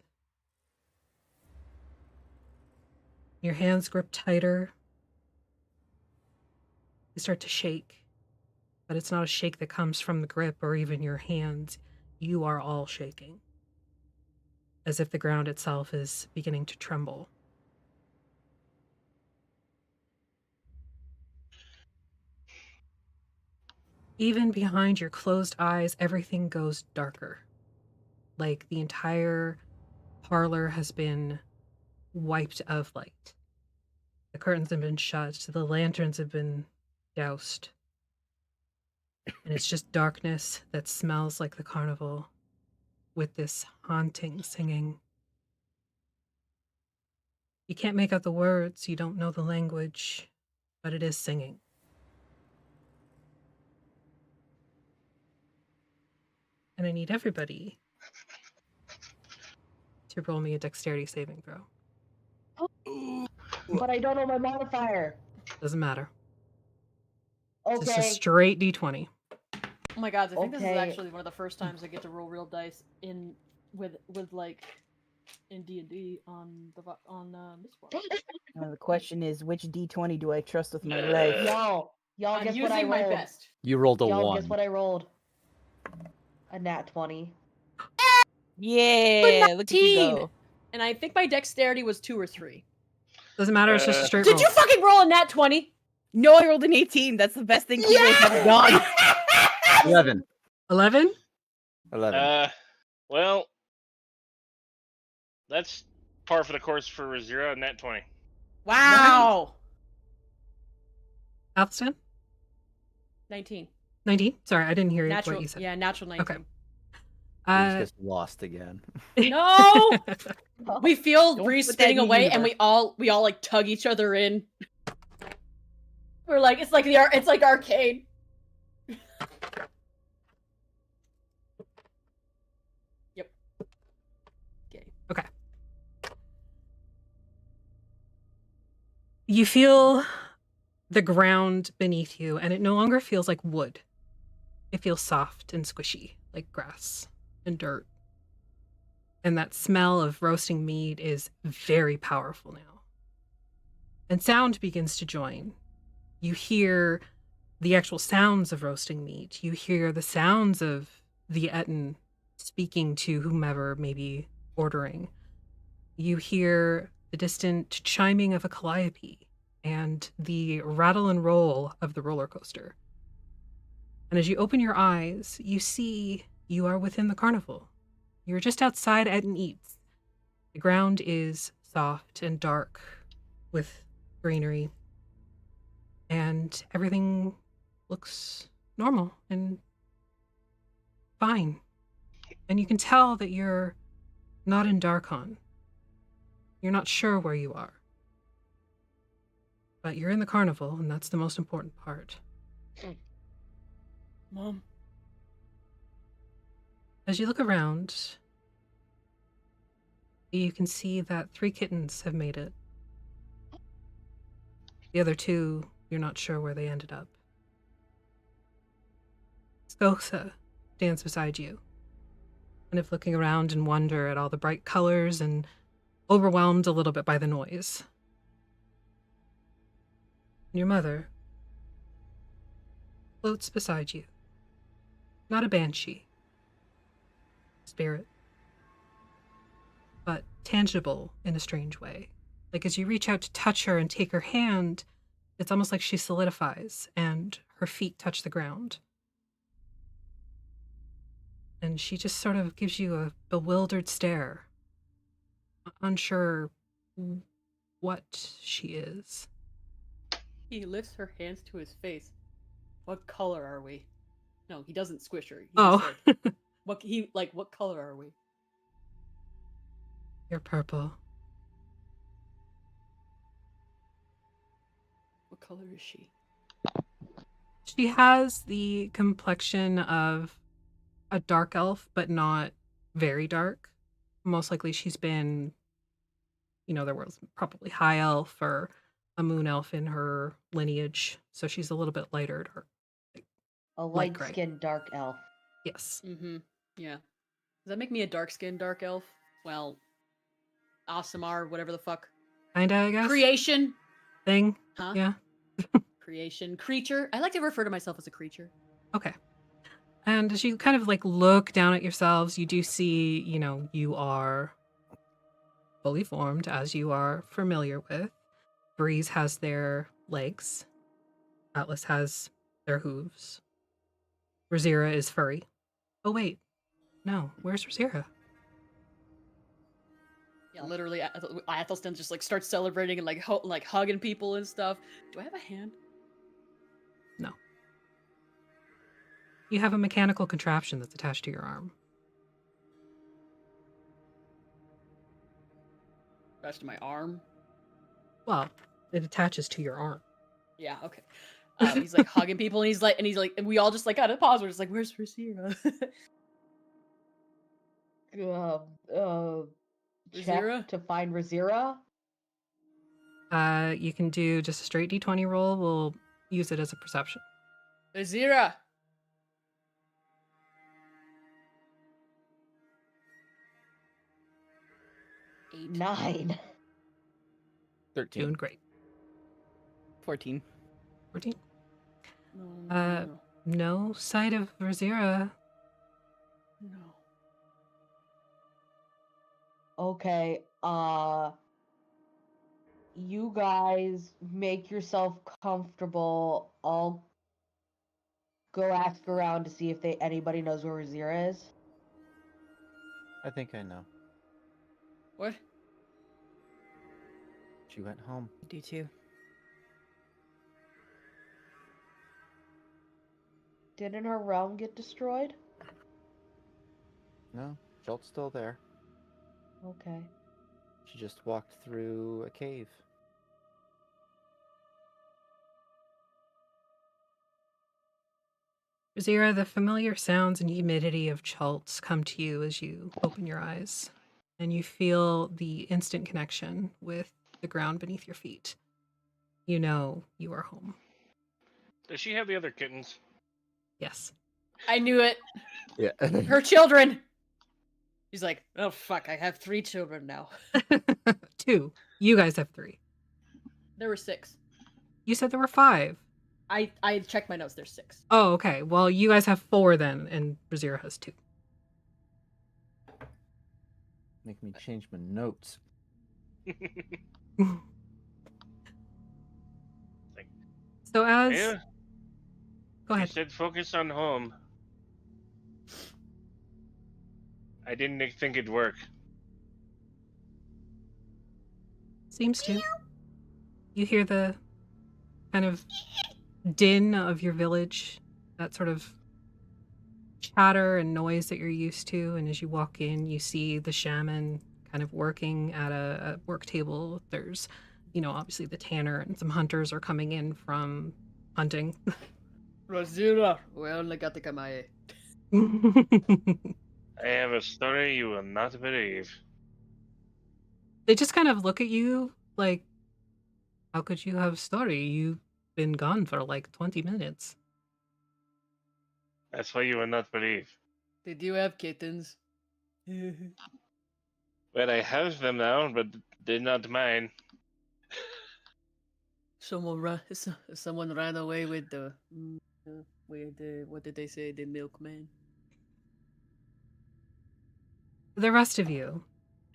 Your hands grip tighter. You start to shake, but it's not a shake that comes from the grip or even your hands. You are all shaking, as if the ground itself is beginning to tremble. Even behind your closed eyes, everything goes darker. Like the entire parlor has been wiped of light. The curtains have been shut, the lanterns have been doused. And it's just darkness that smells like the carnival with this haunting singing. You can't make out the words, you don't know the language, but it is singing. And I need everybody to roll me a dexterity saving throw. But I don't know my modifier. Doesn't matter. Okay. It's just a straight d20. Oh my god, I think this is actually one of the first times I get to roll real dice in with like in D&D on this one. Now the question is, which D20 do I trust with my life? Y'all, I'm guess what I using my rolled? best. You rolled a Y'all, 1. guess what I rolled? A nat 20. Yeah, look at you 19! go. And I think my dexterity was 2 or 3. Doesn't matter, it's just a straight Did roll. you fucking roll a nat 20? No, I rolled an 18. That's the best thing you guys have done. 11. 11? 11. Well, that's par for the course for Razira and that 20. Wow! Alston? 19. 19? Sorry, I didn't hear Natural, what you said. yeah, natural 19. Okay. We just lost again. No! We feel Don't Reese put that spinning in away, either. and we all like tug each other in. We're like, it's like arcade. Yep. Okay. You feel the ground beneath you, and it no longer feels like wood. It feels soft and squishy, like grass and dirt. And that smell of roasting meat is very powerful now. And sound begins to join. You hear the actual sounds of roasting meat. You hear the sounds of the Etten speaking to whomever may be ordering. You hear the distant chiming of a calliope and the rattle and roll of the roller coaster. And as you open your eyes, you see you are within the carnival. You're just outside Etten Eats. The ground is soft and dark with greenery, and everything looks normal and fine. And you can tell that you're not in Darkon. You're not sure where you are. But you're in the carnival, and that's the most important part. Mom. As you look around, you can see that 3 kittens have made it. The other 2, you're not sure where they ended up. Skotha stands beside you, kind of looking around in wonder at all the bright colors and overwhelmed a little bit by the noise. And your mother floats beside you. Not a banshee. Spirit. But tangible in a strange way. Like as you reach out to touch her and take her hand, it's almost like she solidifies and her feet touch the ground. And she just sort of gives you a bewildered stare, unsure what she is. He lifts her hands to his face. What color are we? No, he doesn't squish her. He Oh. just said, what color are we? You're purple. What color is she? She has the complexion of a dark elf, but not very dark. Most likely she's been, there was probably high elf or a moon elf in her lineage, so she's a little bit lighter, dark, A light gray. light-skinned dark elf. Yes. Mm-hmm. Yeah. Does that make me a dark-skinned dark elf? Well, Asamar, whatever the fuck. Kinda, I guess. Creation. Thing. Huh? Yeah. Creation. Creature. I like to refer to myself as a creature. Okay. And as you kind of like look down at yourselves, you do see, you are fully formed, as you are familiar with. Breeze has their legs. Atlas has their hooves. Razira is furry. Oh, wait. No. Where's Razira? Yeah, literally, Athelstan just like starts celebrating and like hugging people and stuff. Do I have a hand? No. You have a mechanical contraption that's attached to your arm. Attached to my arm. Well, it attaches to your arm. Yeah. Okay. He's like hugging people, and we all just like kind of pause. We're just like, "Where's Razira?" Check to find Razira. You can do just a straight d20 roll. We'll use it as a perception. Razira. 9. 13. Doing great. 14. 14. No sight of Razira. No. Okay, you guys make yourself comfortable. I'll go ask around to see if anybody knows where Razira is. I think I know. What? She went home. I do too. Didn't her realm get destroyed? No, Jolt's still there. Okay. She just walked through a cave. Razira, the familiar sounds and humidity of Chalt's come to you as you open your eyes, and you feel the instant connection with the ground beneath your feet. You know you are home. Does she have the other kittens? Yes. I knew it. Yeah. Her children. He's like, oh fuck, I have 3 children now. 2. You guys have 3. There were 6. You said there were 5. I checked my notes. There's 6. Oh, okay. Well, you guys have 4 then, and Razira has 2. Make me change my notes. So as... Yeah. Go ahead. You said focus on home. I didn't think it'd work. Seems to. You hear the kind of din of your village, that sort of chatter and noise that you're used to, and as you walk in, you see the shaman kind of working at a work table. There's, obviously the tanner and some hunters are coming in from hunting. Razira, well, Nagataka. I have a story you will not believe. They just kind of look at you like, how could you have a story? You've been gone for like 20 minutes. That's why you will not believe. They do have kittens. Well, I have them now, but they're not mine. Someone ran away with what did they say? The milkman. The rest of you,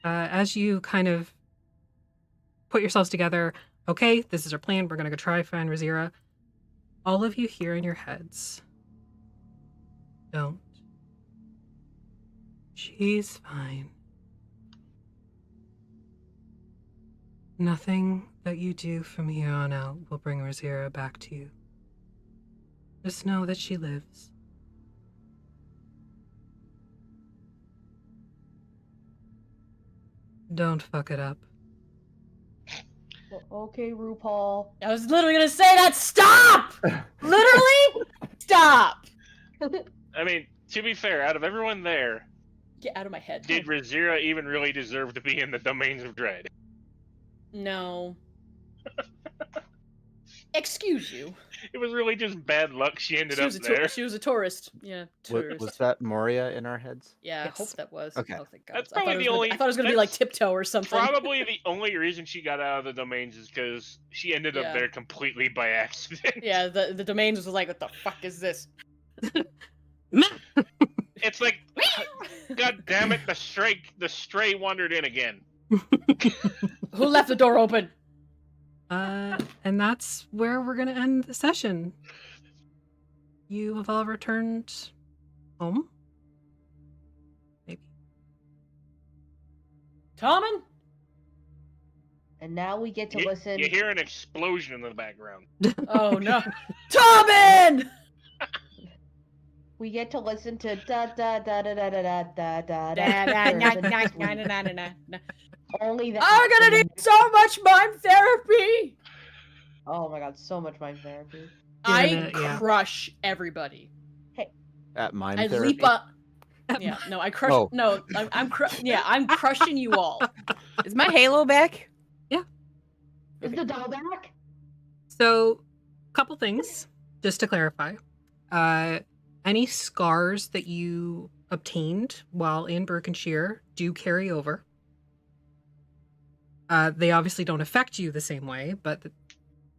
as you kind of put yourselves together, okay, this is our plan, we're going to go try find Razira. All of you hear in your heads, don't. She's fine. Nothing that you do from here on out will bring Razira back to you. Just know that she lives. Don't fuck it up. Okay, RuPaul. I was literally gonna say that. Stop! Literally, stop. I mean, to be fair, out of everyone there, Get out of my head. did Razira even really deserve to be in the Domains of Dread? No. Excuse you. It was really just bad luck she ended up there. She was a tourist. Yeah, tourist. Was that Moria in our heads? Yeah, I hope that was. Okay. Oh, thank God. That's probably the only. I thought it was gonna be like Tiptoe or something. Probably the only reason she got out of the Domains is because she ended up Yeah. there completely by accident. Yeah, the Domains was like, what the fuck is this? It's like, God damn it, the stray wandered in again. Who left the door open? And that's where we're gonna end the session. You have all returned home. Maybe. Tommen? And now we get to listen. You hear an explosion in the background. Oh no. Tommen! We get to listen to da da da da da da da da da da. Only that. I'm gonna need so much mime therapy. Oh my God, so much mime therapy. I crush everybody. At mime I therapy. leap up. Yeah, no, I crush. Oh. No, I'm crushing you all. Is my halo back? Yeah. Is the doll back? So, couple things, just to clarify. Any scars that you obtained while in Brükensheer do carry over. They obviously don't affect you the same way, but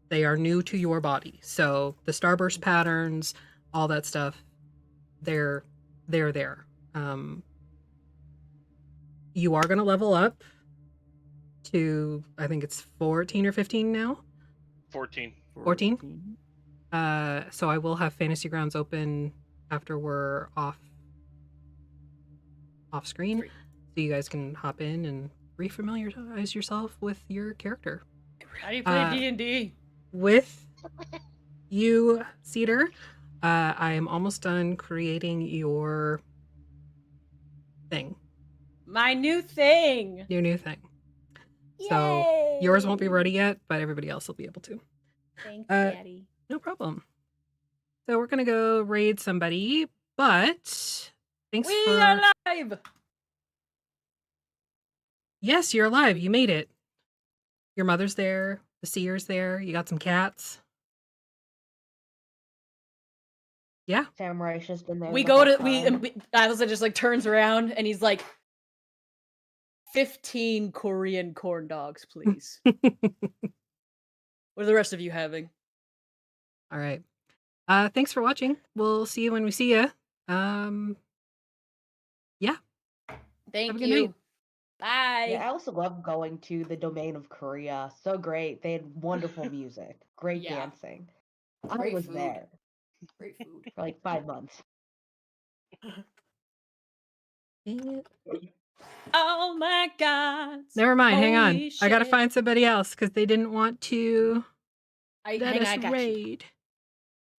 they are new to your body. So the starburst patterns, all that stuff, they're there. You are going to level up to, I think it's 14 or 15 now? 14. 14? So I will have Fantasy Grounds open after we're off screen, so you guys can hop in and refamiliarize yourself with your character. How do you play D&D? With you, Cedar, I am almost done creating your thing. My new thing. Your new thing. So yours won't be ready yet, but everybody else will be able to. Thanks, Daddy. No problem. So we're gonna go raid somebody, but thanks We for... are live! Yes, you're alive. You made it. Your mother's there. The seer's there. You got some cats. Yeah. Samurai's just been there. We the go whole to time. Alza just like turns around and he's like, 15 Korean corn dogs, please. What are the rest of you having? All right. Thanks for watching. We'll see you when we see you. Yeah. Thank Have a good you. night. Bye. Yeah, I also love going to the domain of Korea. So great. They had wonderful music, great dancing. Great I was food. there Great food. for like 5 months. Oh my God. Never mind. Hang on. Holy I gotta shit. find somebody else because they didn't want to let hang on, us I got you. raid.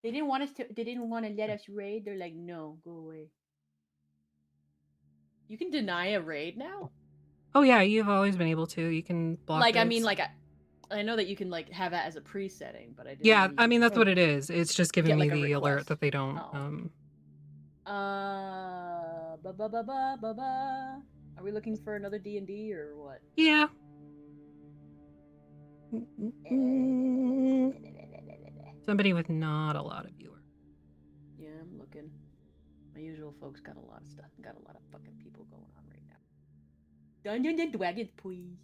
They didn't want us to. They didn't want to let us raid. They're like, no, go away. You can deny a raid now. Oh yeah, you've always been able to. You can block. Like, I raids. mean, like, I know that you can like have that as a pre-setting, but I didn't. Yeah, know I you mean could that's what it is. It's just giving get, me like, a the alert request. that they don't. Are we looking for another D&D or what? Yeah. Somebody with not a lot of viewers. Yeah, I'm looking. My usual folks got a lot of stuff. Got a lot of fucking people going on right now. Dungeons and Dragons, please.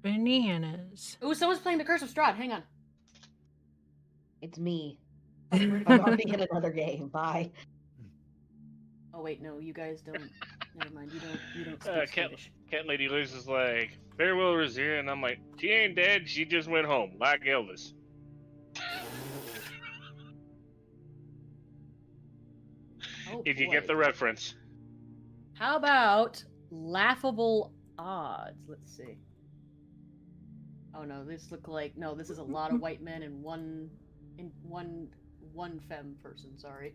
Bananas. Oh, someone's playing the Curse of Strahd. Hang on. It's me. I'm already in another game. Bye. Oh wait, no, you guys don't. Never mind. You don't speak Swedish. Cat Lady Liz is like, farewell, Razir, and I'm like, she ain't dead. She just went home, like Elvis. Oh, if you boy. get the reference. How about laughable odds? Let's see. Oh no, this look like this is a lot of white men and one femme person. Sorry.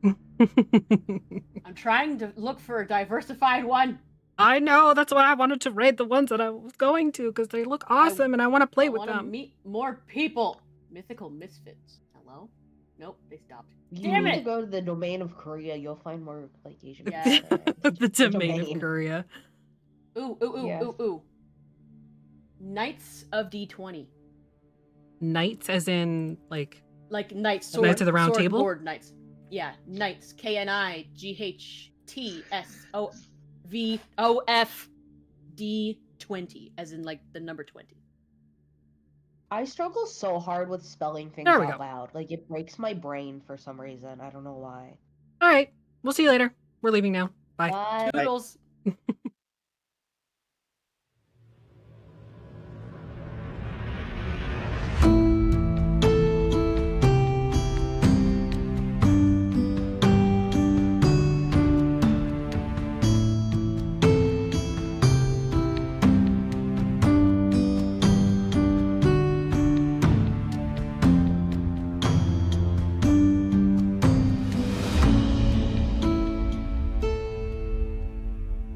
I'm trying to look for a diversified one. I know. That's why I wanted to raid the ones that I was going to, because they look awesome and I want to play with them. Meet more people. Mythical Misfits. Hello? Nope, they stopped. You Damn need it! to go to the domain of Korea. You'll find more like Asian people. Yeah. The domain of Korea. Ooh. Knights of D20. Knights as in, like Knights, sword. Knights of the Round sword Table? Board knights. Yeah, Knights. KNIGHTSOVOFD20. As in, like, the number 20. I struggle so hard with spelling things There we out go. loud. Like, it breaks my brain for some reason. I don't know why. All right. We'll see you later. We're leaving now. Bye. Bye. Toodles.